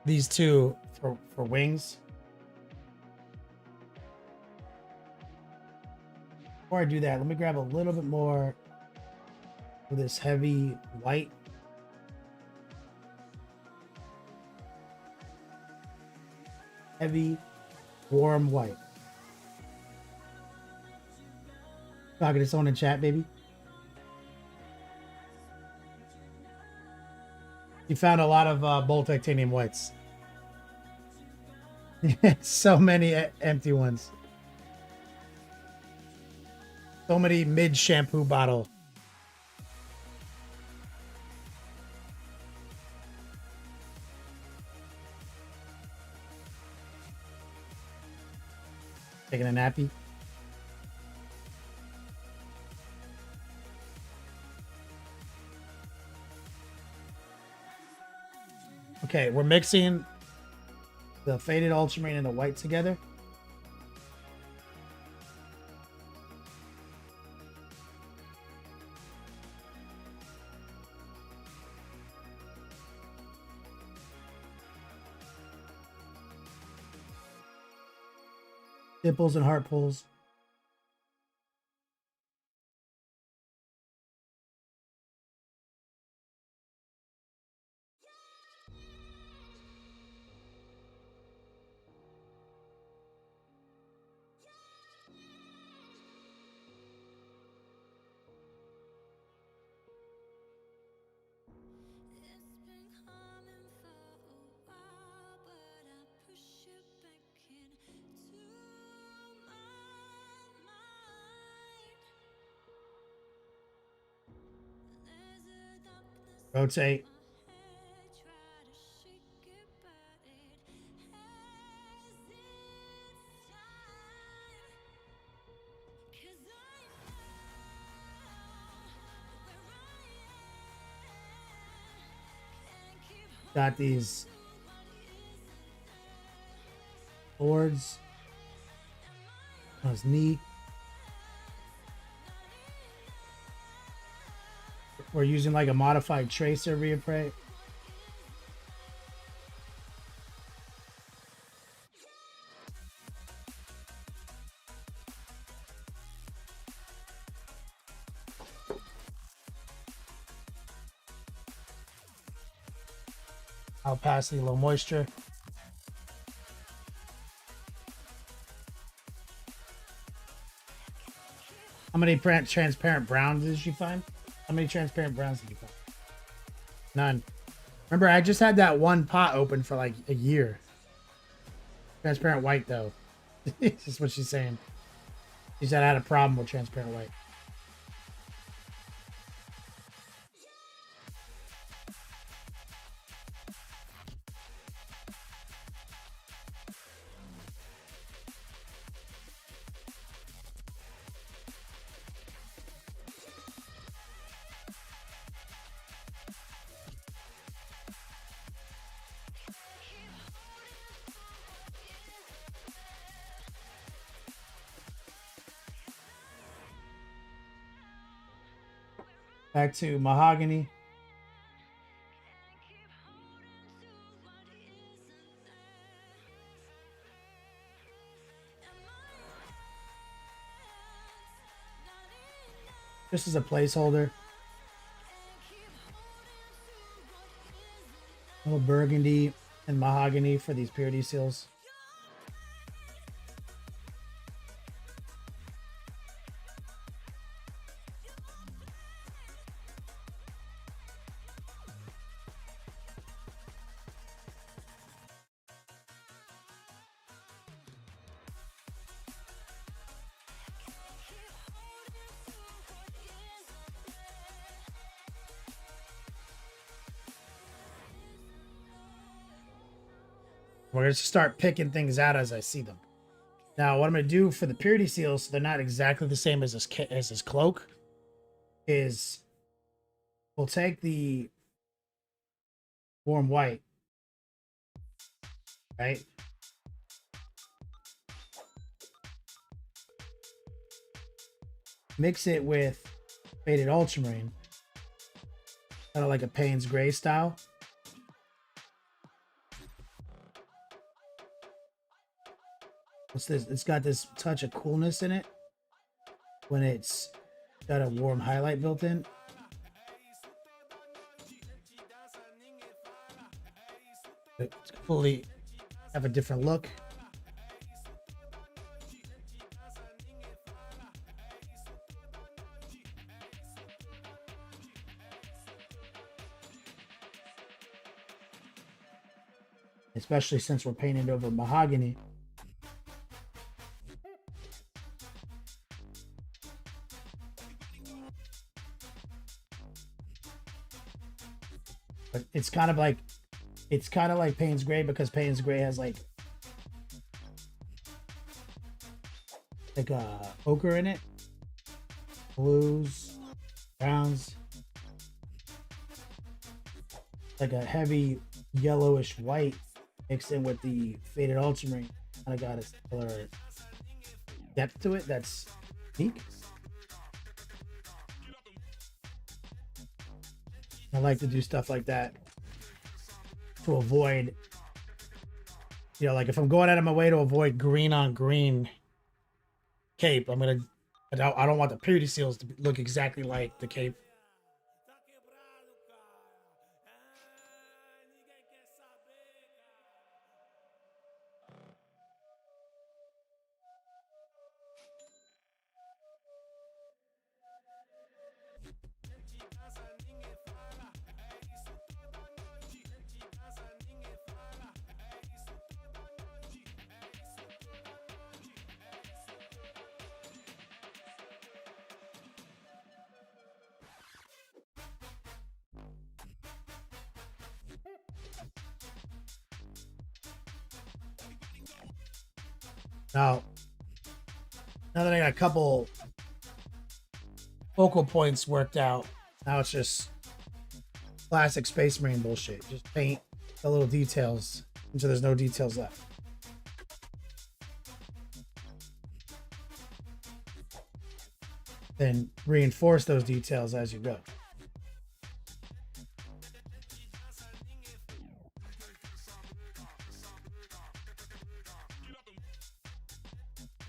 these two for wings. Before I do that, let me grab a little bit more of this heavy white. Heavy, warm white. Talking to someone in chat, baby. You found a lot of bold titanium whites. So many empty ones. So many mid shampoo bottle. Taking a nappy. Okay, we're mixing the faded ultramarine and the white together. Dipples and heart pulls. It's been coming for a while, but I push it back into my mind. There's a darkness Rotate. in my head, try to shake it, but it has its time. 'Cause I know where I am. Can't keep Got these boards on his knee. We're using like a modified tracer reappraise. Opacity, low moisture. How many transparent browns did you find? How many transparent browns did you find? None. Remember, I just had that one pot open for like a year. Transparent white, though. This is what she's saying. She said I had a problem with transparent white. Back to mahogany. This is a placeholder. A little burgundy and mahogany for these purity seals. We're going to start picking things out as I see them. Now, what I'm going to do for the purity seals, so they're not exactly the same as his cloak, is we'll take the warm white, right? Mix it with faded ultramarine, kind of like a Payne's Gray style. What's this? It's got this touch of coolness in it when it's got a warm highlight built in. It's fully have a different look. Especially since we're painted over mahogany. But it's kind of like Payne's Gray, because Payne's Gray has like ochre in it, blues, browns, like a heavy yellowish white mixed in with the faded ultramarine. Kind of got a color depth to it that's unique. I like to do stuff like that to avoid, like if I'm going out of my way to avoid green on green cape. I don't want the purity seals to look exactly like the cape. Now that I got a couple focal points worked out, now it's just classic Space Marine bullshit. Just paint the little details until there's no details left. Then reinforce those details as you go.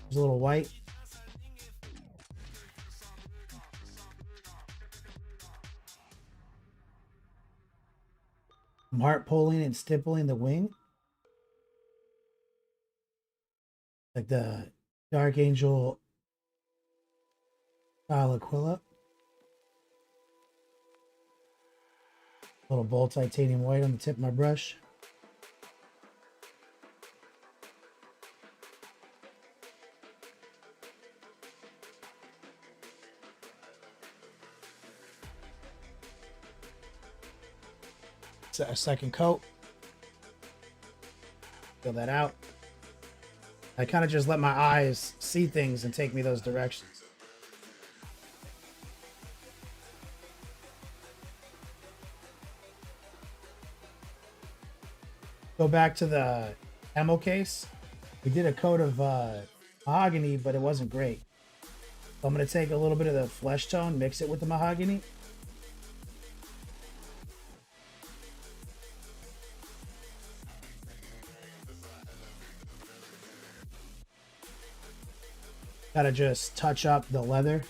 There's a little white. I'm heart pulling and stippling the wing. Like the Dark Angel style Aquila. Little bold titanium white on the tip of my brush. A second coat. Fill that out. I kind of just let my eyes see things and take me those directions. Go back to the ammo case. We did a coat of mahogany, but it wasn't great. So I'm going to take a little bit of the flesh tone, mix it with the mahogany. Gotta just touch up the leather.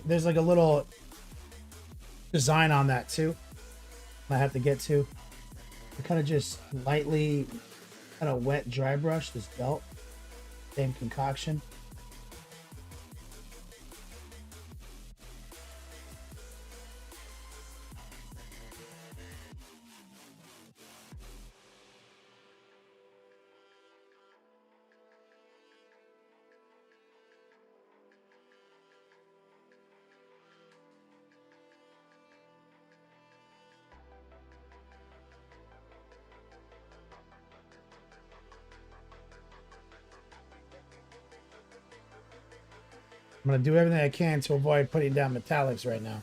There's like a little design on that too I have to get to. I kind of just lightly kind of wet dry brush this belt. Same concoction. I'm going to do everything I can to avoid putting down metallics right now.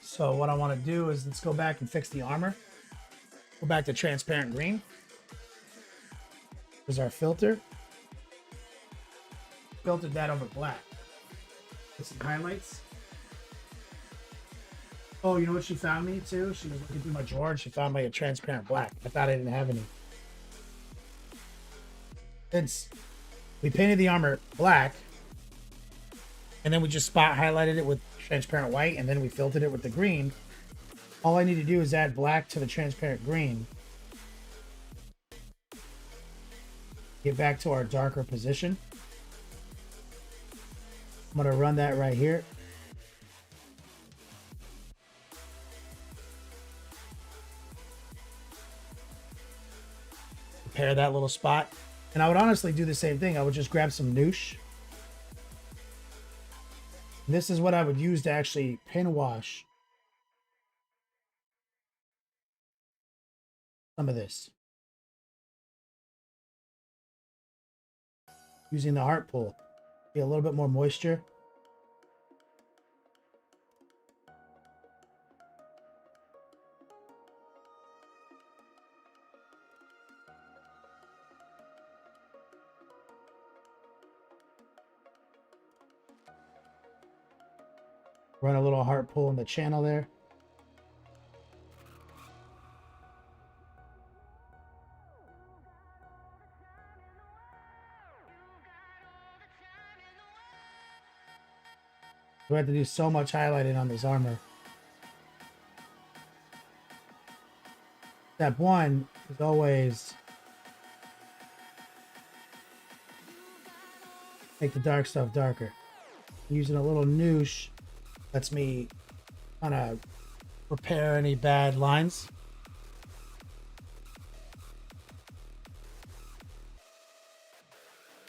So what I want to do is let's go back and fix the armor. Go back to transparent green. There's our filter. Filtered that over black. Get some highlights. Oh, you know what she found me too? She was looking through my drawer and she found me a transparent black. I thought I didn't have any. We painted the armor black, and then we just spot highlighted it with transparent white, and then we filtered it with the green. All I need to do is add black to the transparent green. Get back to our darker position. I'm going to run that right here. Prepare that little spot. And I would honestly do the same thing. I would just grab some noosh. And this is what I would use to actually pin wash some of this. using the heart pull. Get a little bit more moisture. Run a little heart pull in the channel there. We have to do so much highlighting on this armor. Step one is always make the dark stuff darker. Using a little noosh lets me kind of repair any bad lines.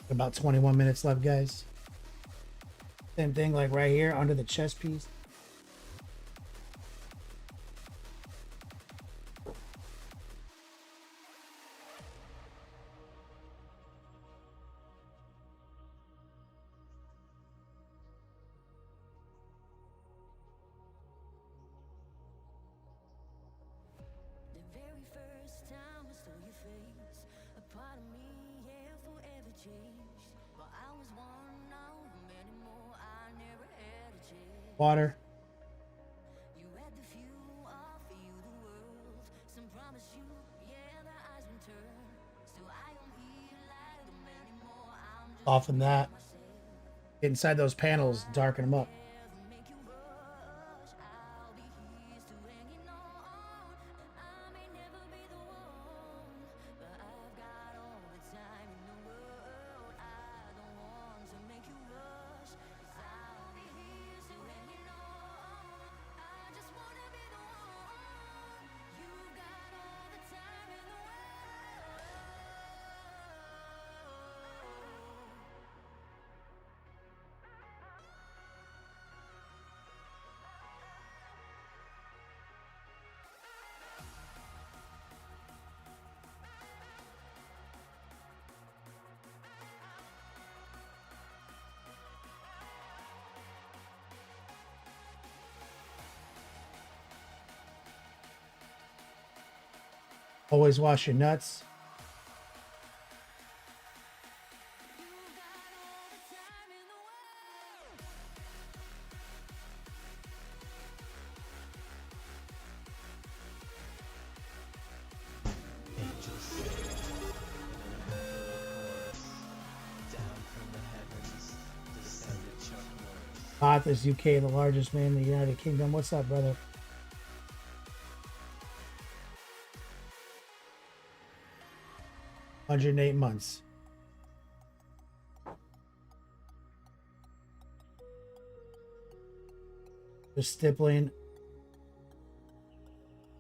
About 21 minutes left, guys. Same thing like right here under the chest piece. The very first time I saw your face, a part of me, yeah, forever changed. But I was one of many more I never had a chance. Water. You had the few, offer you the world. Some promise you, yeah, the eyes will turn. So I am here like the many more. I'm just Soften that. myself. Get inside those panels, darken them up. Never make you rush. I'll be here still hanging on. I may never be the one, but I've got all the time in the world. I don't want to make you rush. 'Cause I'll be here still hanging on. I just wanna be the one. You got all the time in the world. Always wash your nuts. Hoth is UK, the largest man in the United Kingdom. What's up, brother? $108 months. Just stippling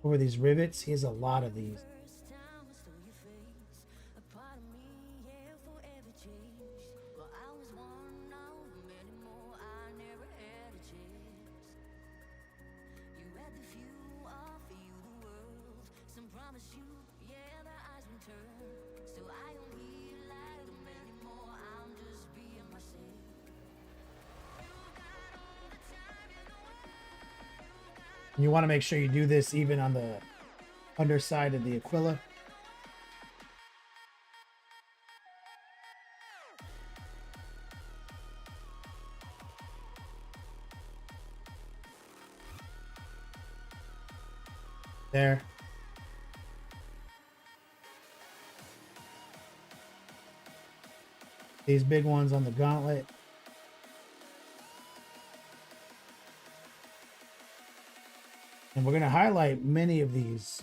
over these rivets. He has a lot of these. First time I saw your face, a part of me, yeah, forever changed. But I was one of many more I never had a chance. You had the few, offer you the world. Some promise you, yeah, the eyes will turn. So I am here like the many more. I'm just being myself. You got all the time in the world. And you want to make sure you do this even on the underside of the Aquila. There. These big ones on the gauntlet. And we're going to highlight many of these.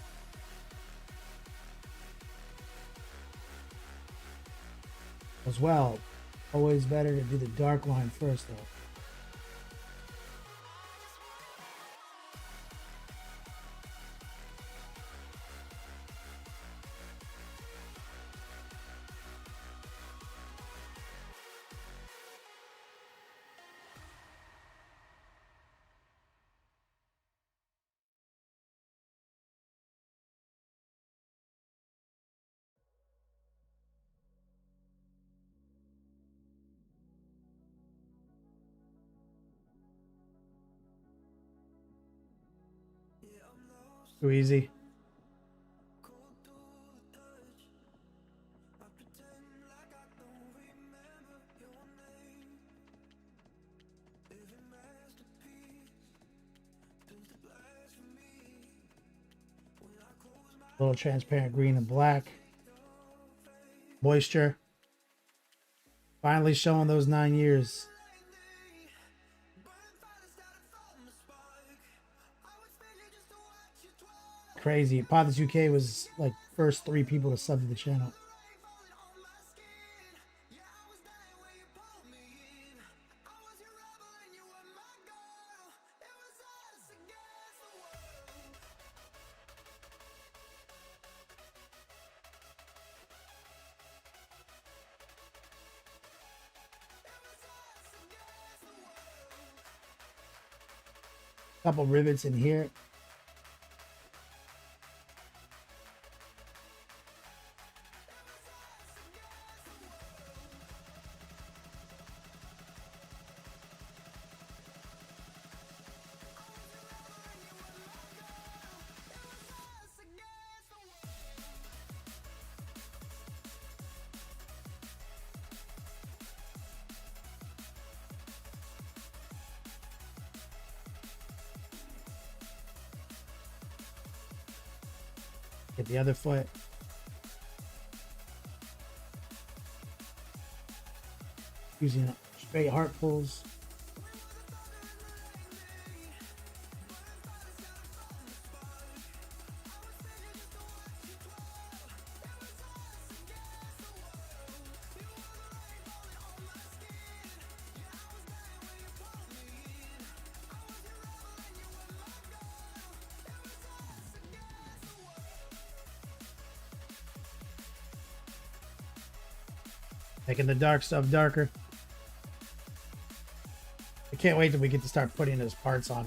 As well. Always better to do the dark line first, though. Too easy. A little transparent green and black. Moisture. Finally showing those 9 years. Crazy. Pothis UK was like first 3 people to sub to the channel. Couple rivets in here. Get the other foot. Using straight heart pulls. Making the dark stuff darker. I can't wait till we get to start putting his parts on.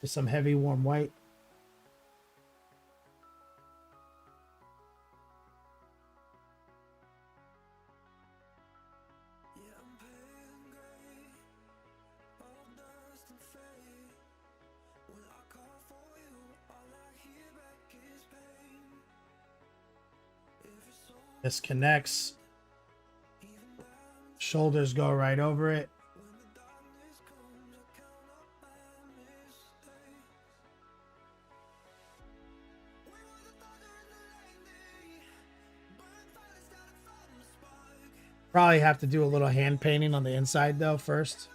Just some heavy warm white. This connects. Shoulders go right over it. Probably have to do a little hand painting on the inside though first.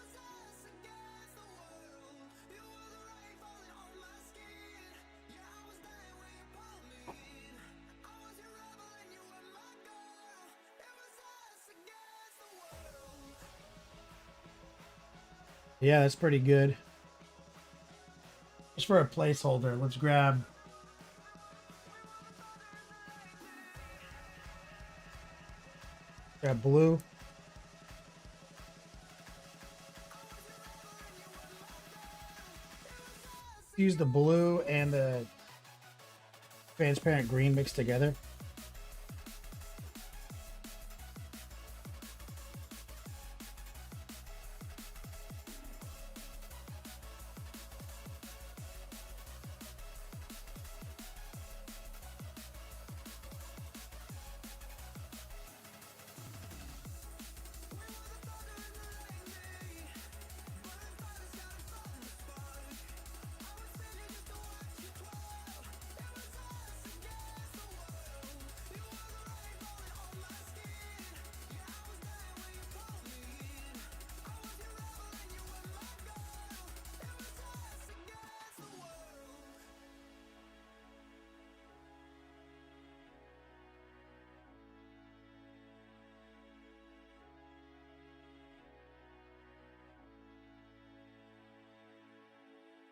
Yeah, that's pretty good. Just for a placeholder, let's grab blue. Use the blue and the transparent green mixed together.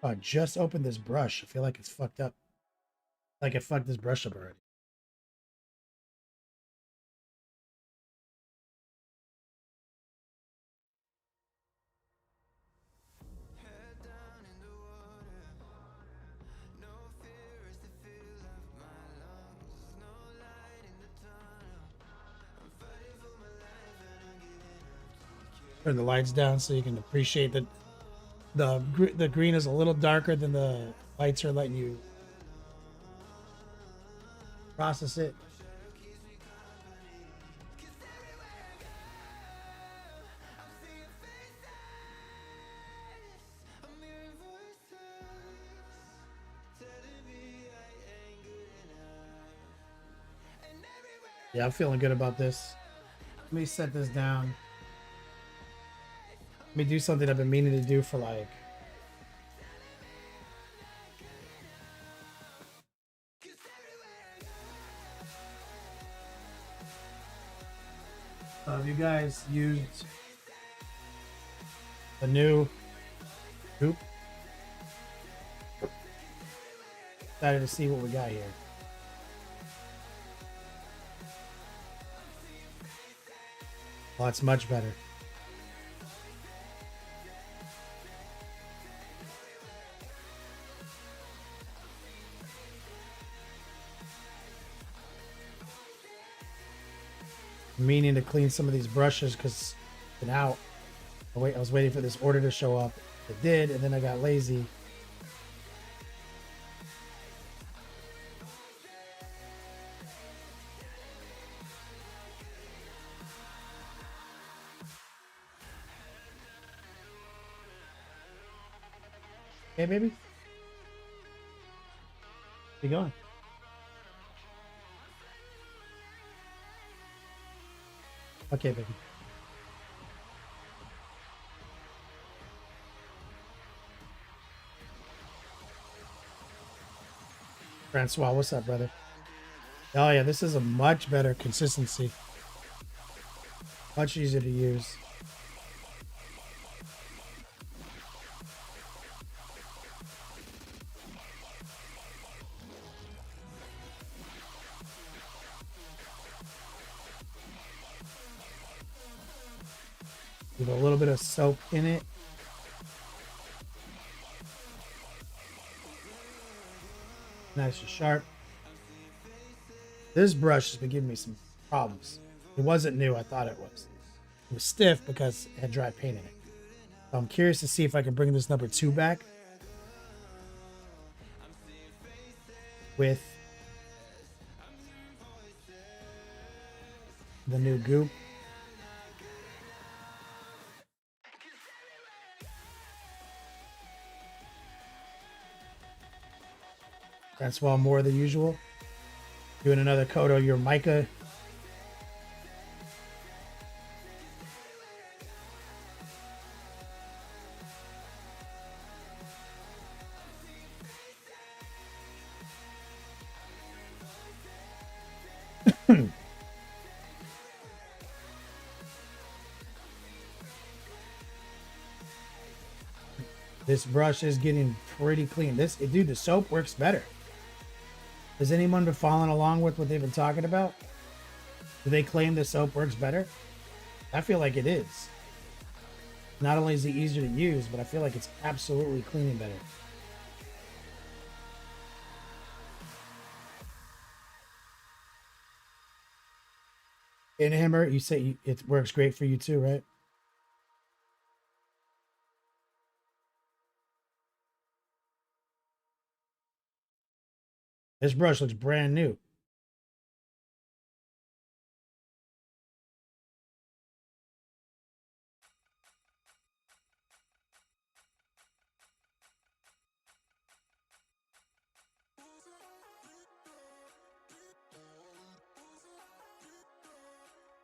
Oh, I just opened this brush. I feel like it's fucked up. Like I fucked this brush up already. Turn the lights down so you can appreciate that the green is a little darker than the lights are letting you process it. Yeah, I'm feeling good about this. Let me set this down. Let me do something I've been meaning to do for like have you guys used the new hoop? Excited to see what we got here. Oh, it's much better. Meaning to clean some of these brushes because it's been out. I was waiting for this order to show up. It did, and then I got lazy. Hey, baby. Where you going? Okay, baby. Francois, what's up, brother? Oh, yeah, this is a much better consistency. Much easier to use. With a little bit of soap in it. Nice and sharp. This brush has been giving me some problems. It wasn't new, I thought it was. It was stiff because it had dry paint in it. So I'm curious to see if I can bring this number 2 back with the new goop. That's why more than usual. Doing another coat of your mica. This brush is getting pretty clean. Dude, the soap works better. Has anyone been following along with what they've been talking about? Do they claim the soap works better? I feel like it is. Not only is it easier to use, but I feel like it's absolutely cleaning better. In Hammer, you say it works great for you too, right? This brush looks brand new.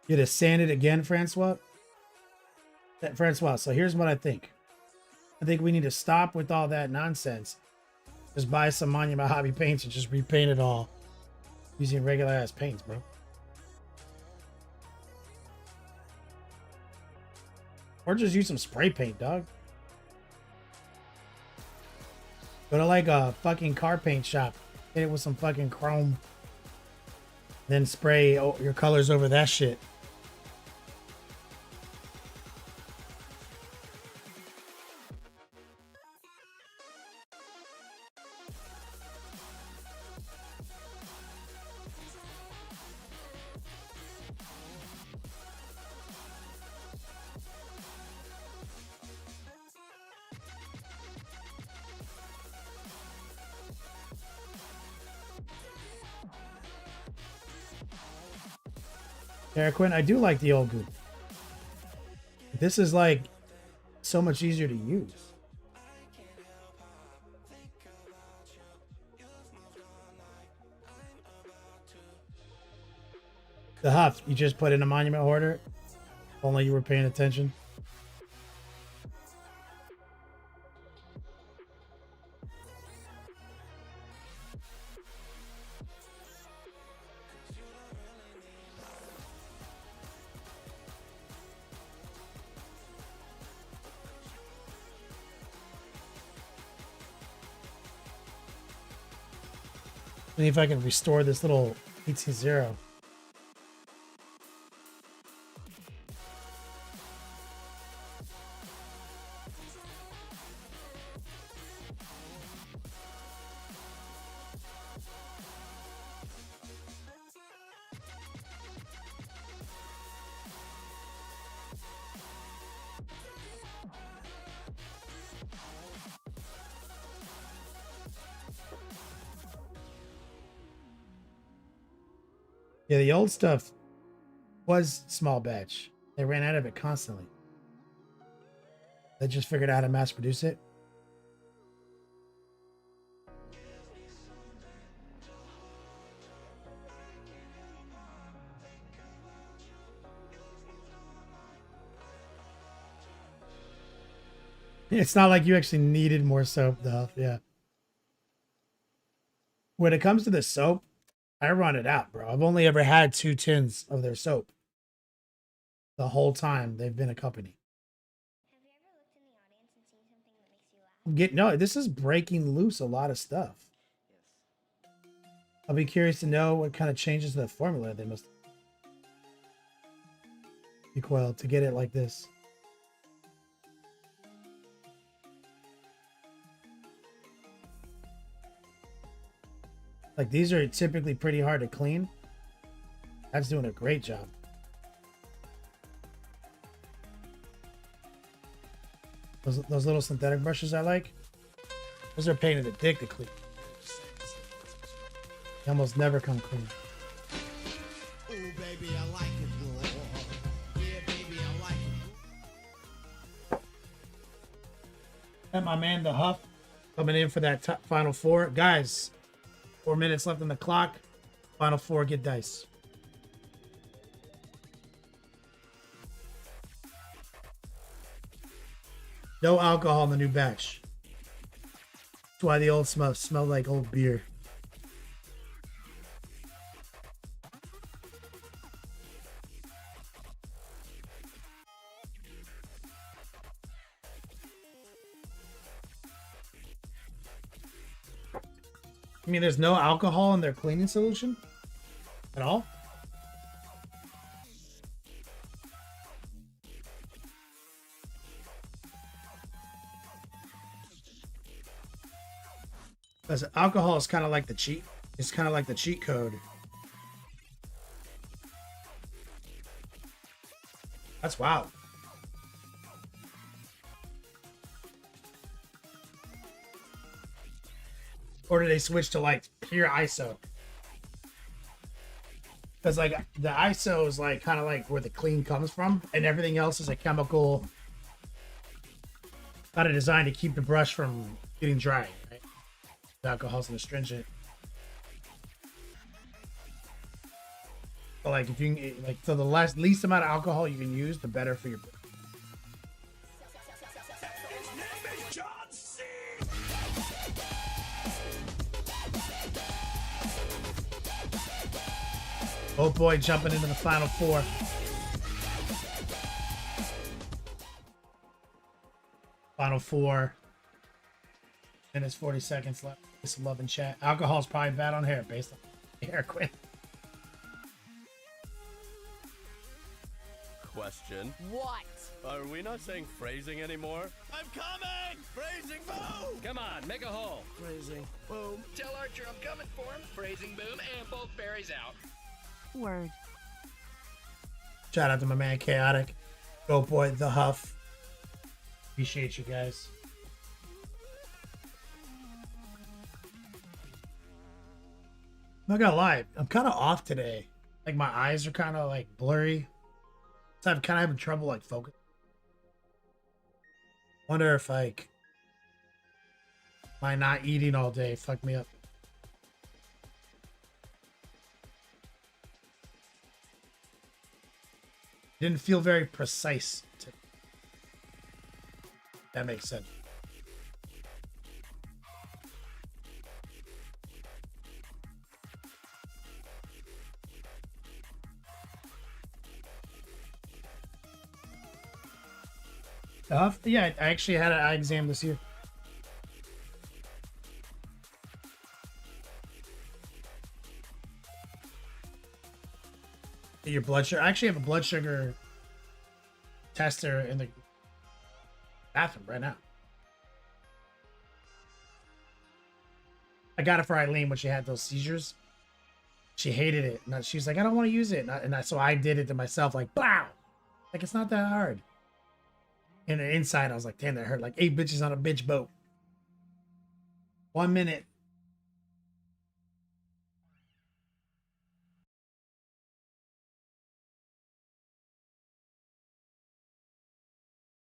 You to sand it again, Francois? Francois, so here's what I think. I think we need to stop with all that nonsense. Just buy some Monument Hobby paints and just repaint it all using regular ass paints, bro. Or just use some spray paint, dog. Go to like a fucking car paint shop. Hit it with some fucking chrome. Then spray your colors over that shit. Quinn, I do like the old goop. This is like so much easier to use. The Huff, you just put in a monument hoarder. If only you were paying attention. See if I can restore this little ET0. Yeah, the old stuff was small batch. They ran out of it constantly. They just figured out how to mass produce it. It's not like you actually needed more soap, though. Yeah. When it comes to the soap, I run it out, bro. I've only ever had 2 tins of their soap the whole time they've been a company. Have you ever looked in the audience and seen something that makes you laugh? No, this is breaking loose a lot of stuff. I'll be curious to know what kind of changes to the formula they must recoil to get it like this. Like, these are typically pretty hard to clean. That's doing a great job. Those little synthetic brushes I like. Those are a pain in the dick to clean. They almost never come clean. Ooh, baby, I like it raw. Yeah, baby, I like it. And my man, the Huff, coming in for that final 4. Guys, 4 minutes left on the clock. Final 4, get dice. No alcohol in the new batch. That's why the old smell like old beer. I mean, there's no alcohol in their cleaning solution at all. Because alcohol is kind of like the cheat. It's kind of like the cheat code. That's wild. Or do they switch to like pure ISO? Because like the ISO is like kind of like where the clean comes from, and everything else is a chemical kind of designed to keep the brush from getting dry. Right? The alcohol's an astringent. But like if you can, like, so the least amount of alcohol you can use, the better for your. Oh boy, jumping into the final 4. Final 4. Minutes 40 seconds left. Some love in chat. Alcohol's probably bad on hair based on hair quit. Question. What? Are we not saying phrasing anymore? I'm coming! Phrasing boom! Come on, make a hole. Phrasing boom. Tell Archer I'm coming for him. Phrasing boom and both berries out. Word. Shout out to my man Chaotic. Go boy, the Huff. Appreciate you guys. Not gonna lie, I'm kind of off today. Like my eyes are kind of like blurry. So I'm kind of having trouble like focus. Wonder if like my not eating all day fucked me up. Didn't feel very precise. That makes sense. Yeah, I actually had an eye exam this year. Your blood sugar. I actually have a blood sugar tester in the bathroom right now. I got it for Eileen when she had those seizures. She hated it. And she was like, I don't want to use it. So I did it to myself, like, wow. Like, it's not that hard. And inside, I was like, damn, that hurt. Like 8 bitches on a bitch boat. 1 minute.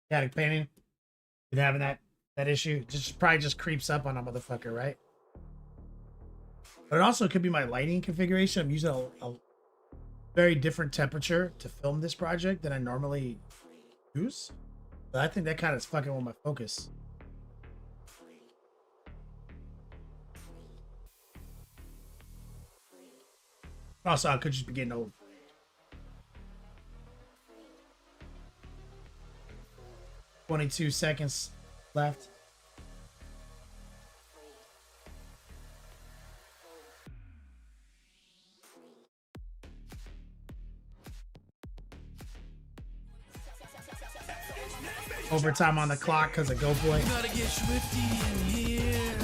Static painting. Been having that issue. Just probably just creeps up on a motherfucker, right? But it also could be my lighting configuration. I'm using a very different temperature to film this project than I normally use. But I think that kind of is fucking with my focus. Also, I could just be getting old. "22 seconds left." Overtime on the clock because of Go Boy. You gotta get swifty in here.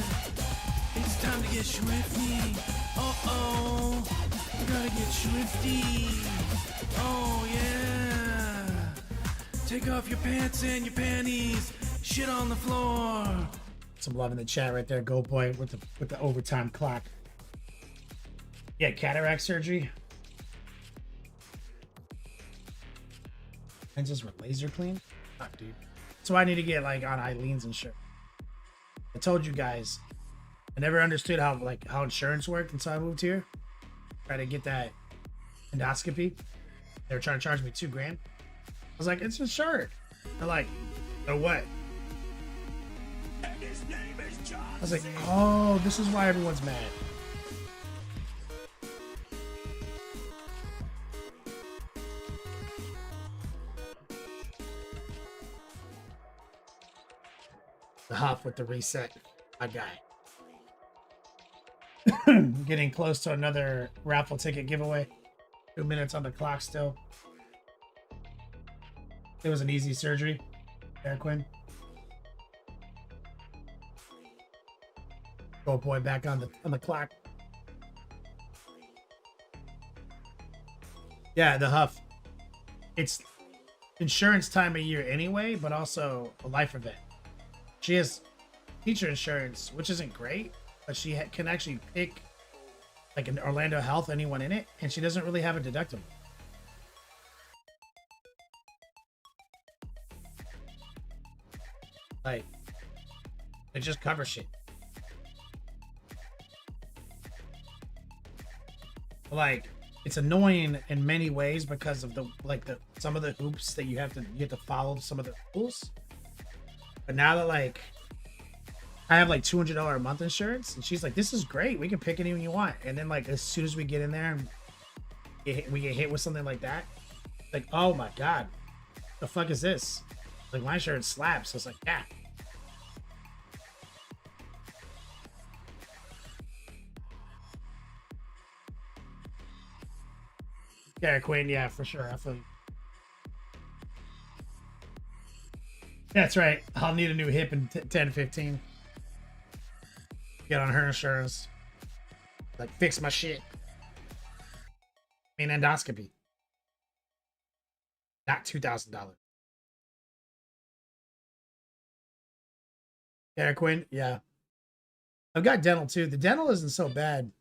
It's time to get swifty. Uh-oh. You gotta get swifty. Oh, yeah. Take off your pants and your panties. Shit on the floor. Some love in the chat right there, Go Boy, with the overtime clock. Yeah, cataract surgery. Lenses were laser clean. Fuck, dude. So I need to get like on Eileen's insurance. I told you guys, I never understood how insurance worked until I moved here. Try to get that endoscopy. They were trying to charge me $2,000. I was like, it's insured. They're like, no what? I was like, oh, this is why everyone's mad. The Huff with the reset, my guy. Getting close to another raffle ticket giveaway. 2 minutes on the clock still. It was an easy surgery. There, Quinn. Go Boy back on the clock. Yeah, the Huff. It's insurance time of year anyway, but also a life event. She has teacher insurance, which isn't great, but she can actually pick like an Orlando Health, anyone in it, and she doesn't really have a deductible. Like, it just covers shit. Like, it's annoying in many ways because of some of the hoops that you have to follow some of the rules. But now that like I have like $200 a month insurance, and she's like, "This is great. We can pick anyone you want." And then like as soon as we get in there and we get hit with something like that, like, oh my god, the fuck is this? Like my insurance slaps. So it's like, yeah. Yeah, Quinn. Yeah, for sure. I feel you. That's right. I'll need a new hip in 10, 15. Get on her insurance. Like, fix my shit. I mean, endoscopy. Not $2,000. Yeah, Quinn. Yeah. I've got dental too. The dental isn't so bad.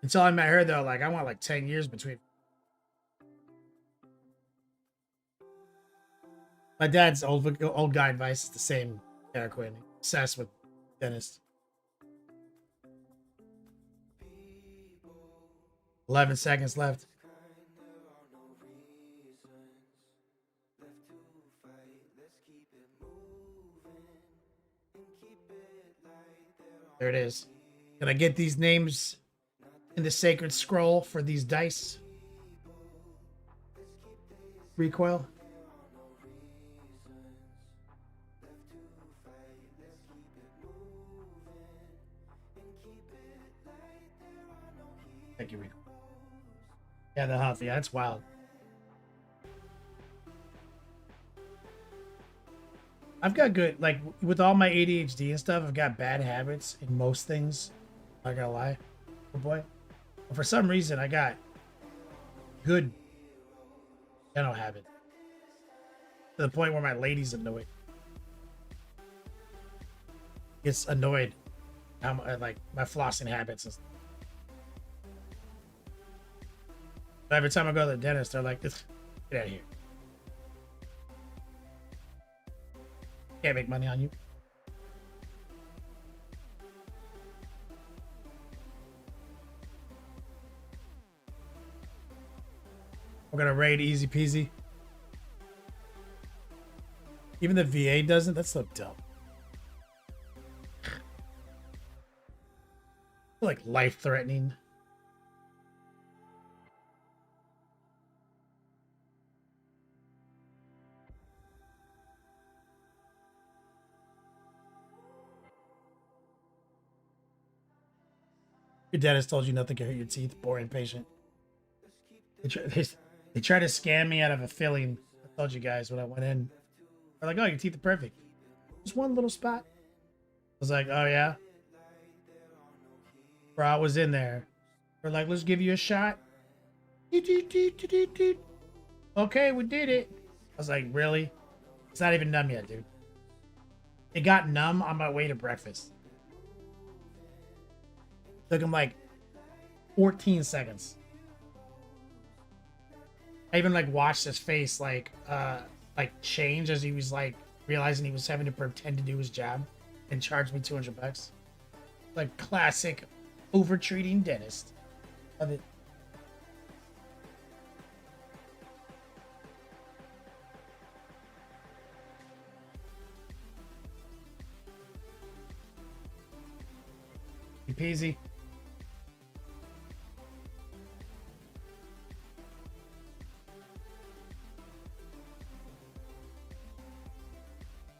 Until I met her, though, like, I want like 10 years between. My dad's old guy advice is the same. Eric Quinn, obsessed with dentist. 11 seconds left. There it is. Can I get these names in the sacred scroll for these dice? Recoil. Thank you, Recoil. Yeah, the huff. Yeah, that's wild. I've got good, like, with all my ADHD and stuff, I've got bad habits in most things. Not gonna lie. Oh boy. But for some reason, I got good dental habits. To the point where my lady's annoyed. Gets annoyed. How like my flossing habits and stuff. Every time I go to the dentist, they're like, get out of here. Can't make money on you. We're gonna raid easy peasy. Even the VA doesn't? That's so dumb. Like life threatening. Your dentist told you nothing can hurt your teeth. Boring patient. They try to scam me out of a filling. I told you guys when I went in. They're like, oh, your teeth are perfect. Just one little spot. I was like, oh, yeah? Bro, I was in there. They're like, let's give you a shot. Okay, we did it. I was like, really? It's not even numb yet, dude. It got numb on my way to breakfast. Took him like 14 seconds. I even like watched his face like change as he was like realizing he was having to pretend to do his job and charged me $200. Like classic over-treating dentist. Love it. Easy peasy.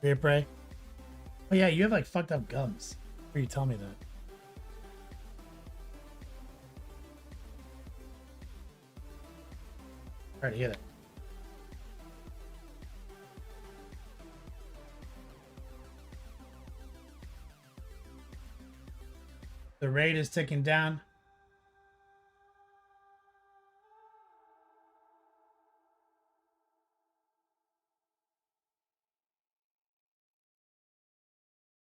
Beer pray. Oh yeah, you have like fucked up gums. Or you tell me that. Alright, hear that. The raid is ticking down.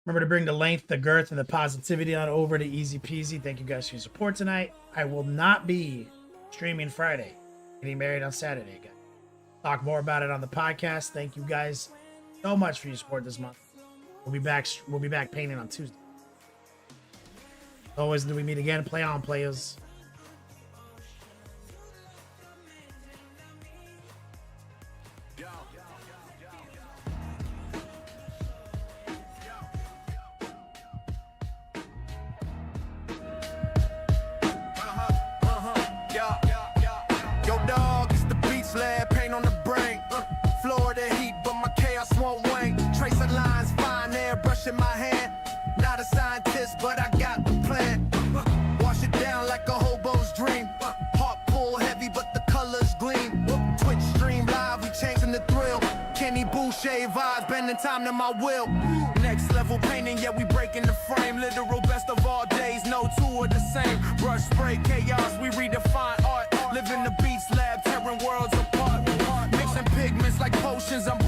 Remember to bring the length, the girth, and the positivity on over to Easy Peasy. Thank you guys for your support tonight. I will not be streaming Friday. Getting married on Saturday, guys. Talk more about it on the podcast. Thank you guys so much for your support this month. We'll be back painting on Tuesday. Always until we meet again. Play on, players. Yo, dog, it's the beat slab, paint on the brain. Florida heat, but my chaos won't wane. Tracing lines, fine air, brushing my hand. Not a scientist, but I got the plan. Wash it down like a hobo's dream. Heart pull heavy, but the colors gleam. Twitch stream live, we changing the thrill. Kenny Boucher vibes, bending time to my will. Next level painting, yeah, we breaking the frame. Literal best of all days, no two are the same. Brush spray chaos, we redefine art. Living the beats lab, tearing worlds apart. Mixing pigments like potions, I'm